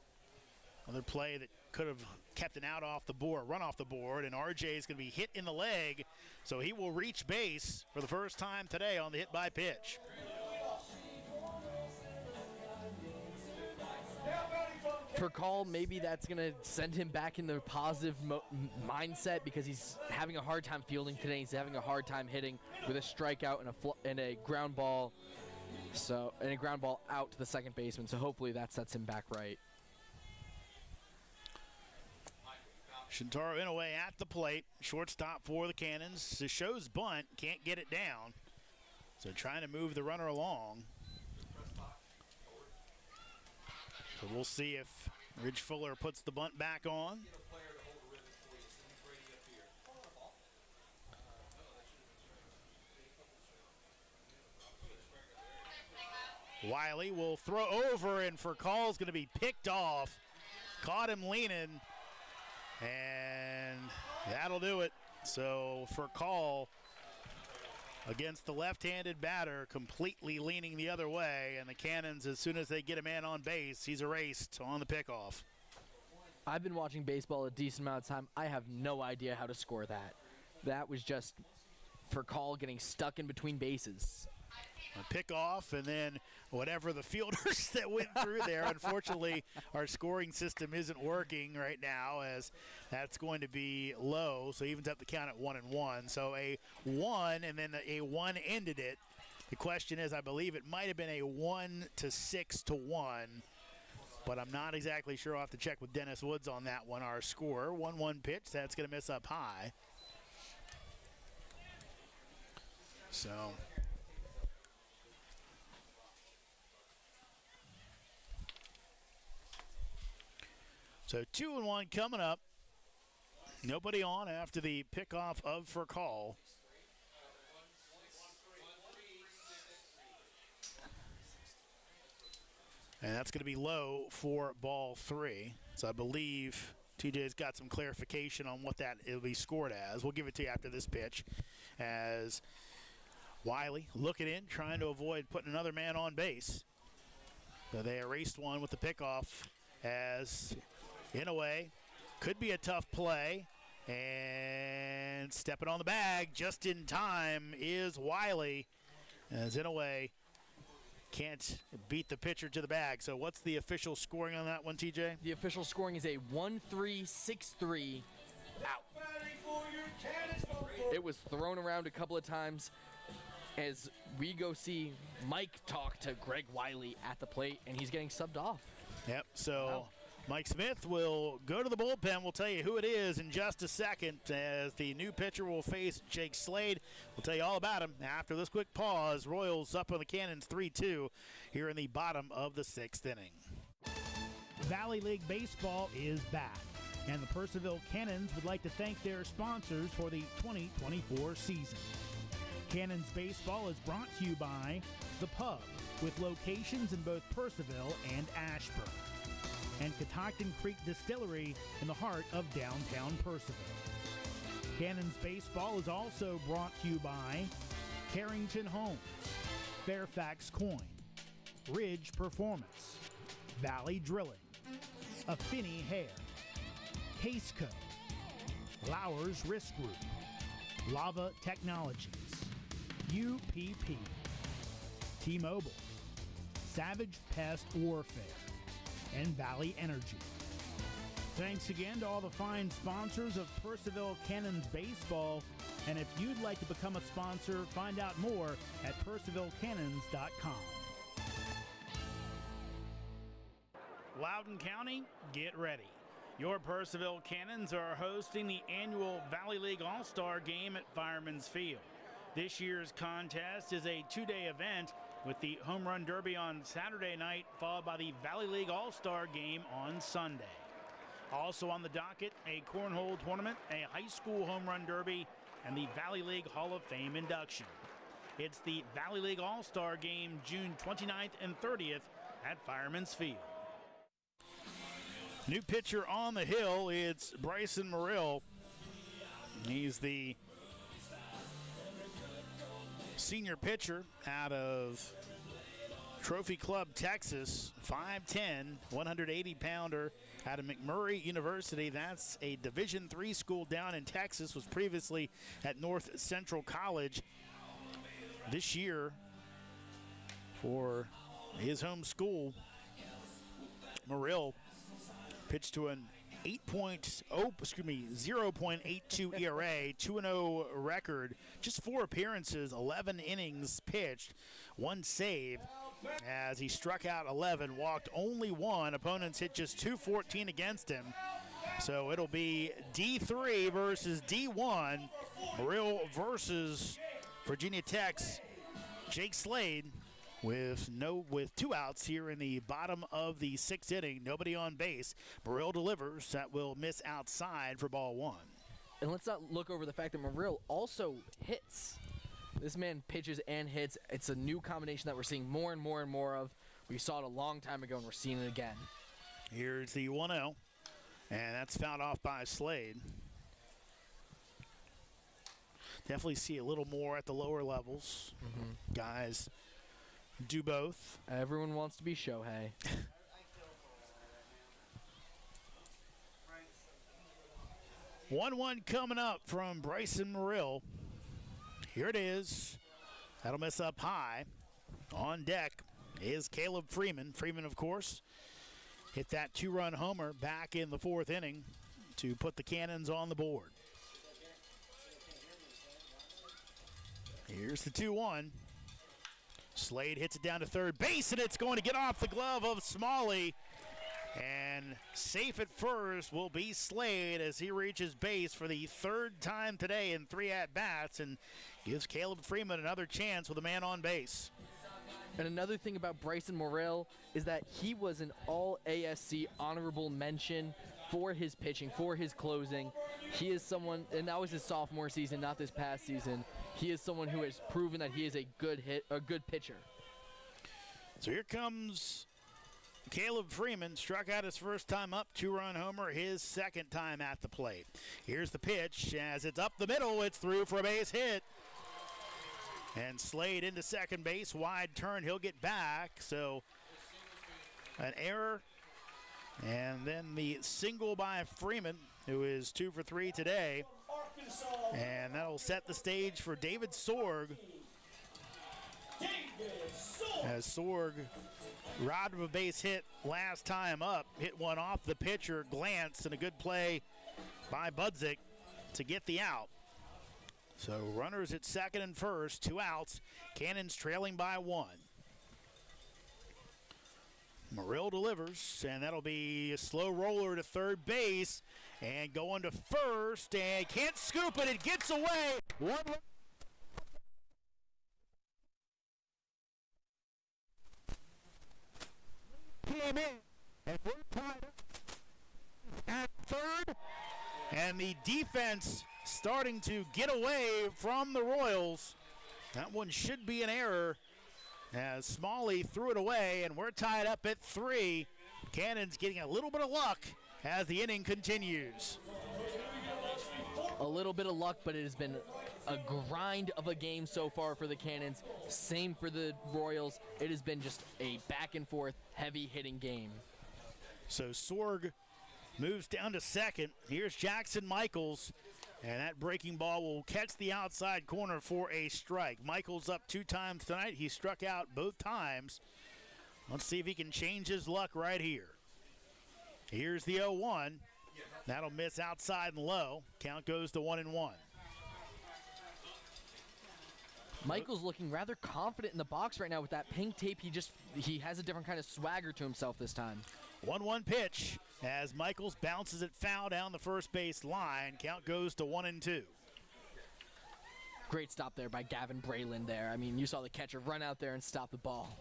B: another play that could have kept an out off the board, run off the board, and RJ is going to be hit in the leg, so he will reach base for the first time today on the hit by pitch.
A: For Call, maybe that's going to send him back in the positive mindset because he's having a hard time fielding today. He's having a hard time hitting with a strikeout and a ground ball, and a ground ball out to the second baseman. So hopefully that sets him back right.
B: Shintaro Inouye at the plate, shortstop for the Cannons. This shows bunt, can't get it down. So trying to move the runner along. So we'll see if Ridge Fuller puts the bunt back on. Wiley will throw over, and Furcall's going to be picked off. Caught him leaning, and that'll do it. So Furcall against the left-handed batter, completely leaning the other way, and the Cannons, as soon as they get a man on base, he's erased on the pickoff.
A: I've been watching baseball a decent amount of time. I have no idea how to score that. That was just Furcall getting stuck in between bases.
B: A pickoff, and then whatever the fielders that went through there. Unfortunately, our scoring system isn't working right now, as that's going to be low, so evens up the count at 1-1. So a 1, and then a 1 ended it. The question is, I believe it might have been a 1-6-1, but I'm not exactly sure. I'll have to check with Dennis Woods on that one. Our score, 1-1 pitch, that's going to miss up high. So So 2-1 coming up. Nobody on after the pickoff of Furcell. And that's going to be low for ball 3. So I believe TJ's got some clarification on what that it'll be scored as. We'll give it to you after this pitch. As Wiley looking in, trying to avoid putting another man on base. So they erased one with the pickoff as, in a way, could be a tough play. And stepping on the bag just in time is Wiley. As in a way, can't beat the pitcher to the bag. So what's the official scoring on that one, TJ?
A: The official scoring is a 1-3-6-3 out. It was thrown around a couple of times as we go see Mike talk to Greg Wiley at the plate, and he's getting subbed off.
B: Yep, so
A: Wow.
B: Mike Smith will go to the bullpen. We'll tell you who it is in just a second as the new pitcher will face Jake Slade. We'll tell you all about him after this quick pause. Royals up on the Cannons 3-2 here in the bottom of the 6th inning.
C: Valley League Baseball is back, and the Purcellville Cannons would like to thank their sponsors for the 2024 season. Cannons Baseball is brought to you by The Pub, with locations in both Purcellville and Ashburn, and Catoctin Creek Distillery in the heart of downtown Purcellville. Cannons Baseball is also brought to you by Carrington Homes, Fairfax Coin, Ridge Performance, Valley Drilling, Affinity Hair, Caseco, Lowers Risk Group, Lava Technologies, UPP, T-Mobile, Savage Pest Warfare, and Valley Energy. Thanks again to all the fine sponsors of Purcellville Cannons Baseball, and if you'd like to become a sponsor, find out more at purcellvillecannons.com. Loudoun County, get ready. Your Purcellville Cannons are hosting the annual Valley League All-Star Game at Fireman's Field. This year's contest is a 2-day event with the Home Run Derby on Saturday night, followed by the Valley League All-Star Game on Sunday. Also on the docket, a cornhole tournament, a high school Home Run Derby, and the Valley League Hall of Fame induction. It's the Valley League All-Star Game June 29th and 30th at Fireman's Field. New pitcher on the hill, it's Bryson Morrill. He's the senior pitcher out of Trophy Club, Texas, 5'10", 180-pounder out of McMurray University. That's a Division III school down in Texas, was previously at North Central College. This year, for his home school, Morrill pitched to an 0.82 ERA, 2-0 record, just 4 appearances, 11 innings pitched, 1 save as he struck out 11, walked only 1. Opponents hit just .214 against him. So it'll be D3 versus D1. Morrill versus Virginia Tech's Jake Slade. With 2 outs here in the bottom of the 6th inning, nobody on base. Morrill delivers. That will miss outside for ball 1.
A: And let's not look over the fact that Morrill also hits. This man pitches and hits. It's a new combination that we're seeing more and more and more of. We saw it a long time ago, and we're seeing it again.
B: Here's the 1-0, and that's fouled off by Slade. Definitely see a little more at the lower levels. Guys do both.
A: Everyone wants to be Shohei.
B: 1-1 coming up from Bryson Morrill. Here it is. That'll miss up high. On deck is Caleb Freeman. Freeman, of course, hit that 2-run homer back in the 4th inning to put the Cannons on the board. Here's the 2-1. Slade hits it down to third base, and it's going to get off the glove of Smalley. And safe at first will be Slade as he reaches base for the 3rd time today in 3 at-bats and gives Caleb Freeman another chance with a man on base.
A: And another thing about Bryson Morrill is that he was an all-ASC honorable mention for his pitching, for his closing. He is someone, and that was his sophomore season, not this past season. He is someone who has proven that he is a good pitcher.
B: So here comes Caleb Freeman, struck out his first time up, 2-run homer, his second time at the plate. Here's the pitch. As it's up the middle, it's through for a base hit. And Slade into second base, wide turn, he'll get back. So an error, and then the single by Freeman, who is 2 for 3 today. And that'll set the stage for David Sorg. As Sorg robbed of a base hit last time up, hit one off the pitcher, glanced, and a good play by Budzik to get the out. So runners at second and first, 2 outs. Cannons trailing by 1. Morrill delivers, and that'll be a slow roller to third base, and going to first, and can't scoop it. It gets away. One. Came in, and we're tied up at third, and the defense starting to get away from the Royals. That one should be an error as Smalley threw it away, and we're tied up at 3. Cannons getting a little bit of luck as the inning continues.
A: A little bit of luck, but it has been a grind of a game so far for the Cannons. Same for the Royals. It has been just a back and forth, heavy hitting game.
B: So Sorg moves down to second. Here's Jackson Michaels, and that breaking ball will catch the outside corner for a strike. Michaels up 2 times tonight. He struck out both times. Let's see if he can change his luck right here. Here's the 0-1. That'll miss outside and low. Count goes to 1-1.
A: Michael's looking rather confident in the box right now with that pink tape. He has a different kind of swagger to himself this time.
B: 1-1 pitch as Michaels bounces it foul down the first base line. Count goes to 1-2.
A: Great stop there by Gavin Braylon there. I mean, you saw the catcher run out there and stop the ball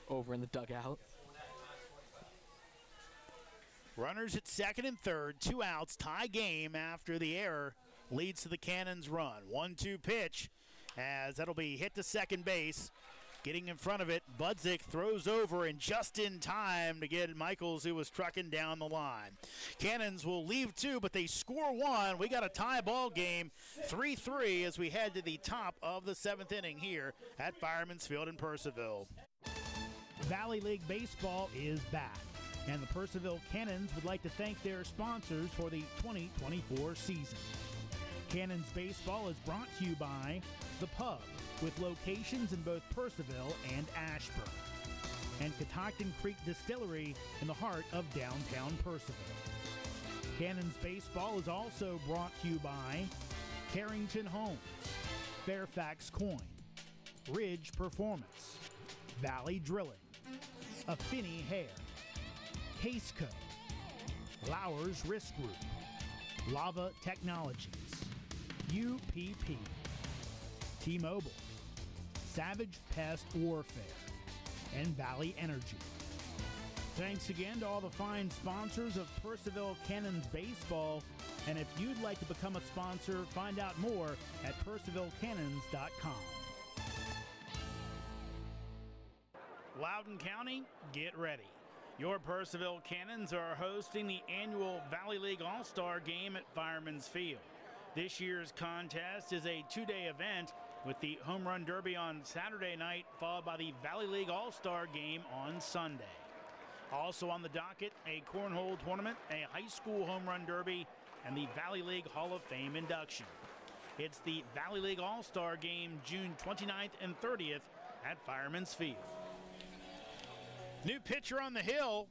A: over in the dugout.
B: Runners at second and third, 2 outs, tie game after the error leads to the Cannons' run. 1-2 pitch as that'll be hit to second base. Getting in front of it, Budzik throws over and just in time to get Michaels, who was trucking down the line. Cannons will leave 2, but they score 1. We got a tie ball game, 3-3 as we head to the top of the 7th inning here at Fireman's Field in Purcellville.
C: Valley League Baseball is back, and the Purcellville Cannons would like to thank their sponsors for the 2024 season. Cannons Baseball is brought to you by The Pub, with locations in both Purcellville and Ashburn, and Catoctin Creek Distillery in the heart of downtown Purcellville. Cannons Baseball is also brought to you by Carrington Homes, Fairfax Coin, Ridge Performance, Valley Drilling, Affinity Hair, Caseco, Lowers Risk Group, Lava Technologies, UPP, T-Mobile, Savage Pest Warfare, and Valley Energy. Thanks again to all the fine sponsors of Purcellville Cannons Baseball, and if you'd like to become a sponsor, find out more at purcellvillecannons.com.
B: Loudoun County, get ready. Your Purcellville Cannons are hosting the annual Valley League All-Star Game at Fireman's Field. This year's contest is a 2-day event with the Home Run Derby on Saturday night, followed by the Valley League All-Star Game on Sunday. Also on the docket, a cornhole tournament, a high school Home Run Derby, and the Valley League Hall of Fame induction. It's the Valley League All-Star Game June 29th and 30th at Fireman's Field. New pitcher on the hill.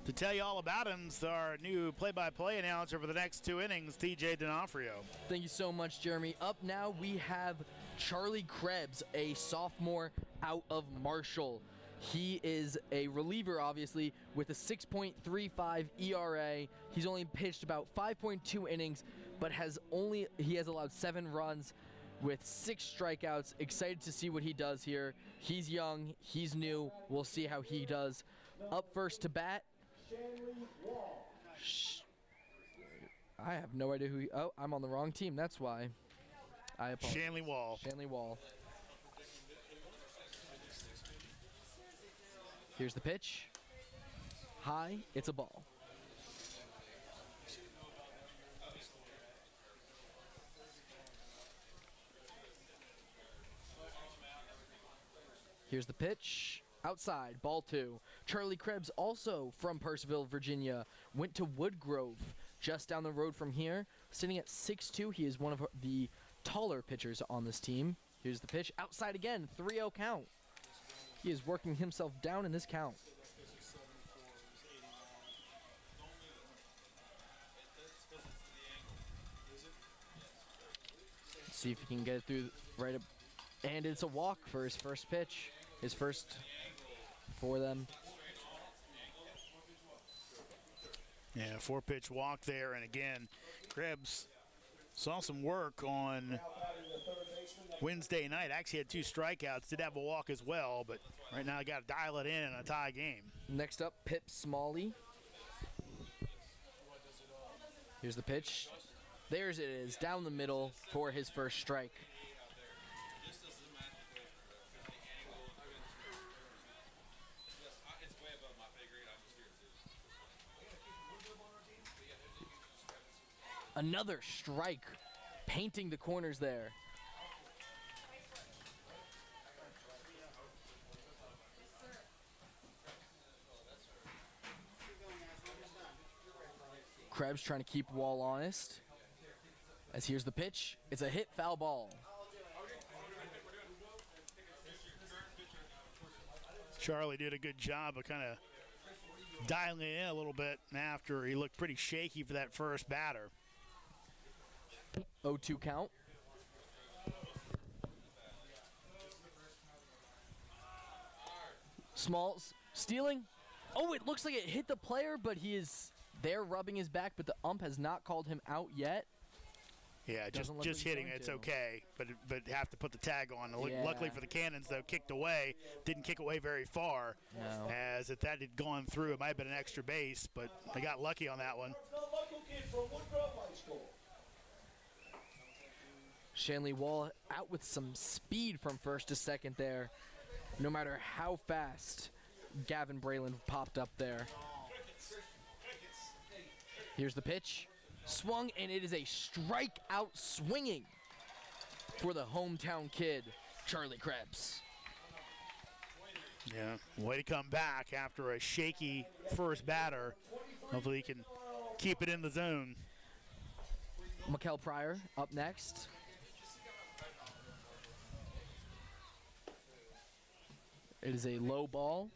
B: To tell you all about him is our new play-by-play announcer for the next 2 innings, TJ D'Onofrio.
A: Thank you so much, Jeremy. Up now, we have Charlie Krebs, a sophomore out of Marshall. He is a reliever, obviously, with a 6.35 ERA. He's only pitched about 5.2 innings, but he has allowed 7 runs with 6 strikeouts. Excited to see what he does here. He's young, he's new. We'll see how he does. Up first to bat, I have no idea who. Oh, I'm on the wrong team. That's why. I apologize.
B: Shanley Wall.
A: Shanley Wall. Here's the pitch. High. It's a ball. Here's the pitch. Outside, ball 2. Charlie Krebs, also from Purcellville, Virginia, went to Woodgrove, just down the road from here. Sitting at 6'2", he is one of the taller pitchers on this team. Here's the pitch. Outside again, 3-0 count. He is working himself down in this count. Let's see if he can get it through right up. And it's a walk for his first pitch. His first for them.
B: Yeah, 4-pitch walk there. And again, Krebs saw some work on Wednesday night. Actually had 2 strikeouts. Did have a walk as well, but right now I got to dial it in a tie game.
A: Next up, Pip Smalley. Here's the pitch. There's it is, down the middle for his first strike. Another strike, painting the corners there. Krebs trying to keep Wall honest. As here's the pitch. It's a hit foul ball.
B: Charlie did a good job of kind of dialing it in a little bit after he looked pretty shaky for that first batter.
A: 0-2 count. Smalls stealing. Oh, it looks like it hit the player, but he is there rubbing his back, but the ump has not called him out yet.
B: Yeah, just hitting it, it's okay, but have to put the tag on.
A: Yeah.
B: Luckily for the Cannons, though, kicked away. Didn't kick away very far.
A: No.
B: As if that had gone through, it might have been an extra base, but they got lucky on that one.
A: Shanley Wall out with some speed from first to second there. No matter how fast Gavin Braylon popped up there. Here's the pitch. Swung, and it is a strikeout swinging for the hometown kid, Charlie Krebs.
B: Yeah, way to come back after a shaky first batter. Hopefully he can keep it in the zone.
A: Mikel Pryor up next. It is a low ball.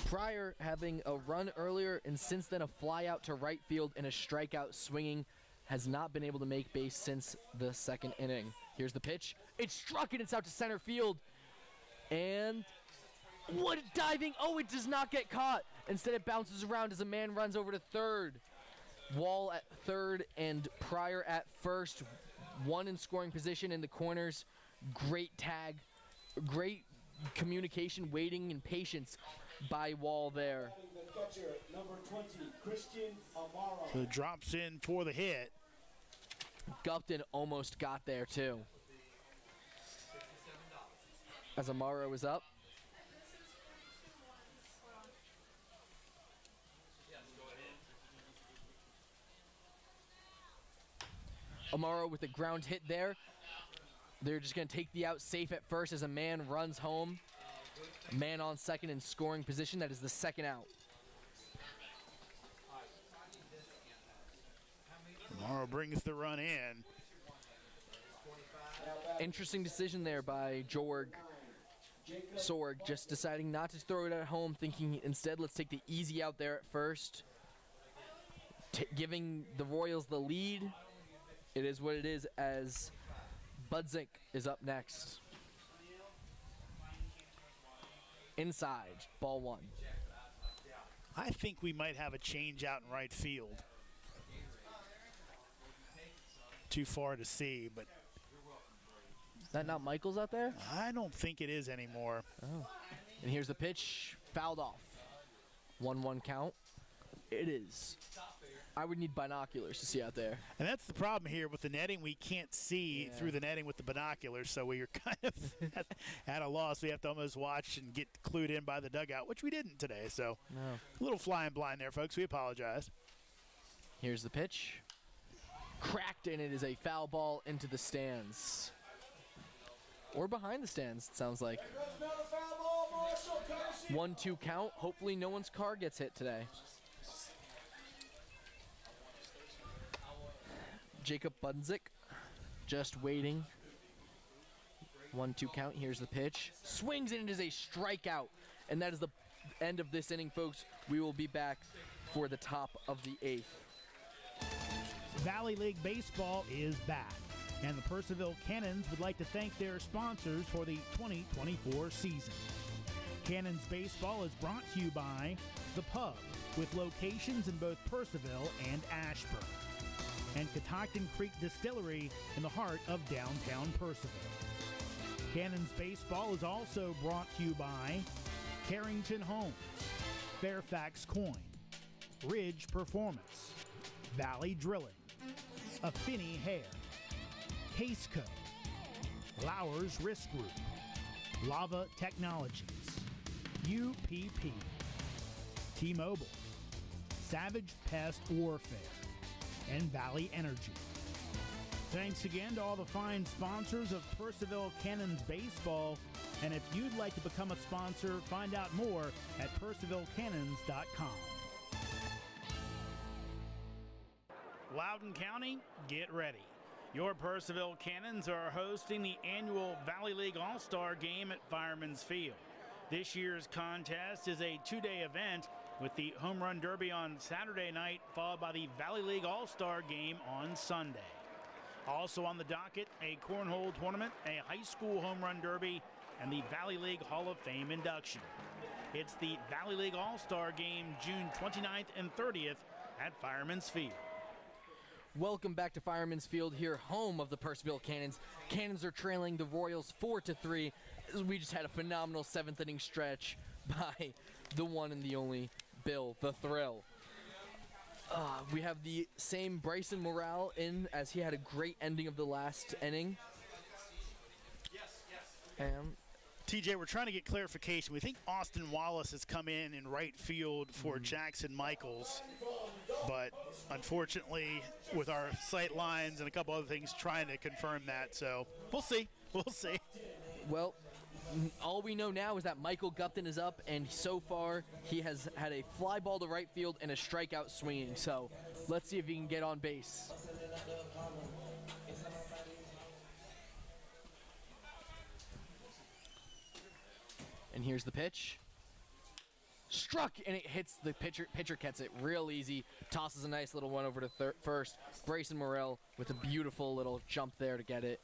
A: Pryor having a run earlier and since then a fly out to right field and a strikeout swinging, has not been able to make base since the second inning. Here's the pitch. It's struck and it's out to center field. And what diving. Oh, it does not get caught. Instead it bounces around as a man runs over to third. Wall at third and Pryor at first. One in scoring position in the corners. Great tag. Great communication, waiting, and patience by Wall there.
B: So drops in for the hit.
A: Gupton almost got there too. As Amaro is up. Amaro with a ground hit there. They're just going to take the out safe at first as a man runs home. Man on second in scoring position. That is the second out.
B: Morrow brings the run in.
A: Interesting decision there by Sorg, just deciding not to throw it at home, thinking instead let's take the easy out there at first. Giving the Royals the lead. It is what it is as Budzink is up next. Inside, ball 1.
B: I think we might have a change out in right field. Too far to see, but
A: Is that not Michaels out there?
B: I don't think it is anymore.
A: Oh. And here's the pitch, fouled off. 1-1 count. It is I would need binoculars to see out there.
B: And that's the problem here with the netting. We can't see through the netting with the binoculars, so we're kind of at a loss. We have to almost watch and get clued in by the dugout, which we didn't today. So a little flying blind there, folks. We apologize.
A: Here's the pitch. Cracked, and it is a foul ball into the stands. Or behind the stands, it sounds like. 1-2 count. Hopefully no one's car gets hit today. Jacob Bunzik just waiting. 1-2 count. Here's the pitch. Swings, and it is a strikeout. And that is the end of this inning, folks. We will be back for the top of the 8th.
C: Valley League Baseball is back, and the Purcellville Cannons would like to thank their sponsors for the 2024 season. Cannons Baseball is brought to you by The Pub, with locations in both Purcellville and Ashburn, and Catoctin Creek Distillery in the heart of downtown Purcellville. Cannons Baseball is also brought to you by Carrington Homes, Fairfax Coin, Ridge Performance, Valley Drilling, Affinity Hair, Caseco, Lowers Risk Group, Lava Technologies, UPP, T-Mobile, Savage Pest Warfare, and Valley Energy. Thanks again to all the fine sponsors of Purcellville Cannons Baseball. And if you'd like to become a sponsor, find out more at purcellvillecannons.com.
B: Loudoun County, get ready. Your Purcellville Cannons are hosting the annual Valley League All-Star Game at Fireman's Field. This year's contest is a 2-day event with the Home Run Derby on Saturday night, followed by the Valley League All-Star Game on Sunday. Also on the docket, a cornhole tournament, a high school home run derby, and the Valley League Hall of Fame induction. It's the Valley League All-Star Game June 29th and 30th at Fireman's Field.
A: Welcome back to Fireman's Field here, home of the Purcellville Cannons. Cannons are trailing the Royals 4-3. We just had a phenomenal 7th inning stretch by the one and the only Bill the Thrill. We have the same Bryson Morale in, as he had a great ending of the last inning. And
B: TJ, we're trying to get clarification. We think Austin Wallace has come in right field for Jackson Michaels, but unfortunately, with our sight lines and a couple other things, trying to confirm that. So we'll see. We'll see.
A: Well, all we know now is that Michael Gupton is up, and so far he has had a fly ball to right field and a strikeout swinging. So let's see if he can get on base. And here's the pitch. Struck, and it hits the pitcher. Pitcher gets it real easy. Tosses a nice little one over to first. Bryson Morrell with a beautiful little jump there to get it.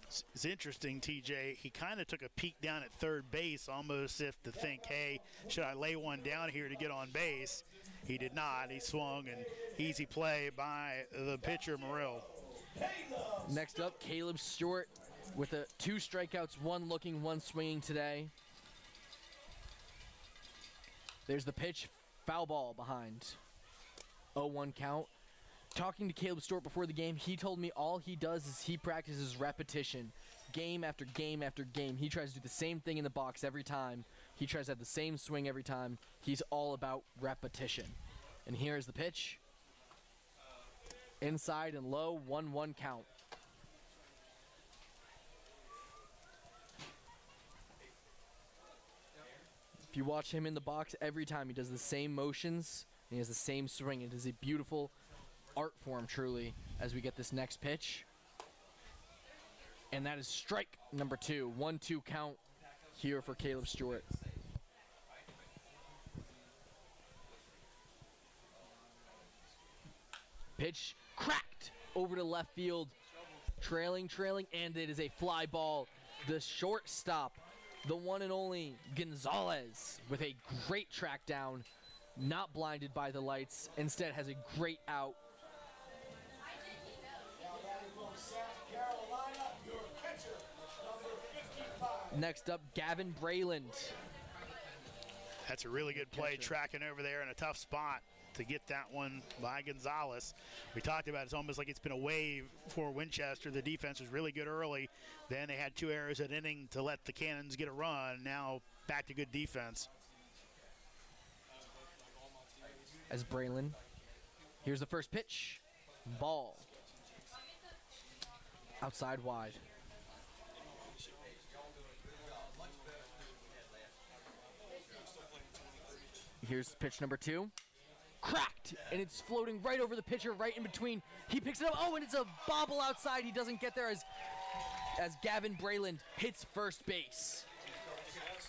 B: It's interesting, TJ. He kind of took a peek down at third base, almost if to think, hey, should I lay one down here to get on base? He did not. He swung, and easy play by the pitcher, Morrell.
A: Next up, Caleb Stewart with 2 strikeouts, 1 looking, 1 swinging today. There's the pitch, foul ball behind. 0-1 count. Talking to Caleb Stewart before the game, he told me all he does is he practices repetition. Game after game after game. He tries to do the same thing in the box every time. He tries to have the same swing every time. He's all about repetition. And here's the pitch. Inside and low, 1-1 count. If you watch him in the box, every time he does the same motions, and he has the same swing. It is a beautiful art form, truly, as we get this next pitch. And that is strike number 2. 1-2 count here for Caleb Stewart. Pitch cracked over to left field. Trailing, and it is a fly ball. The shortstop, the one and only Gonzalez, with a great track down, not blinded by the lights, instead has a great out. Next up, Gavin Brayland.
B: That's a really good play, tracking over there in a tough spot. to get that one by Gonzalez. We talked about it's almost like it's been a wave for Winchester. The defense was really good early. Then they had 2 errors at inning to let the Cannons get a run. Now back to good defense.
A: As Braylon, here's the first pitch. Ball. Outside wide. Here's pitch number 2. Cracked, and it's floating right over the pitcher, right in between. He picks it up. Oh, and it's a bobble outside. He doesn't get there as Gavin Brayland hits first base.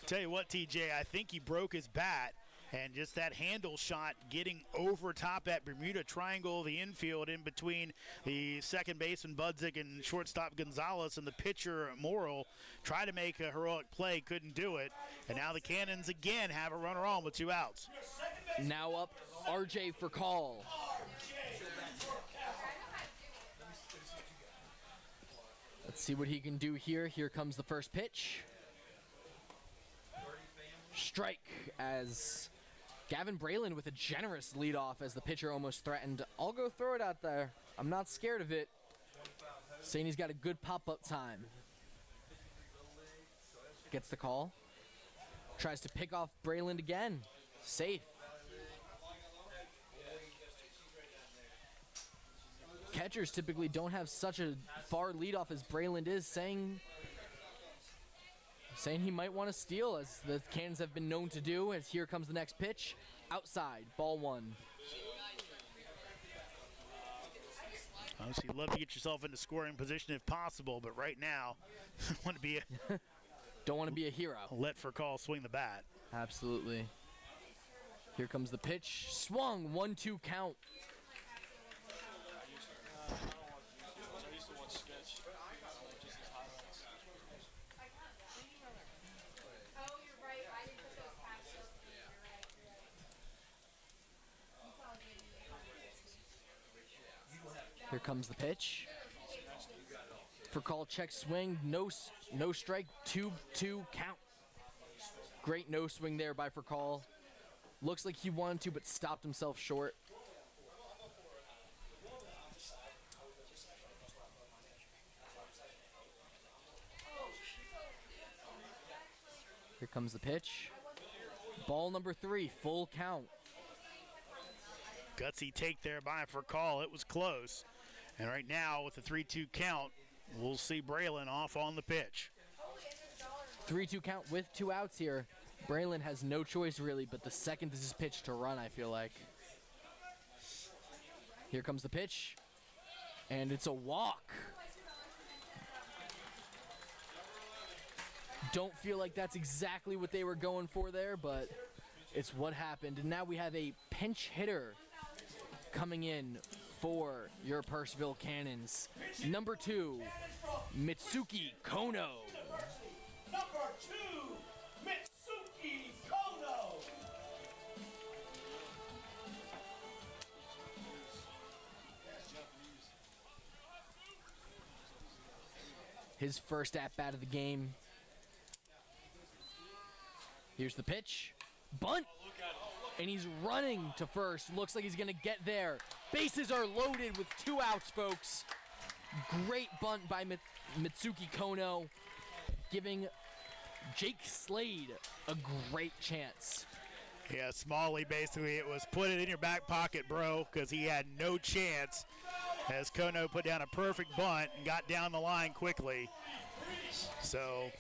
B: Tell you what, TJ, I think he broke his bat, and just that handle shot getting over top that Bermuda Triangle of the infield in between the second baseman Budzik and shortstop Gonzalez and the pitcher Morrill tried to make a heroic play, couldn't do it, and now the Cannons again have a runner on with 2 outs.
A: Now up, RJ for call. Let's see what he can do here. Here comes the first pitch. Strike as Gavin Brayland with a generous leadoff as the pitcher almost threatened. I'll go throw it out there. I'm not scared of it. Saying he's got a good pop-up time. Gets the call. Tries to pick off Brayland again. Safe. Catchers typically don't have such a far leadoff as Brayland is, saying he might want to steal, as the Cannons have been known to do. As here comes the next pitch. Outside, ball 1.
B: Obviously, you'd love to get yourself into scoring position if possible, but right now,
A: don't want to be a hero.
B: Let for call swing the bat.
A: Absolutely. Here comes the pitch. Swung, 1-2 count. Here comes the pitch. For call, check swing, no strike, 2-2 count. Great no swing there by Furcall. Looks like he wanted to, but stopped himself short. Here comes the pitch. Ball number 3, full count.
B: Gutsy take there by Furcall. It was close. And right now, with the 3-2 count, we'll see Braylon off on the pitch.
A: 3-2 count with 2 outs here. Braylon has no choice really, but the second this is pitched to run, I feel like. Here comes the pitch, and it's a walk. Don't feel like that's exactly what they were going for there, but it's what happened. And now we have a pinch hitter coming in for your Purcellville Cannons. Number 2, Mitsuki Kono.
D: Number 2, Mitsuki Kono.
A: His first at-bat of the game. Here's the pitch. Bunt. And he's running to first. Looks like he's going to get there. Bases are loaded with 2 outs, folks. Great bunt by Mitsuki Kono, giving Jake Slade a great chance.
B: Yeah, Smalley basically, it was put it in your back pocket, bro, because he had no chance as Kono put down a perfect bunt and got down the line quickly. So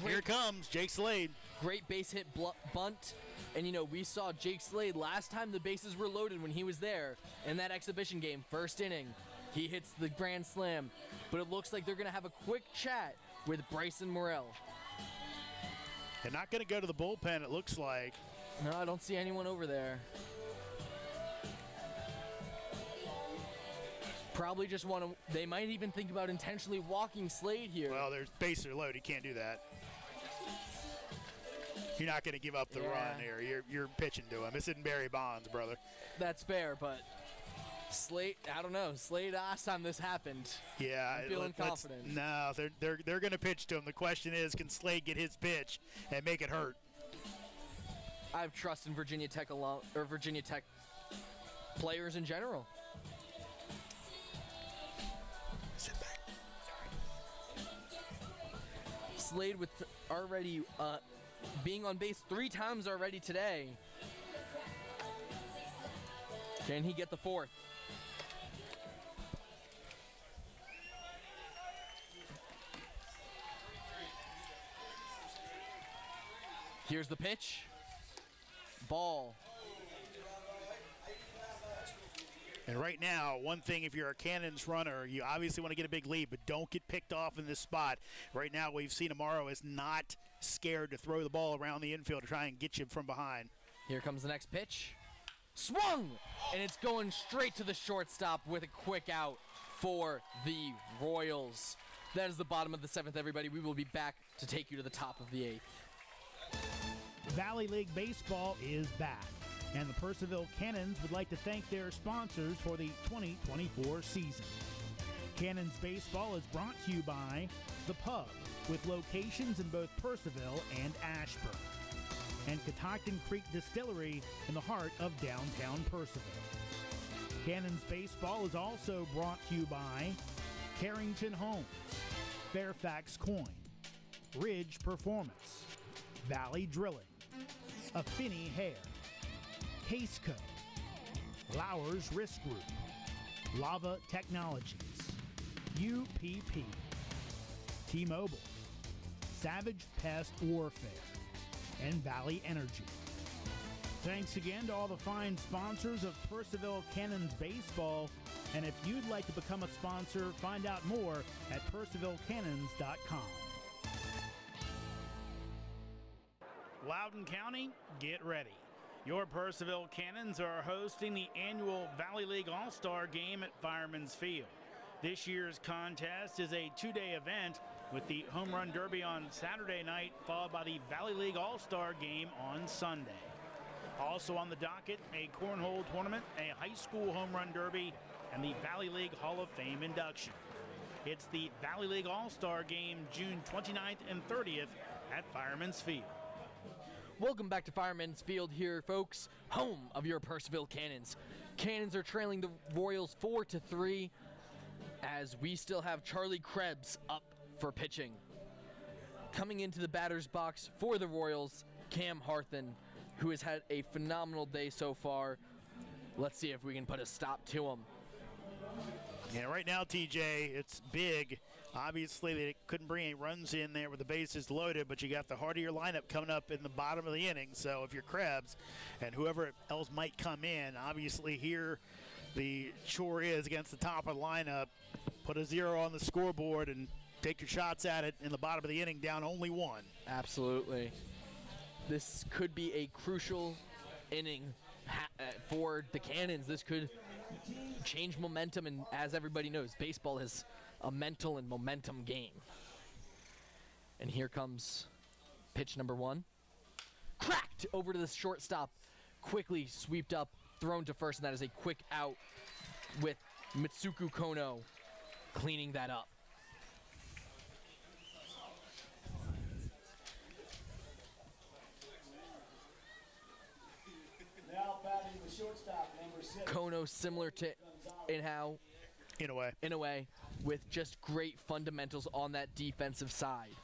B: here comes Jake Slade.
A: Great base hit bunt. And, you know, we saw Jake Slade last time the bases were loaded when he was there in that exhibition game, first inning. He hits the grand slam. But it looks like they're going to have a quick chat with Bryson Morrell.
B: They're not going to go to the bullpen, it looks like.
A: No, I don't see anyone over there. Probably just want to, they might even think about intentionally walking Slade here.
B: Well, there's bases are loaded. You can't do that. You're not going to give up the run here. You're pitching to him. This isn't Barry Bonds, brother.
A: That's fair, but Slade, I don't know. Slade, last time this happened.
B: Yeah,
A: I'm feeling confident.
B: No, they're going to pitch to him. The question is, can Slade get his pitch and make it hurt?
A: I have trust in Virginia Tech Virginia Tech players in general.
B: Sit back.
A: Slade with already being on base 3 times already today. Can he get the 4th? Here's the pitch. Ball.
B: And right now, one thing, if you're a Cannons runner, you obviously want to get a big lead, but don't get picked off in this spot. Right now, we've seen Amaro is not scared to throw the ball around the infield to try and get you from behind.
A: Here comes the next pitch. Swung! And it's going straight to the shortstop with a quick out for the Royals. That is the bottom of the 7th, everybody. We will be back to take you to the top of the 8th.
C: Valley League Baseball is back, and the Purcellville Cannons would like to thank their sponsors for the 2024 season. Cannons Baseball is brought to you by The Pub, with locations in both Purcellville and Ashburn, and Catoctin Creek Distillery in the heart of downtown Purcellville. Cannons Baseball is also brought to you by Carrington Homes, Fairfax Coin, Ridge Performance, Valley Drilling, Affinity Hair, Caseco, Lowers Risk Group, Lava Technologies, UPP, T-Mobile, Savage Pest Warfare, and Valley Energy. Thanks again to all the fine sponsors of Purcellville Cannons Baseball, and if you'd like to become a sponsor, find out more at purcellvillecannons.com.
B: Loudoun County, get ready. Your Purcellville Cannons are hosting the annual Valley League All-Star Game at Fireman's Field. This year's contest is a 2-day event with the Home Run Derby on Saturday night, followed by the Valley League All-Star Game on Sunday. Also on the docket, a cornhole tournament, a high school home run derby, and the Valley League Hall of Fame induction. It's the Valley League All-Star Game June 29th and 30th at Fireman's Field.
A: Welcome back to Fireman's Field here, folks, home of your Purcellville Cannons. Cannons are trailing the Royals 4-3 as we still have Charlie Krebs up for pitching. Coming into the batter's box for the Royals, Cam Harthen, who has had a phenomenal day so far. Let's see if we can put a stop to him.
B: Yeah, right now, TJ, it's big. Obviously, they couldn't bring any runs in there with the bases loaded, but you got the heart of your lineup coming up in the bottom of the inning. So if you're Krebs and whoever else might come in, obviously here the chore is against the top of the lineup. Put a 0 on the scoreboard and take your shots at it in the bottom of the inning, down only 1.
A: Absolutely. This could be a crucial inning for the Cannons. This could change momentum, and as everybody knows, baseball is a mental and momentum game. And here comes pitch number 1. Cracked over to the shortstop, quickly sweeped up, thrown to first, and that is a quick out with Mitsuku Kono cleaning that up.
D: Now batting the shortstop, number 6.
A: Kono similar to in a way, with just great fundamentals on that defensive side.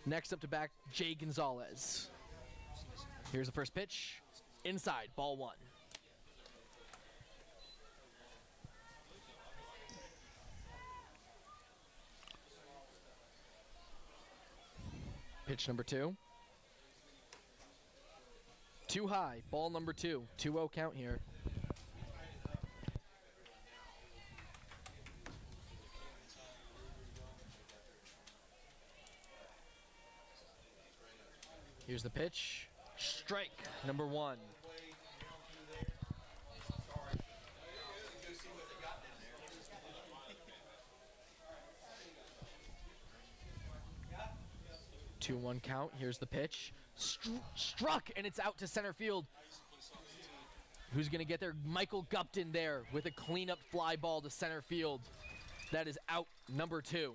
A: Next up to bat, Jay Gonzalez. Here's the first pitch. Inside, ball 1. Pitch number 2. Too high, ball number 2. 2-0 count here. Here's the pitch. Strike number 1. Two 1 count. Here's the pitch. Struck, and it's out to center field. Who's going to get there? Michael Gupton there with a cleanup fly ball to center field. That is out number 2.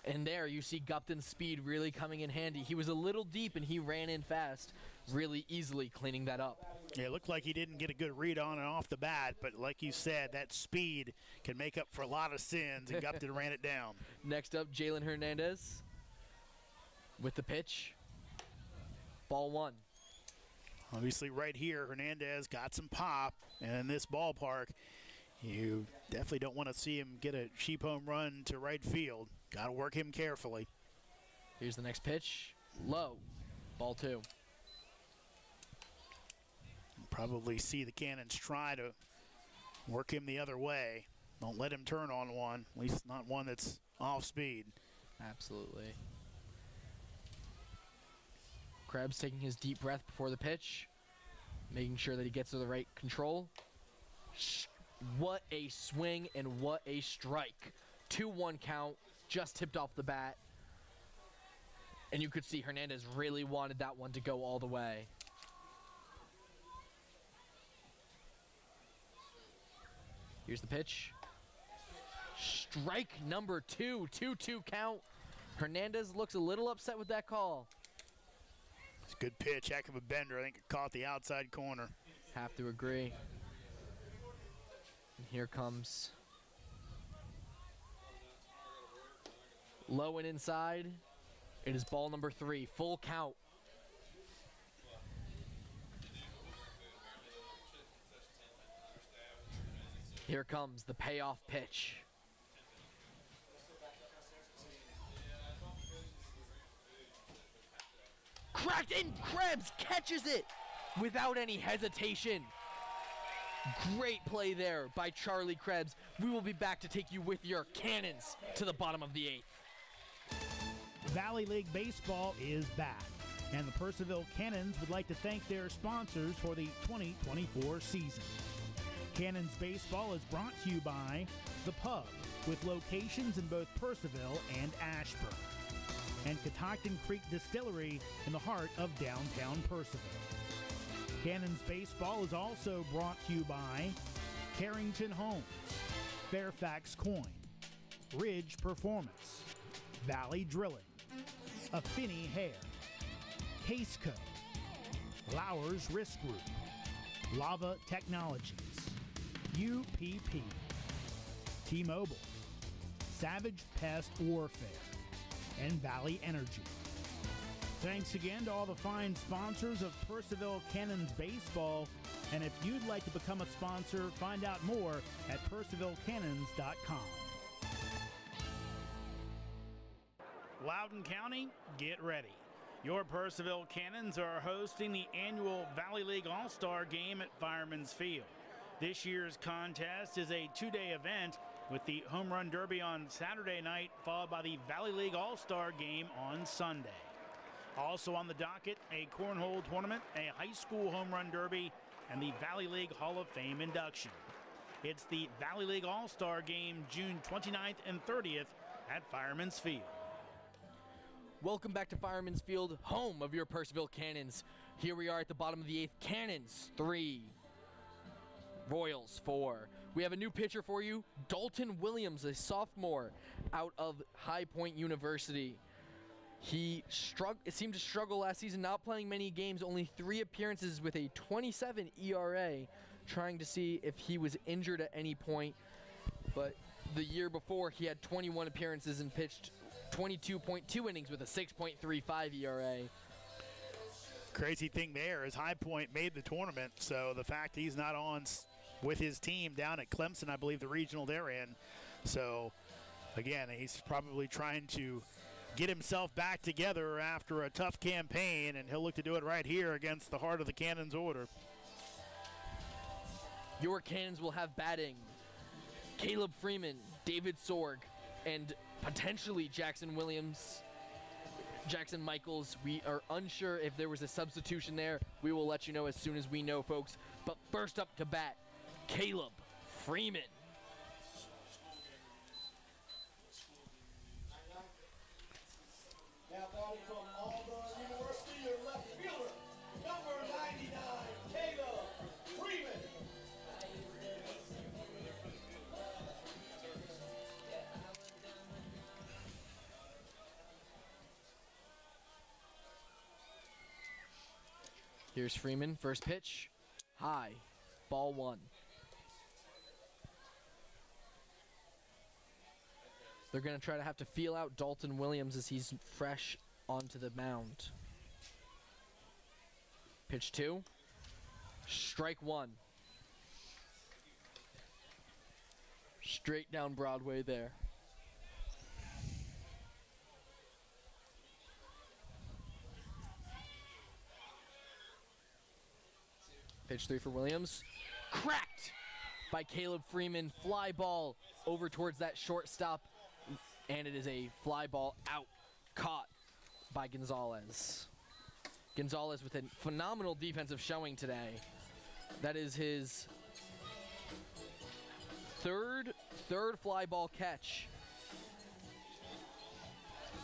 A: And there you see Gupton's speed really coming in handy. He was a little deep and he ran in fast, really easily cleaning that up.
B: Yeah, it looked like he didn't get a good read on and off the bat, but like you said, that speed can make up for a lot of sins, and Gupton ran it down.
A: Next up, Jalen Hernandez with the pitch. Ball 1.
B: Obviously right here, Hernandez got some pop, and in this ballpark, you definitely don't want to see him get a cheap home run to right field. Got to work him carefully.
A: Here's the next pitch. Low. Ball 2.
B: Probably see the Cannons try to work him the other way. Don't let him turn on one, at least not one that's off speed.
A: Absolutely. Krebs taking his deep breath before the pitch, making sure that he gets to the right control. What a swing and what a strike. 2-1 count, just tipped off the bat. And you could see Hernandez really wanted that one to go all the way. Here's the pitch. Strike number 2, 2-2 count. Hernandez looks a little upset with that call.
B: It's a good pitch, heck of a bender. I think it caught the outside corner.
A: Have to agree. And here comes low and inside. It is ball number 3, full count. Here comes the payoff pitch. Cracked in, Krebs catches it without any hesitation. Great play there by Charlie Krebs. We will be back to take you with your Cannons to the bottom of the 8th.
C: Valley League Baseball is back, and the Purcellville Cannons would like to thank their sponsors for the 2024 season. Cannons Baseball is brought to you by The Pub, with locations in both Purcellville and Ashburn, and Catoctin Creek Distillery in the heart of downtown Purcellville. Cannons Baseball is also brought to you by Carrington Homes, Fairfax Coin, Ridge Performance, Valley Drilling, Affinity Hair, Caseco, Lowers Risk Group, Lava Technologies, UPP, T-Mobile, Savage Pest Warfare, and Valley Energy. Thanks again to all the fine sponsors of Purcellville Cannons Baseball, and if you'd like to become a sponsor, find out more at purcellvillecannons.com.
B: Loudoun County, get ready. Your Purcellville Cannons are hosting the annual Valley League All-Star Game at Fireman's Field. This year's contest is a 2-day event with the Home Run Derby on Saturday night, followed by the Valley League All-Star Game on Sunday. Also on the docket, a cornhole tournament, a high school home run derby, and the Valley League Hall of Fame induction. It's the Valley League All-Star Game June 29th and 30th at Fireman's Field.
A: Welcome back to Fireman's Field, home of your Purcellville Cannons. Here we are at the bottom of the 8th. Cannons 3, Royals 4. We have a new pitcher for you, Dalton Williams, a sophomore out of High Point University. He seemed to struggle last season, not playing many games, only 3 appearances with a 27 ERA, trying to see if he was injured at any point. But the year before, he had 21 appearances and pitched 22.2 innings with a 6.35 ERA.
B: Crazy thing there is High Point made the tournament, so the fact he's not on with his team down at Clemson, I believe the regional they're in. So, again, he's probably trying to get himself back together after a tough campaign, and he'll look to do it right here against the heart of the Cannons order.
A: Your Cannons will have batting Caleb Freeman, David Sorg, and potentially Jackson Williams, Jackson Michaels. We are unsure if there was a substitution there. We will let you know as soon as we know, folks. But first up to bat, Caleb Freeman.
D: Now batting from Auburn University, your left fielder, number 99, Caleb Freeman.
A: Here's Freeman, first pitch, high, ball 1. They're going to try to have to feel out Dalton Williams as he's fresh onto the mound. Pitch 2, strike 1. Straight down Broadway there. Pitch 3 for Williams. Cracked by Caleb Freeman. Fly ball over towards that shortstop. And it is a fly ball out. Caught by Gonzalez. Gonzalez with a phenomenal defensive showing today. That is his third fly ball catch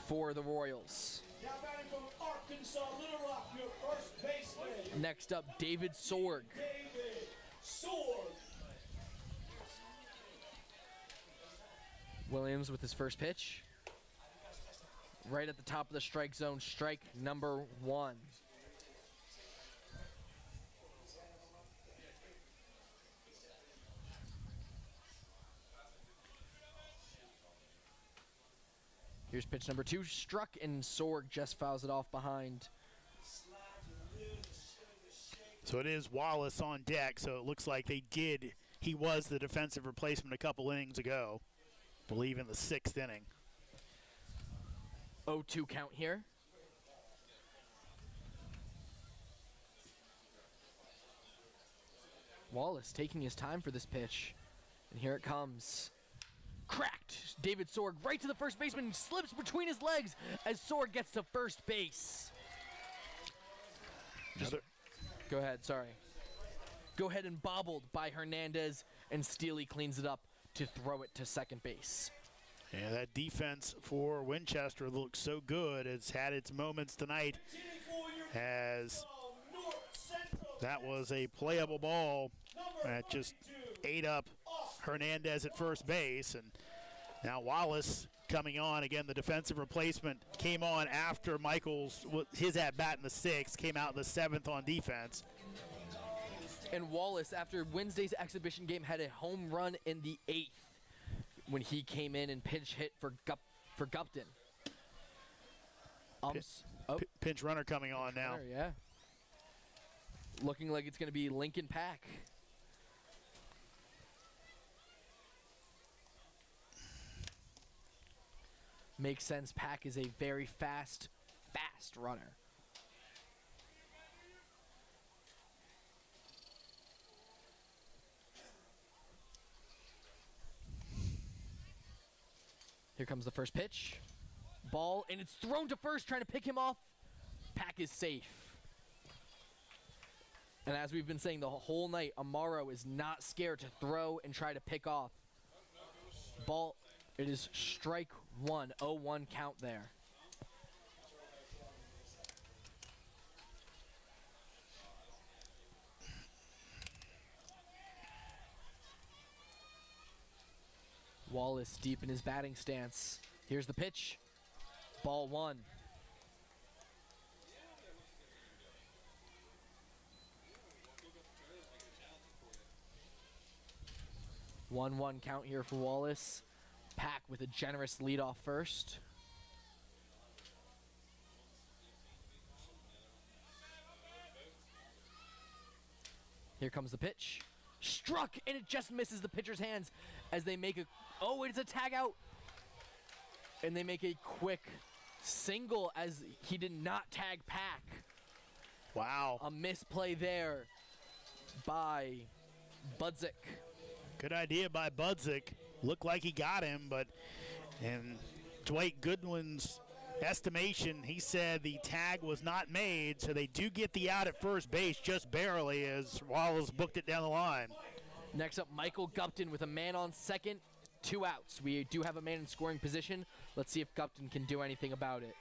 A: for the Royals.
D: Now batting from Arkansas, Little Rock, your first baseman.
A: Next up, David Sorg.
D: David Sorg.
A: Williams with his first pitch. Right at the top of the strike zone, strike number 1. Here's pitch number 2, struck, and Sorg just fouls it off behind.
B: So it is Wallace on deck, so it looks like he was the defensive replacement a couple innings ago. I believe in the 6th inning.
A: 0-2 count here. Wallace taking his time for this pitch. And here it comes. Cracked. David Sorg right to the first baseman. Slips between his legs as Sorg gets to first base. Go ahead, sorry. Go ahead and bobbled by Hernandez, and Steely cleans it up to throw it to second base.
B: Yeah, that defense for Winchester looks so good. It's had its moments tonight as that was a playable ball that just ate up Hernandez at first base. And now Wallace coming on. Again, the defensive replacement came on after Michaels, his at-bat in the 6th, came out in the 7th on defense.
A: And Wallace, after Wednesday's exhibition game, had a home run in the 8th when he came in and pinch hit for Gupton.
B: Pinch runner coming on now.
A: Yeah. Looking like it's going to be Lincoln Pack. Makes sense. Pack is a very fast runner. Here comes the first pitch. Ball, and it's thrown to first, trying to pick him off. Pack is safe. And as we've been saying the whole night, Amaro is not scared to throw and try to pick off. Ball, it is strike 1, 0-1 count there. Wallace deep in his batting stance. Here's the pitch. Ball 1. One count here for Wallace. Pack with a generous leadoff first. Here comes the pitch. Struck, and it just misses the pitcher's hands as they make a, oh, it's a tag out. And they make a quick single as he did not tag Pack.
B: Wow.
A: A misplay there by Budzik.
B: Good idea by Budzik. Looked like he got him, but in Dwight Goodwin's estimation, he said the tag was not made, so they do get the out at first base just barely as Wallace booked it down the line.
A: Next up, Michael Gupton with a man on second, 2 outs. We do have a man in scoring position. Let's see if Gupton can do anything about it.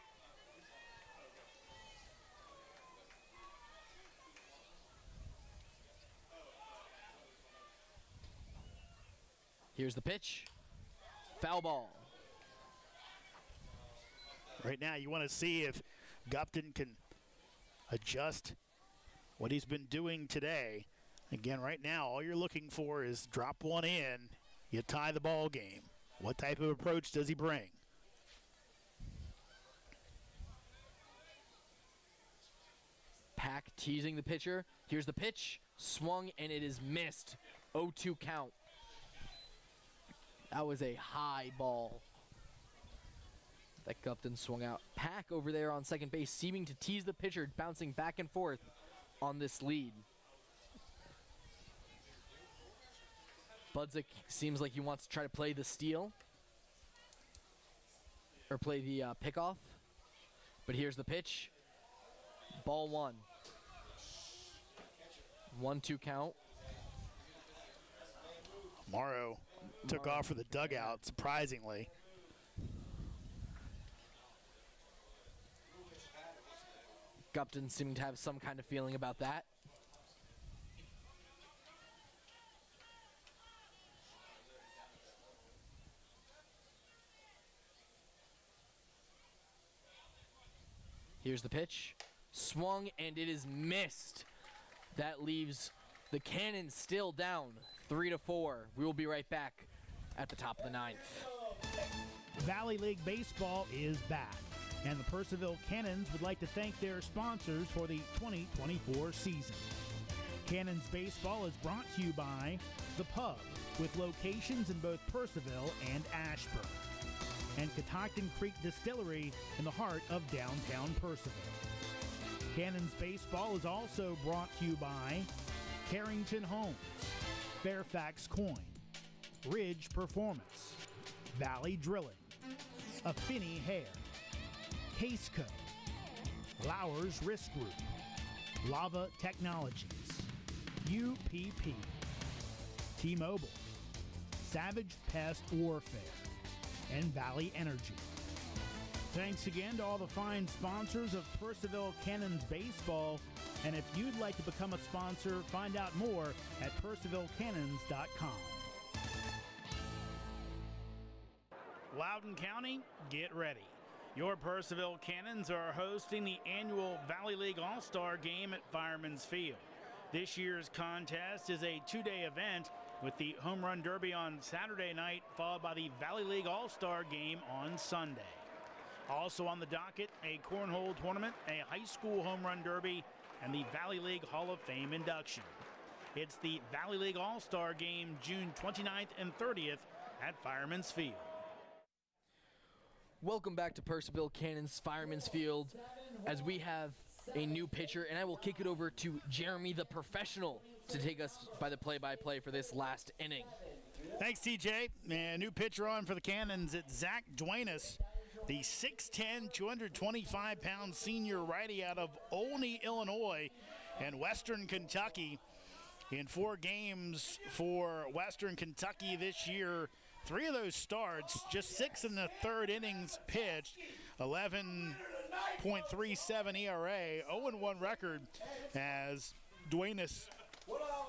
A: Here's the pitch. Foul ball.
B: Right now, you want to see if Gupton can adjust what he's been doing today. Again, right now, all you're looking for is drop one in, you tie the ball game. What type of approach does he bring?
A: Pack teasing the pitcher. Here's the pitch. Swung, and it is missed. 0-2 count. That was a high ball that Gupton swung out. Pack over there on second base, seeming to tease the pitcher, bouncing back and forth on this lead. Budzik seems like he wants to try to play the steal or play the pickoff. But here's the pitch. Ball one. 1-2 count.
B: Morrow took off for the dugout, surprisingly.
A: Gupton seeming to have some kind of feeling about that. Here's the pitch. Swung, and it is missed. That leaves the Cannons still down 3-4. We will be right back at the top of the ninth.
C: Valley League Baseball is back, and the Purcellville Cannons would like to thank their sponsors for the 2024 season. Cannons Baseball is brought to you by The Pub, with locations in both Purcellville and Ashburn, and Catoctin Creek Distillery in the heart of downtown Purcellville. Cannons Baseball is also brought to you by Carrington Homes, Fairfax Coin, Ridge Performance, Valley Drilling, Affinity Hair, Caseco, Lowers Risk Group, Lava Technologies, UPP, T-Mobile, Savage Pest Warfare, and Valley Energy. Thanks again to all the fine sponsors of Purcellville Cannons Baseball. And if you'd like to become a sponsor, find out more at PurcellvilleCannons.com.
B: Loudoun County, get ready. Your Purcellville Cannons are hosting the annual Valley League All-Star Game at Fireman's Field. This year's contest is a two-day event with the Home Run Derby on Saturday night, followed by the Valley League All-Star Game on Sunday. Also on the docket, a cornhole tournament, a high school home run derby, and the Valley League Hall of Fame induction. It's the Valley League All-Star Game June 29th and 30th at Fireman's Field.
A: Welcome back to Purcellville Cannons Fireman's Field as we have a new pitcher, and I will kick it over to Jeremy the Professional to take us by the play-by-play for this last inning.
B: Thanks, TJ. And new pitcher on for the Cannons, it's Zach Duenas, the 6'10", 225-pound senior righty out of Olney, Illinois, and Western Kentucky. In 4 games for Western Kentucky this year, 3 of those starts, just 6 in the third innings pitched, 11.37 ERA, 0-1 record as Duenas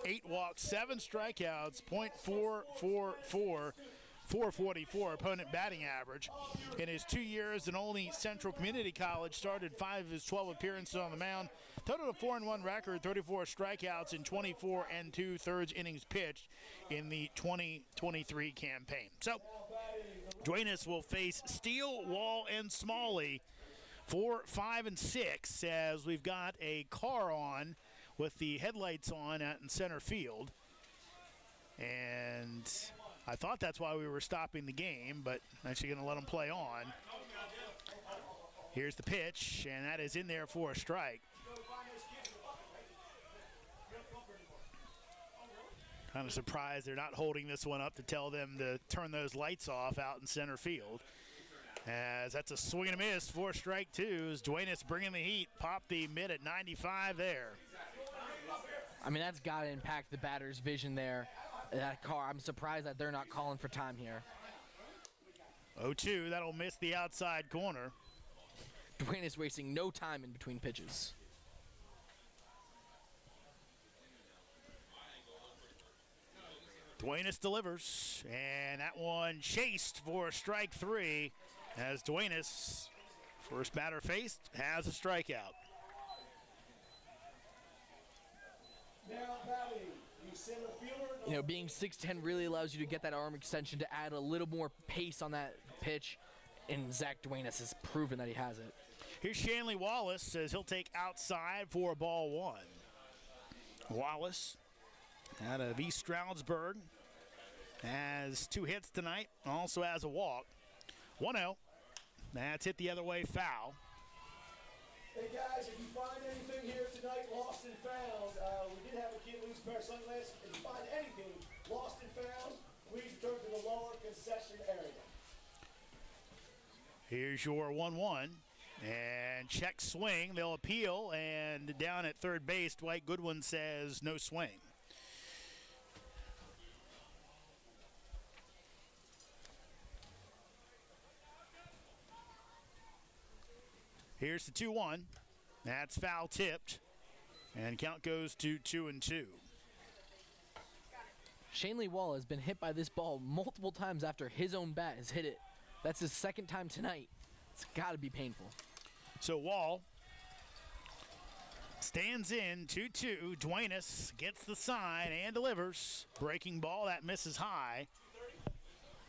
B: 8 walks, 7 strikeouts, .444, 444 opponent batting average. In his 2 years in Olney Central Community College, started 5 of his 12 appearances on the mound. Total of 4-1 record, 34 strikeouts in 24 2/3 innings pitched in the 2023 campaign. So, Duenas will face Steele, Wall, and Smalley 4, 5, and 6 as we've got a car on with the headlights on out in center field. And I thought that's why we were stopping the game, but I'm actually going to let them play on. Here's the pitch, and that is in there for a strike. Kind of surprised they're not holding this one up to tell them to turn those lights off out in center field. As that's a swing and a miss for strike 2. As Duenas bringing the heat, popped the mid at 95 there.
A: I mean, that's got to impact the batter's vision there. That car, I'm surprised that they're not calling for time here.
B: 0-2, that'll miss the outside corner.
A: Duenas wasting no time in between pitches.
B: Duenas delivers, and that one chased for strike 3 as Duenas, first batter faced, has a strikeout.
D: Now batting, the center fielder.
A: You know, being 6'10" really allows you to get that arm extension to add a little more pace on that pitch, and Zach Duenas has proven that he has it.
B: Here's Shanley Wallace, says he'll take outside for ball one. Wallace out of East Stroudsburg has 2 hits tonight, also has a walk. 1-0. That's hit the other way, foul.
D: Hey guys, if you find anything here tonight lost and found, we did have a kid lose a pair of sunglasses. If you find anything lost and found, please return to the lower concession area.
B: Here's your 1-1. And check swing. They'll appeal, and down at third base, Dwight Goodwin says no swing. Here's the 2-1. That's foul tipped, and count goes to 2-2.
A: Shanley Wall has been hit by this ball multiple times after his own bat has hit it. That's his second time tonight. It's got to be painful.
B: So Wall stands in 2-2. Duenas gets the sign and delivers. Breaking ball that misses high.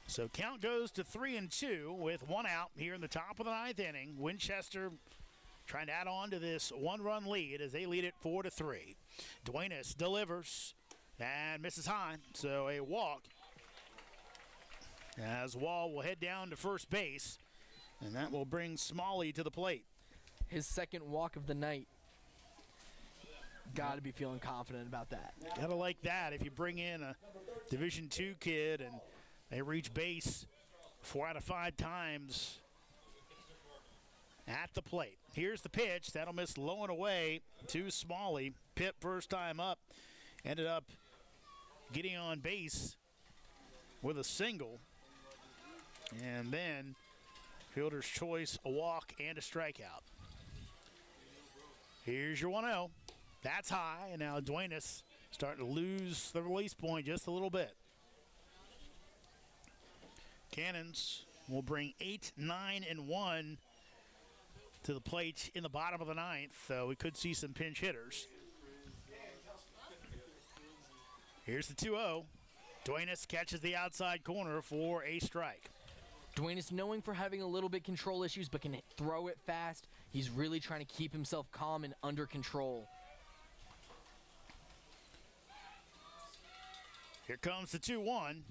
B: So count goes to 3-2 with 1 out here in the top of the 9th inning. Winchester trying to add on to this 1-run lead as they lead it 4-3. Duenas delivers and misses high. So a walk as Wall will head down to first base, and that will bring Smalley to the plate.
A: His second walk of the night. Got to be feeling confident about that.
B: Gotta like that if you bring in a Division II kid and they reach base 4 out of 5 times at the plate. Here's the pitch. That'll miss low and away to Smalley. Pitt first time up. Ended up getting on base with a single. And then fielder's choice, a walk and a strikeout. Here's your 1-0. That's high, and now Duenas starting to lose the release point just a little bit. Cannons will bring 8, 9, and 1 to the plate in the bottom of the 9th, so we could see some pinch hitters. Here's the 2-0. Duenas catches the outside corner for a strike.
A: Duenas knowing for having a little bit control issues, but can throw it fast. He's really trying to keep himself calm and under control.
B: Here comes the 2-1.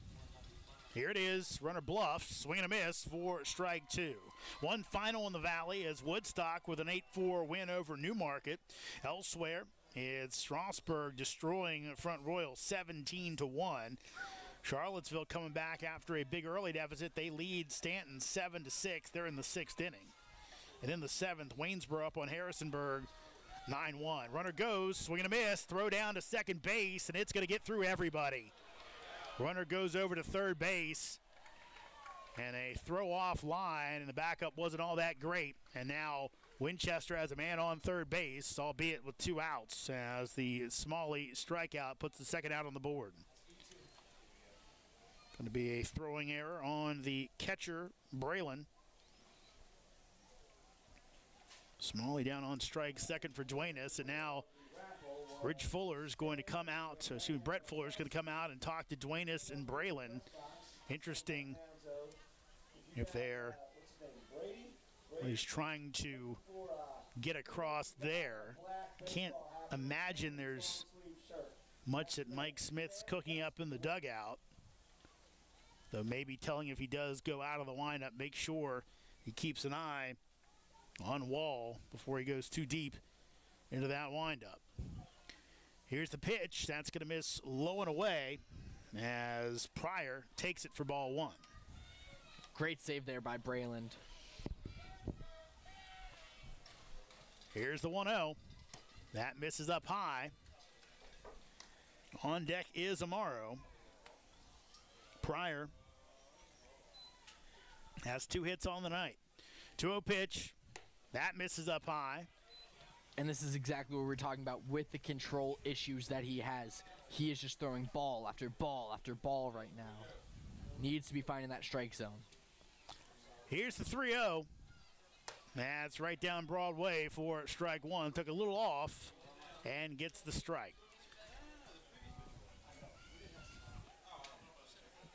B: Here it is. Runner bluffs. Swing and a miss for strike 2. One final in the Valley as Woodstock with an 8-4 win over Newmarket. Elsewhere, it's Strasburg destroying Front Royal 17-1. Charlottesville coming back after a big early deficit. They lead Stanton 7-6. They're in the 6th inning. And in the 7th, Waynesboro up on Harrisonburg 9-1. Runner goes, swing and a miss, throw down to second base, and it's going to get through everybody. Runner goes over to third base, and a throw-off line, and the backup wasn't all that great. And now Winchester has a man on third base, albeit with 2 outs, as the Smalley strikeout puts the second out on the board. Going to be a throwing error on the catcher, Braylon. Smalley down on strike, second for Duenas, and now Brett Fuller is going to come out and talk to Duenas and Braylon. Interesting if they're, he's trying to get across there. Can't imagine there's much that Mike Smith's cooking up in the dugout. Though maybe telling if he does go out of the lineup, make sure he keeps an eye on Wall before he goes too deep into that windup. Here's the pitch. That's going to miss low and away as Pryor takes it for ball 1.
A: Great save there by Braylon.
B: Here's the 1-0. That misses up high. On deck is Amaro. Pryor has 2 hits on the night. 2-0 pitch. That misses up high.
A: And this is exactly what we're talking about with the control issues that he has. He is just throwing ball after ball after ball right now. Needs to be finding that strike zone.
B: Here's the 3-0. That's right down Broadway for strike 1. Took a little off and gets the strike.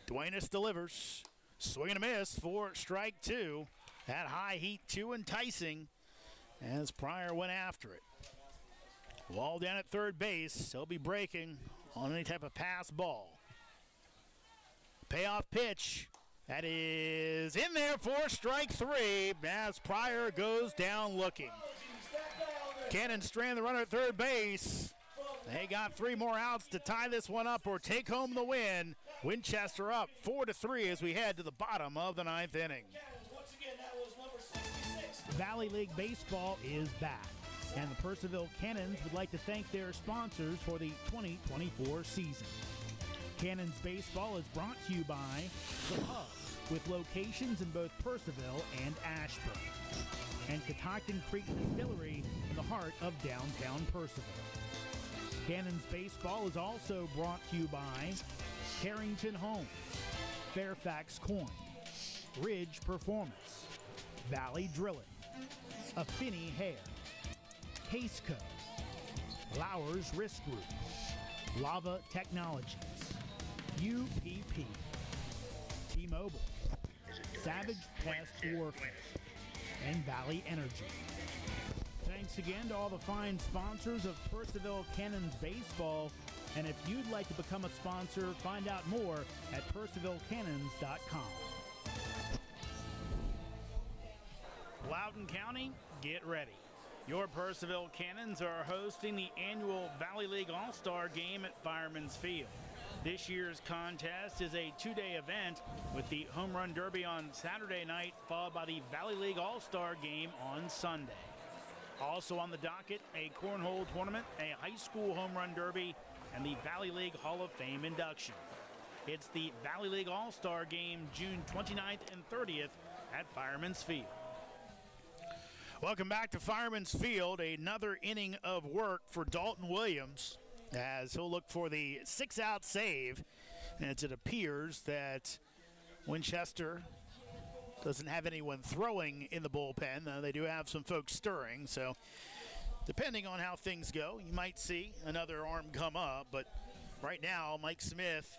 B: Duenas delivers. Swing and a miss for strike two. That high heat too enticing as Pryor went after it. Wall down at third base. He'll be breaking on any type of pass ball. Payoff pitch. That is in there for strike three as Pryor goes down looking. Cannon strand the runner at third base. They got 3 more outs to tie this one up or take home the win. Winchester up 4-3 as we head to the bottom of the 9th inning.
C: Valley League Baseball is back, and the Purcellville Cannons would like to thank their sponsors for the 2024 season. Cannons Baseball is brought to you by The Hub, with locations in both Purcellville and Ashburn, and Catoctin Creek Distillery in the heart of downtown Purcellville. Cannons Baseball is also brought to you by Carrington Homes, Fairfax Coin, Ridge Performance, Valley Drilling, Affinity Hair, Caseco, Lowers Risk Group, Lava Technologies, UPP, T-Mobile, Savage Pest Warfare, and Valley Energy. Thanks again to all the fine sponsors of Purcellville Cannons Baseball. And if you'd like to become a sponsor, find out more at purcellvillecannons.com.
B: Loudoun County, get ready. Your Purcellville Cannons are hosting the annual Valley League All-Star Game at Fireman's Field. This year's contest is a 2-day event with the Home Run Derby on Saturday night, followed by the Valley League All-Star Game on Sunday. Also on the docket, a cornhole tournament, a high school home run derby, and the Valley League Hall of Fame induction. It's the Valley League All-Star Game June 29th and 30th at Fireman's Field. Welcome back to Fireman's Field. Another inning of work for Dalton Williams as he'll look for the 6-out save. As it appears that Winchester doesn't have anyone throwing in the bullpen. They do have some folks stirring, so depending on how things go, you might see another arm come up. But right now, Mike Smith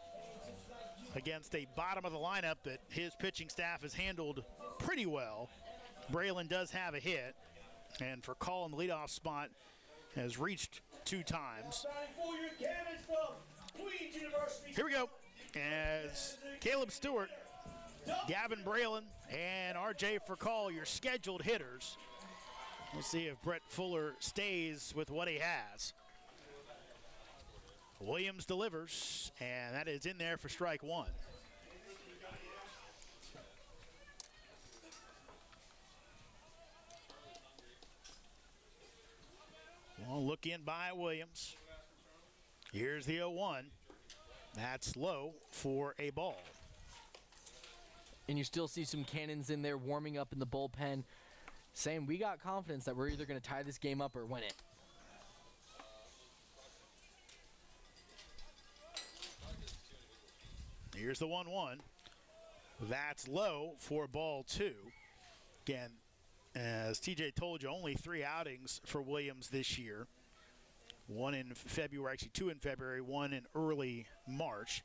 B: against a bottom of the lineup that his pitching staff has handled pretty well. Braylon does have a hit, and for calling the leadoff spot has reached 2 times. Here we go. As Caleb Stewart, Gavin Braylon, and RJ Furcall, your scheduled hitters. We'll see if Brett Fuller stays with what he has. Williams delivers, and that is in there for strike 1. Well, look in by Williams. Here's the 0-1. That's low for a ball.
A: And you still see some Cannons in there warming up in the bullpen, saying we got confidence that we're either going to tie this game up or win it.
B: Here's the 1-1. That's low for ball 2. Again, as TJ told you, only 3 outings for Williams this year. 1 in February, actually 2 in February, 1 in early March.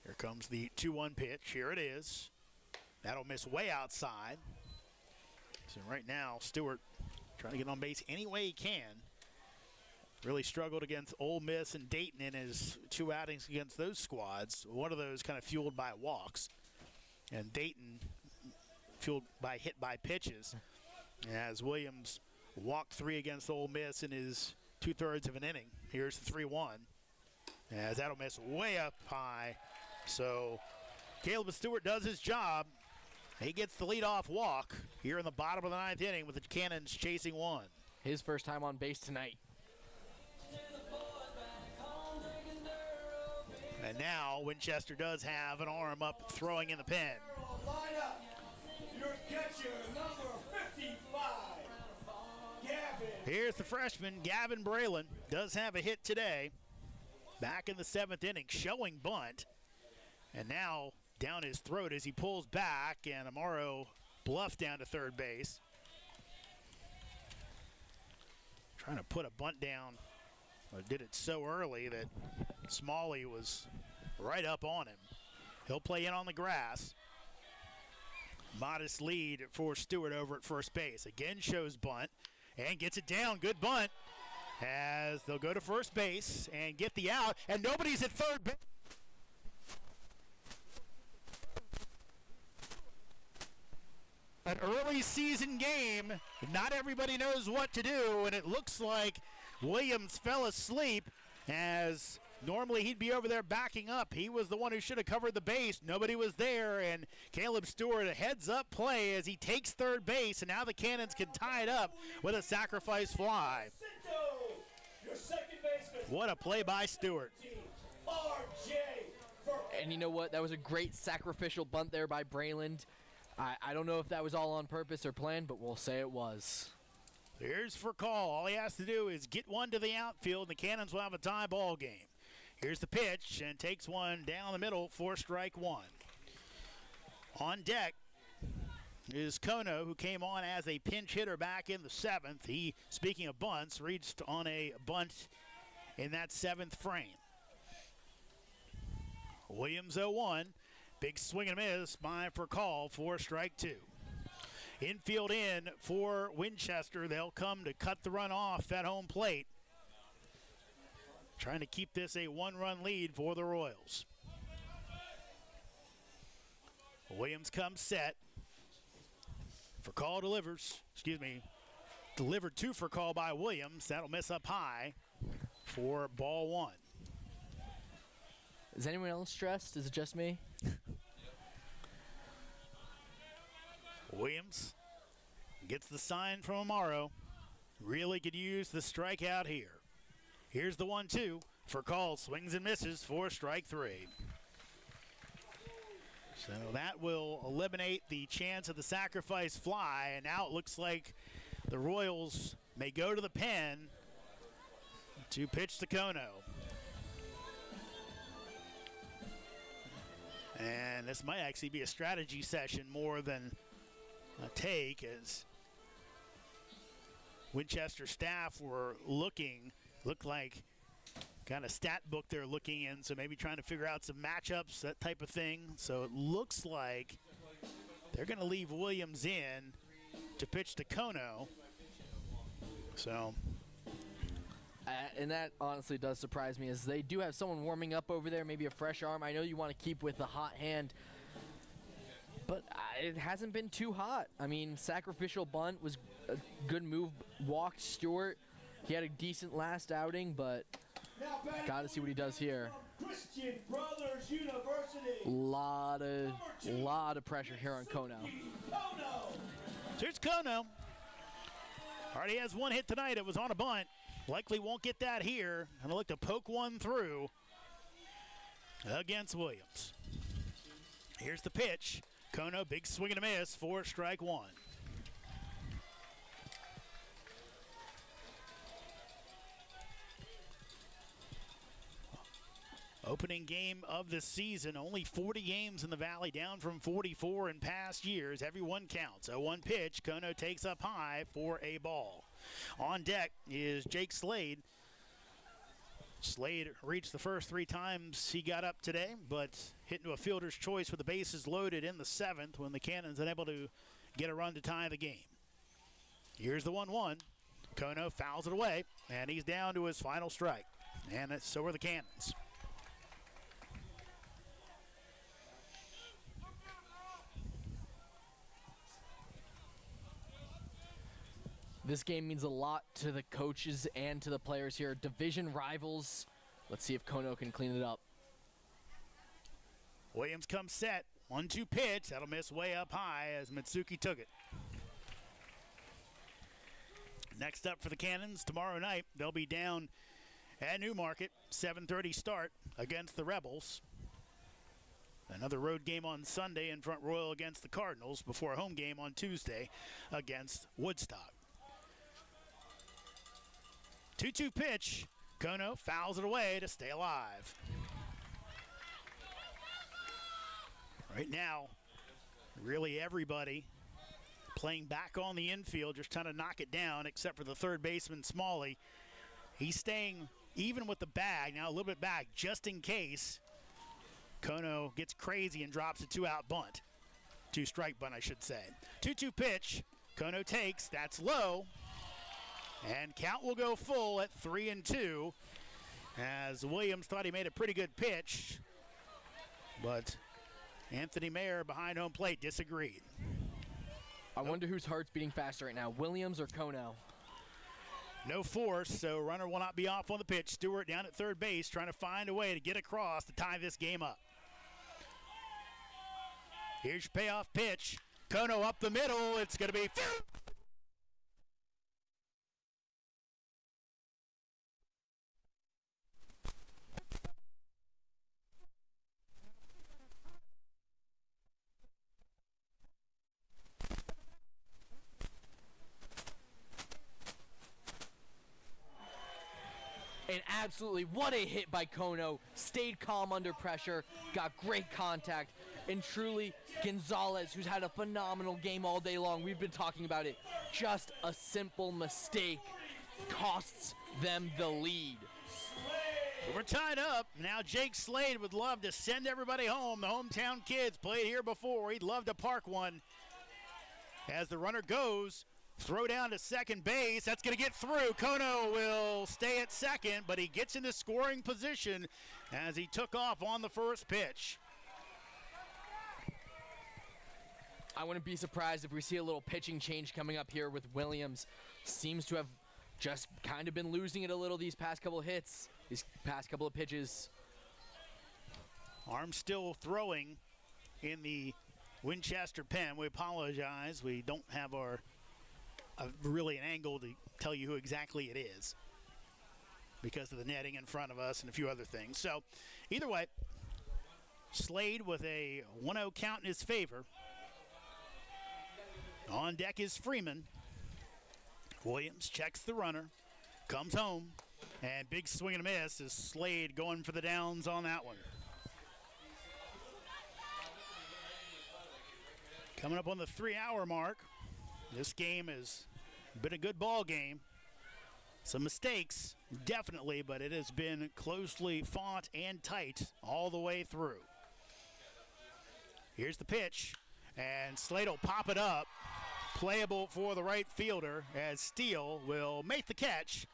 B: Here comes the 2-1 pitch. Here it is. That'll miss way outside. So right now, Stewart trying to get on base any way he can. Really struggled against Ole Miss and Dayton in his 2 outings against those squads. One of those kind of fueled by walks. And Dayton fueled by hit by pitches. As Williams walked 3 against Ole Miss in his 2/3 of an inning. Here's the 3-1. As that'll miss way up high. So Caleb Stewart does his job. He gets the leadoff walk here in the bottom of the 9th inning with the Cannons chasing 1.
A: His first time on base tonight.
B: And now Winchester does have an arm up throwing in the pen.
D: Your catcher, number 55, Gavin.
B: Here's the freshman, Gavin Braylon. Does have a hit today. Back in the 7th inning, showing bunt. And now down his throat as he pulls back, and Amaro bluffed down to third base. Trying to put a bunt down. Did it so early that Smalley was right up on him. He'll play in on the grass. Modest lead for Stewart over at first base. Again shows bunt and gets it down. Good bunt as they'll go to first base and get the out, and nobody's at third base. An early season game, not everybody knows what to do, and it looks like Williams fell asleep as normally he'd be over there backing up. He was the one who should have covered the base. Nobody was there, and Caleb Stewart a heads-up play as he takes third base, and now the Cannons can tie it up with a sacrifice fly. What a play by Stewart.
A: And you know what? That was a great sacrificial bunt there by Brayland. I don't know if that was all on purpose or planned, but we'll say it was.
B: Here's for call. All he has to do is get one to the outfield, and the Cannons will have a tie ball game. Here's the pitch, and takes one down the middle for strike one. On deck is Kono, who came on as a pinch hitter back in the seventh. He, speaking of bunts, reached on a bunt in that seventh frame. Williams 0-1. Big swing and a miss by for call for strike two. Infield in for Winchester. They'll come to cut the run off at home plate. Trying to keep this a one-run lead for the Royals. Williams comes set. For call delivers. Delivered to for call by Williams. That'll miss up high for ball one.
A: Is anyone else stressed? Is it just me?
B: Williams gets the sign from Amaro. Really could use the strikeout here. Here's the 1-2 for call. Swings and misses for strike three. So that will eliminate the chance of the sacrifice fly. And now it looks like the Royals may go to the pen to pitch to Kono. And this might actually be a strategy session more than a take, as Winchester staff were looked like kind of stat book they're looking in, so maybe trying to figure out some matchups, that type of thing. So it looks like they're going to leave Williams in to pitch to Kono. So.
A: And that honestly does surprise me, as they do have someone warming up over there, maybe a fresh arm. I know you want to keep with the hot hand, but it hasn't been too hot. I mean, sacrificial bunt was a good move. Walked Stewart. He had a decent last outing, but got to see what he does here.
D: Christian Brothers University.
A: Lot of pressure here on Kono.
B: Here's Kono. Already has one hit tonight. It was on a bunt. Likely won't get that here. And I'll look to poke one through against Williams. Here's the pitch. Kono, big swing and a miss for strike one. Opening game of the season. Only 40 games in the Valley, down from 44 in past years. Every one counts. 0-1 pitch. Kono takes up high for a ball. On deck is Jake Slade. Slade reached the first three times he got up today, but hit into a fielder's choice with the bases loaded in the seventh when the Cannons unable to get a run to tie the game. Here's the 1-1. Kono fouls it away, and he's down to his final strike. And so are the Cannons.
A: This game means a lot to the coaches and to the players here. Division rivals. Let's see if Kono can clean it up.
B: Williams comes set. 1-2 pitch. That'll miss way up high as Mitsuki took it. Next up for the Cannons tomorrow night, they'll be down at Newmarket. 7:30 start against the Rebels. Another road game on Sunday in Front Royal against the Cardinals before a home game on Tuesday against Woodstock. 2-2 pitch. Kono fouls it away to stay alive. Right now, really everybody playing back on the infield, just trying to knock it down, except for the third baseman, Smalley. He's staying even with the bag, now a little bit back, just in case Kono gets crazy and drops a 2-out bunt. 2-strike bunt, I should say. 2-2 pitch. Kono takes. That's low. And count will go full at 3-2 as Williams thought he made a pretty good pitch. But Anthony Mayer behind home plate disagreed.
A: I wonder whose heart's beating faster right now, Williams or Kono?
B: No force, so runner will not be off on the pitch. Stewart down at third base trying to find a way to get across to tie this game up. Here's your payoff pitch. Kono up the middle. It's going to be...
A: And absolutely, what a hit by Kono. Stayed calm under pressure, got great contact, and truly, Gonzalez, who's had a phenomenal game all day long, we've been talking about it, just a simple mistake costs them the lead.
B: We're tied up. Now Jake Slade would love to send everybody home. The hometown kids played here before. He'd love to park one. As the runner goes, throw down to second base. That's going to get through. Kono will stay at second, but he gets into scoring position as he took off on the first pitch.
A: I wouldn't be surprised if we see a little pitching change coming up here with Williams. Seems to have just kind of been losing it a little these past couple of hits, these past couple of pitches.
B: Arm still throwing in the Winchester pen. We apologize. We don't have really an angle to tell you who exactly it is because of the netting in front of us and a few other things. So either way, Slade with a 1-0 count in his favor. On deck is Freeman. Williams checks the runner, comes home, and big swing and a miss is Slade going for the downs on that one. Coming up on the 3-hour mark. This game has been a good ball game. Some mistakes, definitely, but it has been closely fought and tight all the way through. Here's the pitch, and Slade will pop it up. Playable for the right fielder as Steele will make the catch,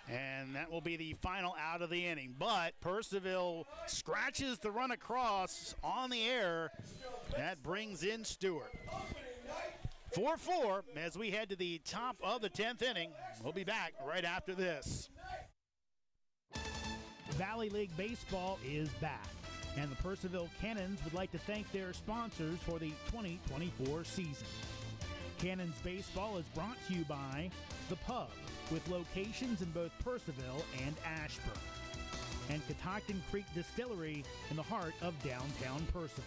B: and that will be the final out of the inning. But Purcellville scratches the run across on the air. That brings in Stewart. 4-4 as we head to the top of the 10th inning. We'll be back right after this.
C: Valley League Baseball is back, and the Purcellville Cannons would like to thank their sponsors for the 2024 season. Cannons Baseball is brought to you by The Pub, with locations in both Purcellville and Ashburn, and Catoctin Creek Distillery in the heart of downtown Purcellville.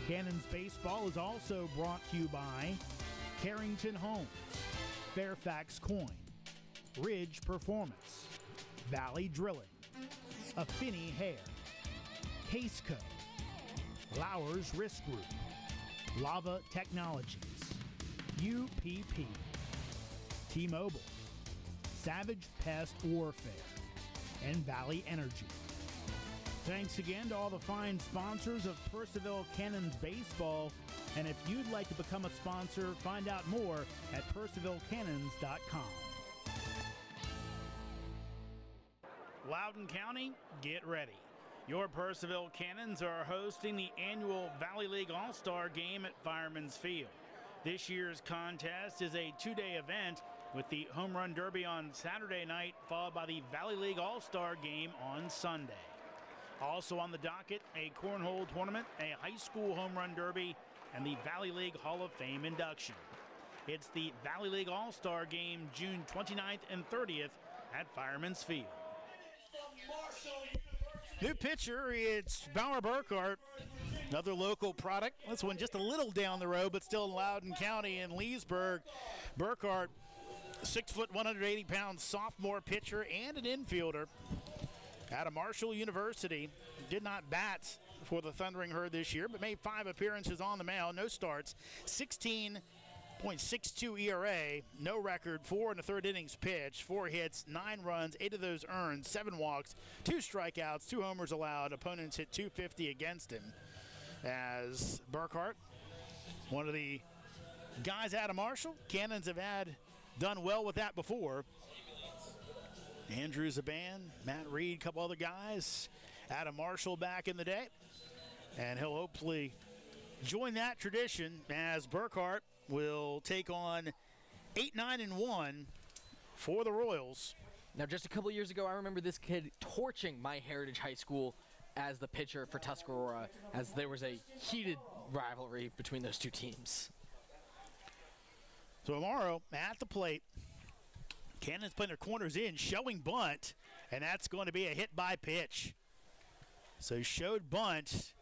C: Cannons Baseball is also brought to you by Carrington Homes, Fairfax Coin, Ridge Performance, Valley Drilling, Affinity Hair, Caseco, Lowers Risk Group, Lava Technologies, UPP, T-Mobile, Savage Pest Warfare, and Valley Energy. Thanks again to all the fine sponsors of Purcellville Cannons Baseball. And if you'd like to become a sponsor, find out more at PurcellvilleCannons.com.
B: Loudoun County, get ready. Your Purcellville Cannons are hosting the annual Valley League All-Star Game at Fireman's Field. This year's contest is a two-day event with the Home Run Derby on Saturday night, followed by the Valley League All-Star Game on Sunday. Also on the docket, a cornhole tournament, a high school home run derby, and the Valley League Hall of Fame induction. It's the Valley League All-Star Game June 29th and 30th at Fireman's Field. New pitcher, it's Bauer Burkhart, another local product. This one just a little down the road, but still in Loudoun County in Leesburg. Burkhart, 6 foot, 180 pound sophomore pitcher and an infielder out of Marshall University. Did not bat for the Thundering Herd this year, but made 5 appearances on the mound, no starts, 16 .62 ERA, no record, 4 in the third innings pitched, 4 hits, 9 runs, 8 of those earned, 7 walks, 2 strikeouts, 2 homers allowed. Opponents hit .250 against him. As Burkhart, one of the guys out of Marshall, Cannons have done well with that before. Andrew Zaban, Matt Reed, a couple other guys out of Marshall back in the day. And he'll hopefully join that tradition as Burkhart will take on 8-9-1 for the Royals.
A: Now, just a couple years ago, I remember this kid torching my Heritage High School as the pitcher for Tuscarora, as there was a heated rivalry between those two teams.
B: So Amaro at the plate. Cannons putting their corners in, showing bunt, and that's going to be a hit by pitch. So showed bunt,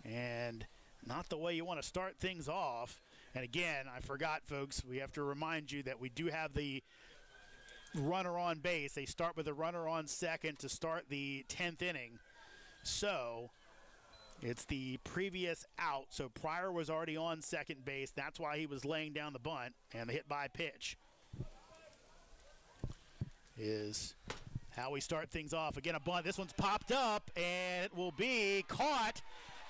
B: and not the way you want to start things off. And again, I forgot, folks, we have to remind you that we do have the runner on base. They start with a runner on second to start the 10th inning. So it's the previous out. So Pryor was already on second base. That's why he was laying down the bunt, and the hit by pitch is how we start things off. Again, a bunt. This one's popped up, and it will be caught.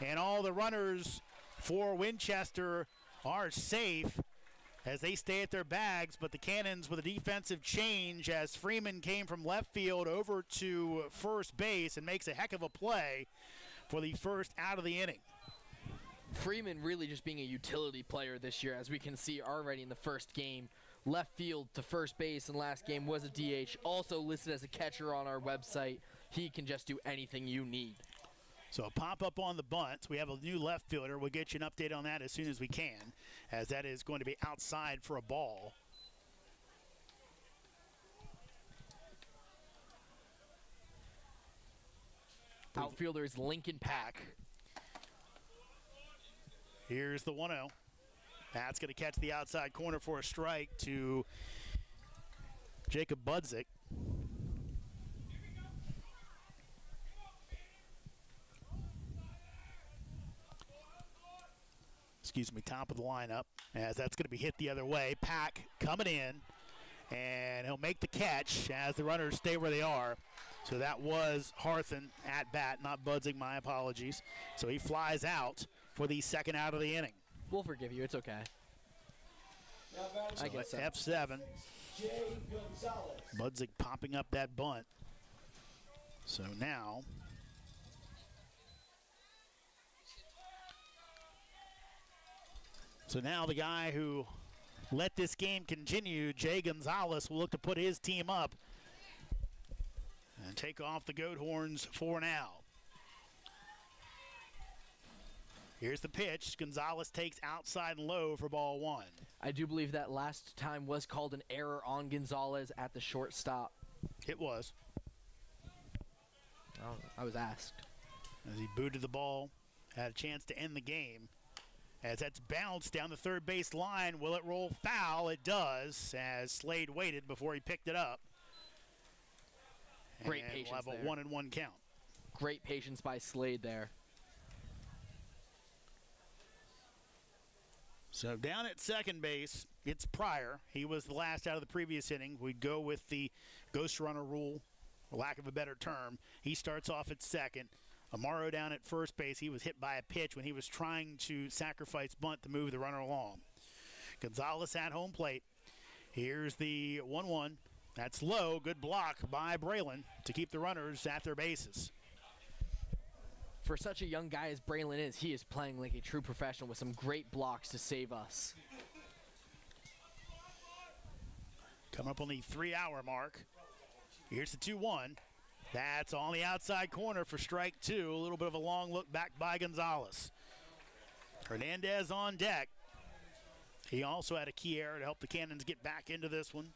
B: And all the runners for Winchester are safe as they stay at their bags. But the Cannons with a defensive change as Freeman came from left field over to first base and makes a heck of a play for the first out of the inning.
A: Freeman really just being a utility player this year, as we can see already in the first game. Left field to first base, and last game was a DH. Also listed as a catcher on our website. He can just do anything you need.
B: So a pop-up on the bunt. We have a new left fielder. We'll get you an update on that as soon as we can, as that is going to be outside for a ball.
A: Outfielder is Lincoln Pack.
B: Here's the 1-0. That's going to catch the outside corner for a strike to Jacob Budzik. Excuse me, top of the lineup, as that's going to be hit the other way. Pack coming in, and he'll make the catch as the runners stay where they are. So that was Harthen at bat, not Budzik, my apologies. So he flies out for the second out of the inning.
A: We'll forgive you. It's okay. I guess so.
B: F7. Budzik popping up that bunt. So now the guy who let this game continue, Jay Gonzalez, will look to put his team up and take off the goat horns for now. Here's the pitch. Gonzalez takes outside and low for ball 1.
A: I do believe that last time was called an error on Gonzalez at the shortstop.
B: It was.
A: I was asked.
B: As he booted the ball, had a chance to end the game. As that's bounced down the third base line, will it roll foul? It does, as Slade waited before he picked it up.
A: Great
B: and
A: patience
B: we'll have
A: there.
B: a 1-1 count.
A: Great patience by Slade there.
B: So down at second base, it's Pryor. He was the last out of the previous inning. We'd go with the ghost runner rule, for lack of a better term. He starts off at second. Amaro down at first base. He was hit by a pitch when he was trying to sacrifice bunt to move the runner along. Gonzalez at home plate. Here's the 1-1. That's low. Good block by Braylon to keep the runners at their bases.
A: For such a young guy as Braylon is, he is playing like a true professional with some great blocks to save us.
B: Coming up on the 3-hour mark. Here's the 2-1. That's on the outside corner for strike 2. A little bit of a long look back by Gonzalez. Hernandez on deck. He also had a key error to help the Cannons get back into this one.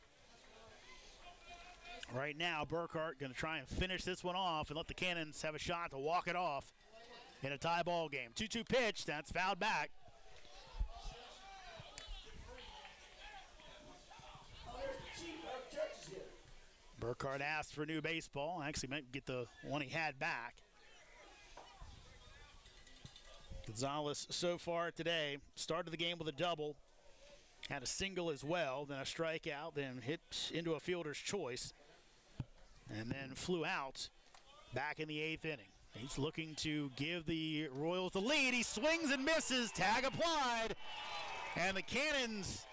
B: Right now, Burkhart going to try and finish this one off and let the Cannons have a shot to walk it off in a tie ball game. 2-2 pitch. That's fouled back. Burkhart asked for new baseball. Actually might get the one he had back. Gonzalez so far today started the game with a double. Had a single as well, then a strikeout, then hit into a fielder's choice, and then flew out back in the 8th inning. He's looking to give the Royals the lead. He swings and misses. Tag applied. And the Cannons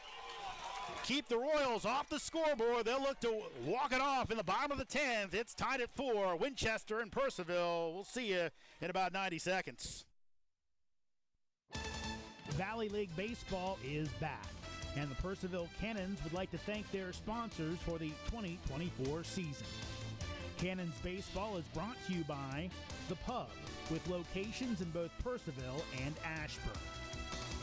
B: keep the Royals off the scoreboard. They'll look to walk it off in the bottom of the 10th. It's tied at 4. Winchester and Purcellville. We'll see you in about 90 seconds.
C: Valley League Baseball is back, and the Purcellville Cannons would like to thank their sponsors for the 2024 season. Cannons Baseball is brought to you by The Pub, with locations in both Purcellville and Ashburn,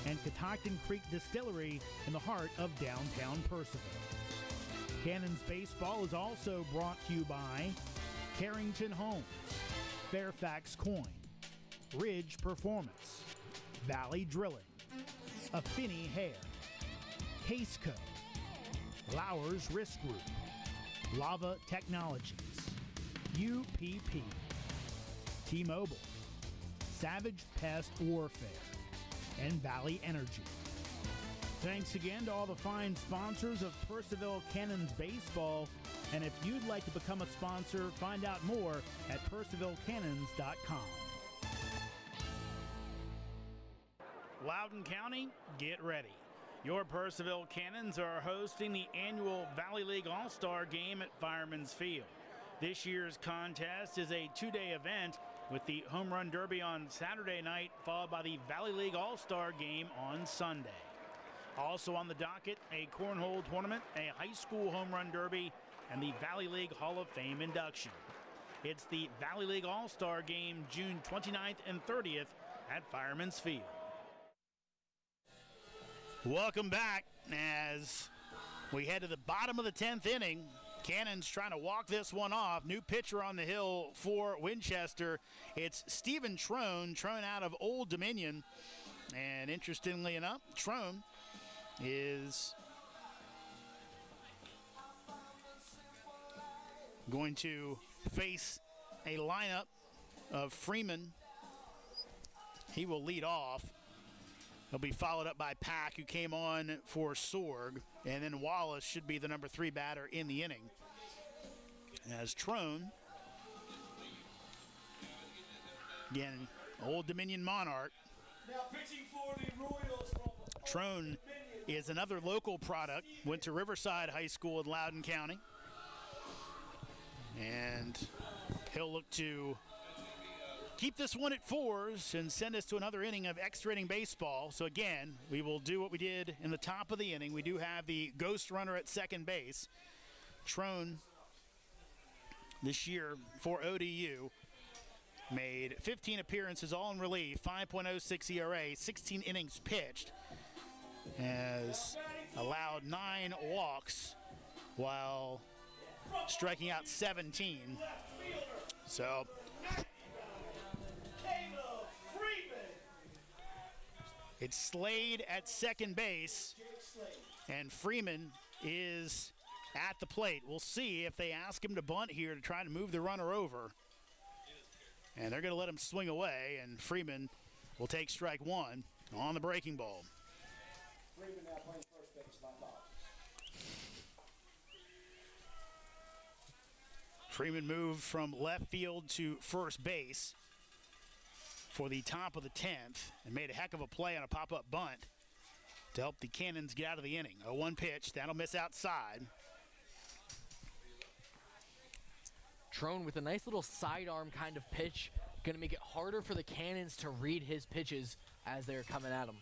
C: and Catoctin Creek Distillery in the heart of downtown Purcellville. Cannons Baseball is also brought to you by Carrington Homes, Fairfax Coin, Ridge Performance, Valley Drilling, Affinity Hair, Caseco, Lowers Risk Group, Lava Technologies, UPP, T-Mobile, Savage Pest Warfare, and Valley Energy. Thanks again to all the fine sponsors of Purcellville Cannons Baseball, and if you'd like to become a sponsor, find out more at purcellvillecannons.com.
B: Loudoun County, get ready. Your Purcellville Cannons are hosting the annual Valley League All-Star Game at Fireman's Field. This year's contest is a 2-day event with the Home Run Derby on Saturday night, followed by the Valley League All-Star Game on Sunday. Also on the docket, a cornhole tournament, a high school Home Run Derby, and the Valley League Hall of Fame induction. It's the Valley League All-Star Game June 29th and 30th at Fireman's Field. Welcome back as we head to the bottom of the 10th inning. Cannons trying to walk this one off. New pitcher on the hill for Winchester. It's Stephen Trone out of Old Dominion. And interestingly enough, Trone is going to face a lineup of Freeman. He will lead off. He'll be followed up by Pack, who came on for Sorg, and then Wallace should be the number 3 batter in the inning. As Trone, again, Old Dominion Monarch.
D: Now pitching for the Royals.
B: Trone is another local product, went to Riverside High School in Loudoun County. And he'll look to keep this one at 4s and send us to another inning of extra inning baseball. So again, we will do what we did in the top of the inning. We do have the ghost runner at second base. Trone, this year for ODU, made 15 appearances, all in relief, 5.06 ERA, 16 innings pitched, has allowed 9 walks while striking out 17. So it's Slade at second base, and Freeman is at the plate. We'll see if they ask him to bunt here to try to move the runner over. And they're going to let him swing away, and Freeman will take strike 1 on the breaking ball.
D: Freeman now playing first base by ball.
B: Freeman moved from left field to first base for the top of the 10th and made a heck of a play on a pop-up bunt to help the Cannons get out of the inning. A 1 pitch, that'll miss outside.
A: Trone with a nice little sidearm kind of pitch. Going to make it harder for the Cannons to read his pitches as they're coming at him.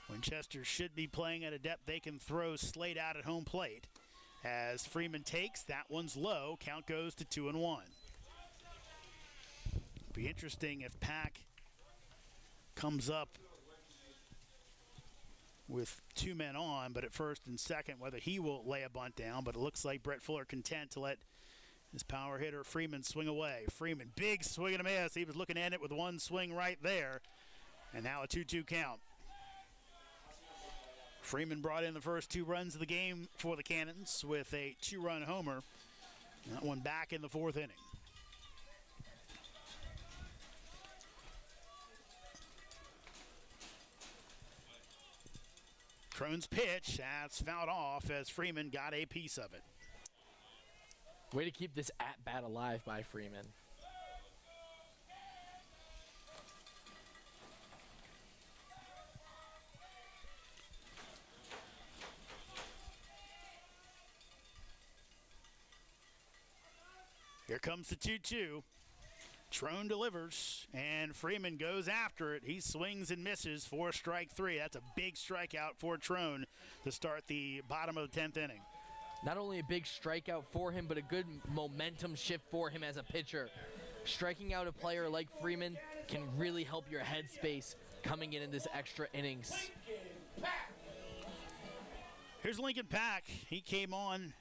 B: Winchester should be playing at a depth they can throw Slade out at home plate. As Freeman takes, that one's low. Count goes to 2-1. Be interesting if Pack comes up with 2 men on, but at first and second, whether he will lay a bunt down. But it looks like Brett Fuller content to let his power hitter Freeman swing away. Freeman, big swing and a miss. He was looking at it with 1 swing right there. And now a 2-2 count. Freeman brought in the first 2 runs of the game for the Cannons with a 2-run homer. That one back in the 4th inning. Crone's pitch, that's fouled off as Freeman got a piece of it.
A: Way to keep this at-bat alive by Freeman.
B: Here comes the 2-2. Trone delivers, and Freeman goes after it. He swings and misses for strike 3. That's a big strikeout for Trone to start the bottom of the 10th inning.
A: Not only a big strikeout for him, but a good momentum shift for him as a pitcher. Striking out a player like Freeman can really help your headspace coming in this extra innings.
B: Here's Lincoln Pack. He came on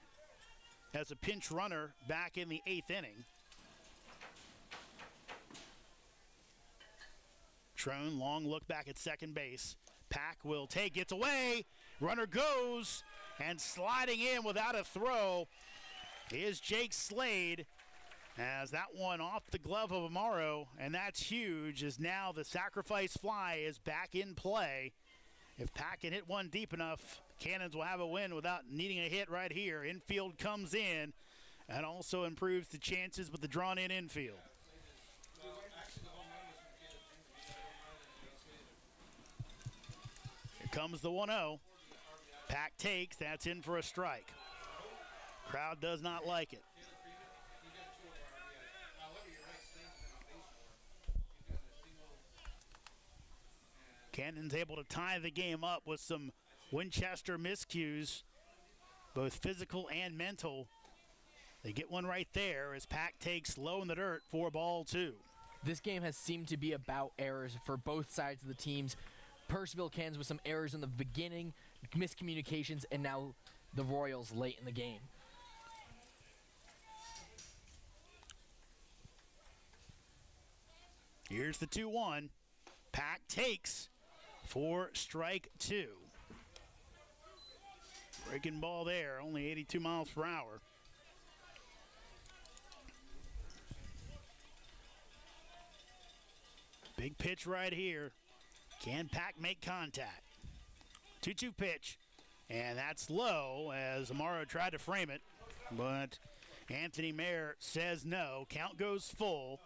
B: as a pinch runner back in the 8th inning. Trone, long look back at second base. Pack will take, gets away. Runner goes, and sliding in without a throw is Jake Slade. As that one off the glove of Amaro, and that's huge, as now the sacrifice fly is back in play. If Pack can hit one deep enough, Cannons will have a win without needing a hit right here. Infield comes in and also improves the chances with the drawn-in infield. Here comes the 1-0. Pack takes, that's in for a strike. Crowd does not like it. Cannon's able to tie the game up with some Winchester miscues, both physical and mental. They get one right there as Pack takes low in the dirt for ball 2.
A: This game has seemed to be about errors for both sides of the teams. Purcellville Cannons with some errors in the beginning, miscommunications, and now the Royals late in the game.
B: Here's the 2-1. Pack takes for strike 2. Breaking ball there, only 82 miles per hour. Big pitch right here. Can Pack make contact? 2-2 pitch, and that's low as Amaro tried to frame it, but Anthony Mayer says no. Count goes full.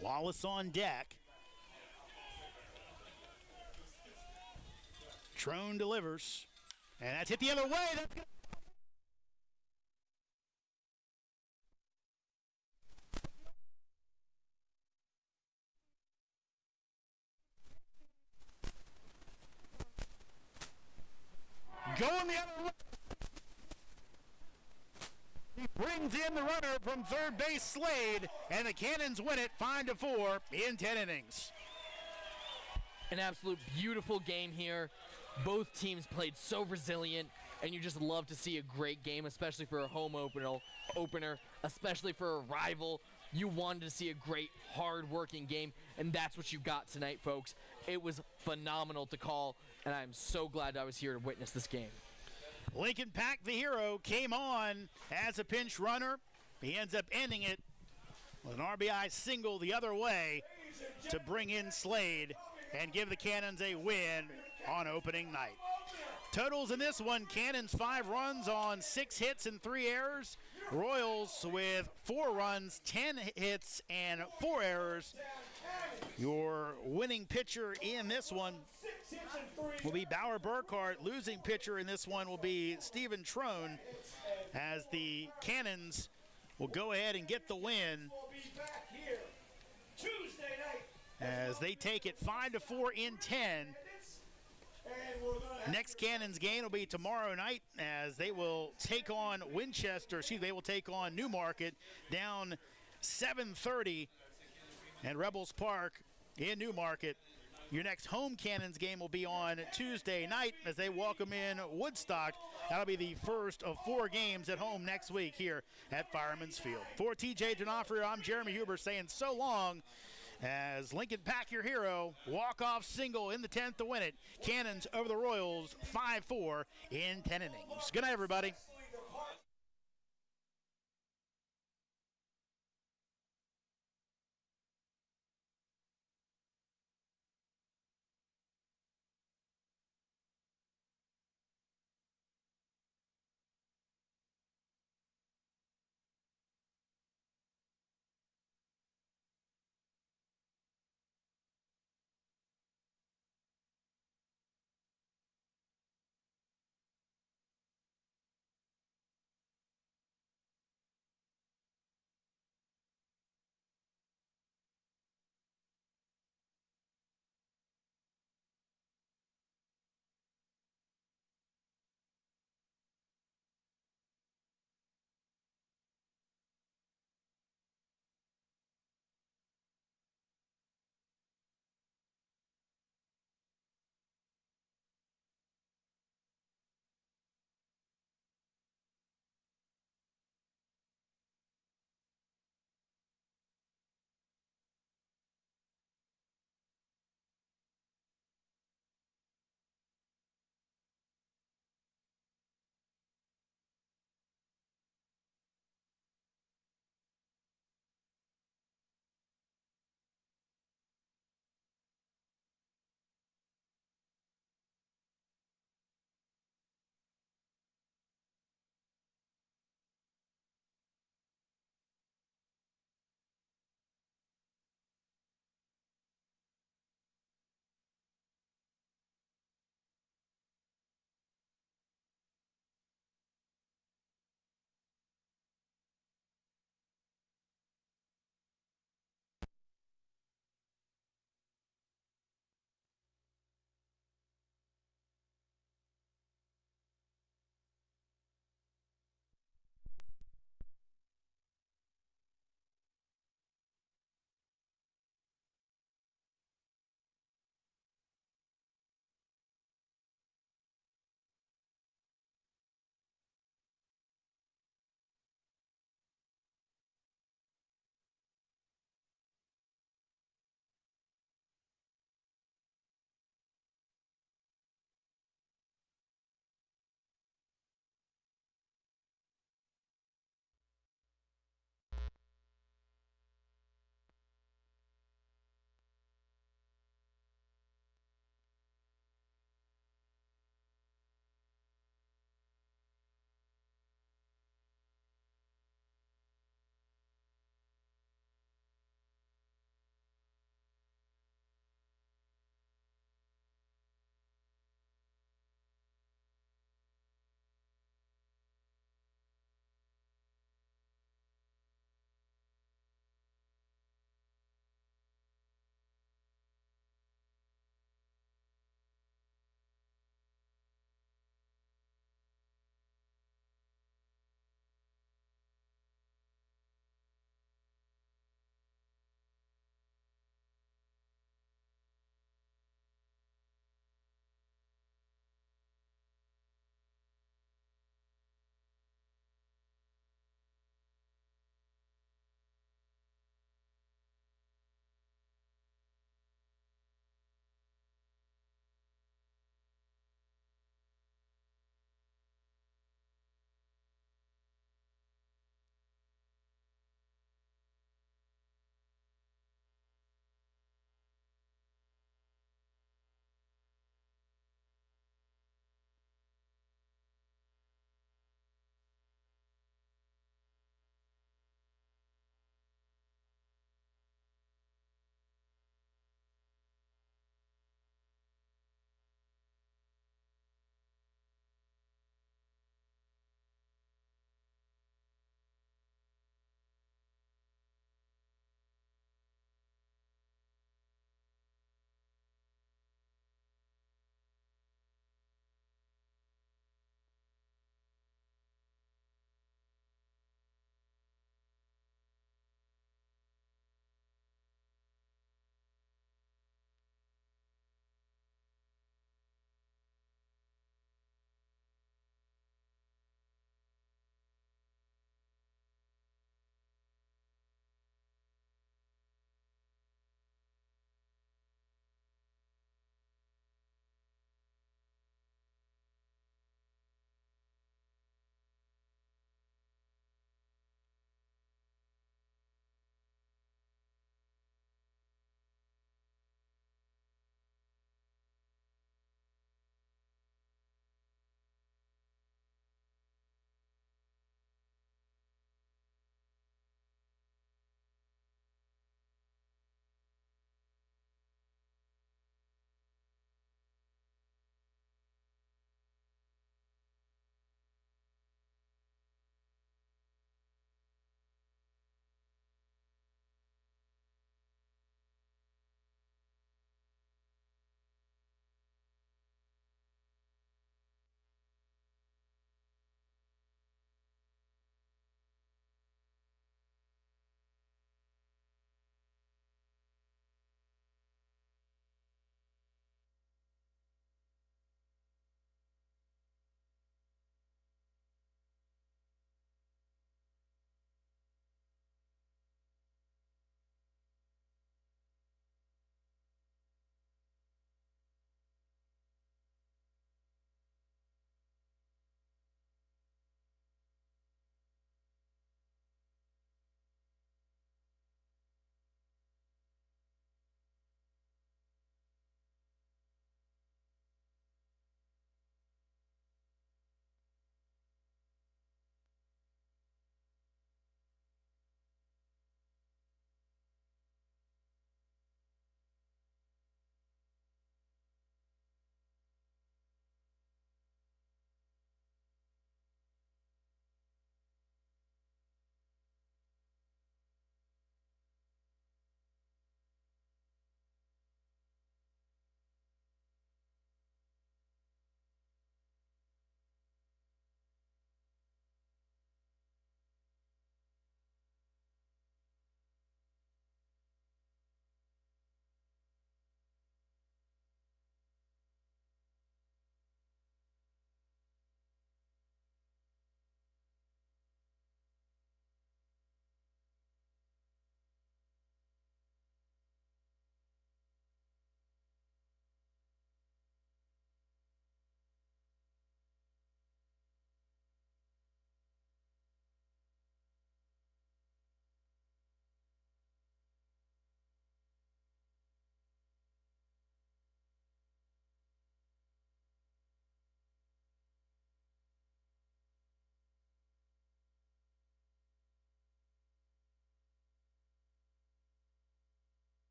B: Wallace on deck. Trone delivers, and that's hit the other way. That's good. Going the other way. He brings in the runner from third base, Slade, and the Cannons win it 5-4 in 10 innings.
A: An absolute beautiful game here. Both teams played so resilient, and you just love to see a great game, especially for a home opener, especially for a rival. You wanted to see a great, hard-working game, and that's what you got tonight, folks. It was phenomenal to call, and I'm so glad I was here to witness this game.
B: Lincoln Pack, the hero, came on as a pinch runner. He ends up ending it with an RBI single the other way to bring in Slade and give the Cannons a win on opening night. Totals in this one, Cannons 5 runs on 6 hits and 3 errors. Royals with 4 runs, 10 hits, and 4 errors. Your winning pitcher in this one will be Bauer Burkhart. Losing pitcher in this one will be Stephen Trone, as the Cannons will go ahead and get the win as they take it 5-4 in 10. Next Cannons game will be tomorrow night as they will take on they will take on Newmarket down 7:30 at Rebels Park in Newmarket. Your next home Cannons game will be on Tuesday night as they welcome in Woodstock. That'll be the first of 4 games at home next week here at Fireman's Field. For TJ D'Onofrio, I'm Jeremy Huber saying so long as Lincoln Pack, your hero, walk-off single in the 10th to win it. Cannons over the Royals 5-4 in 10 innings. Good night, everybody.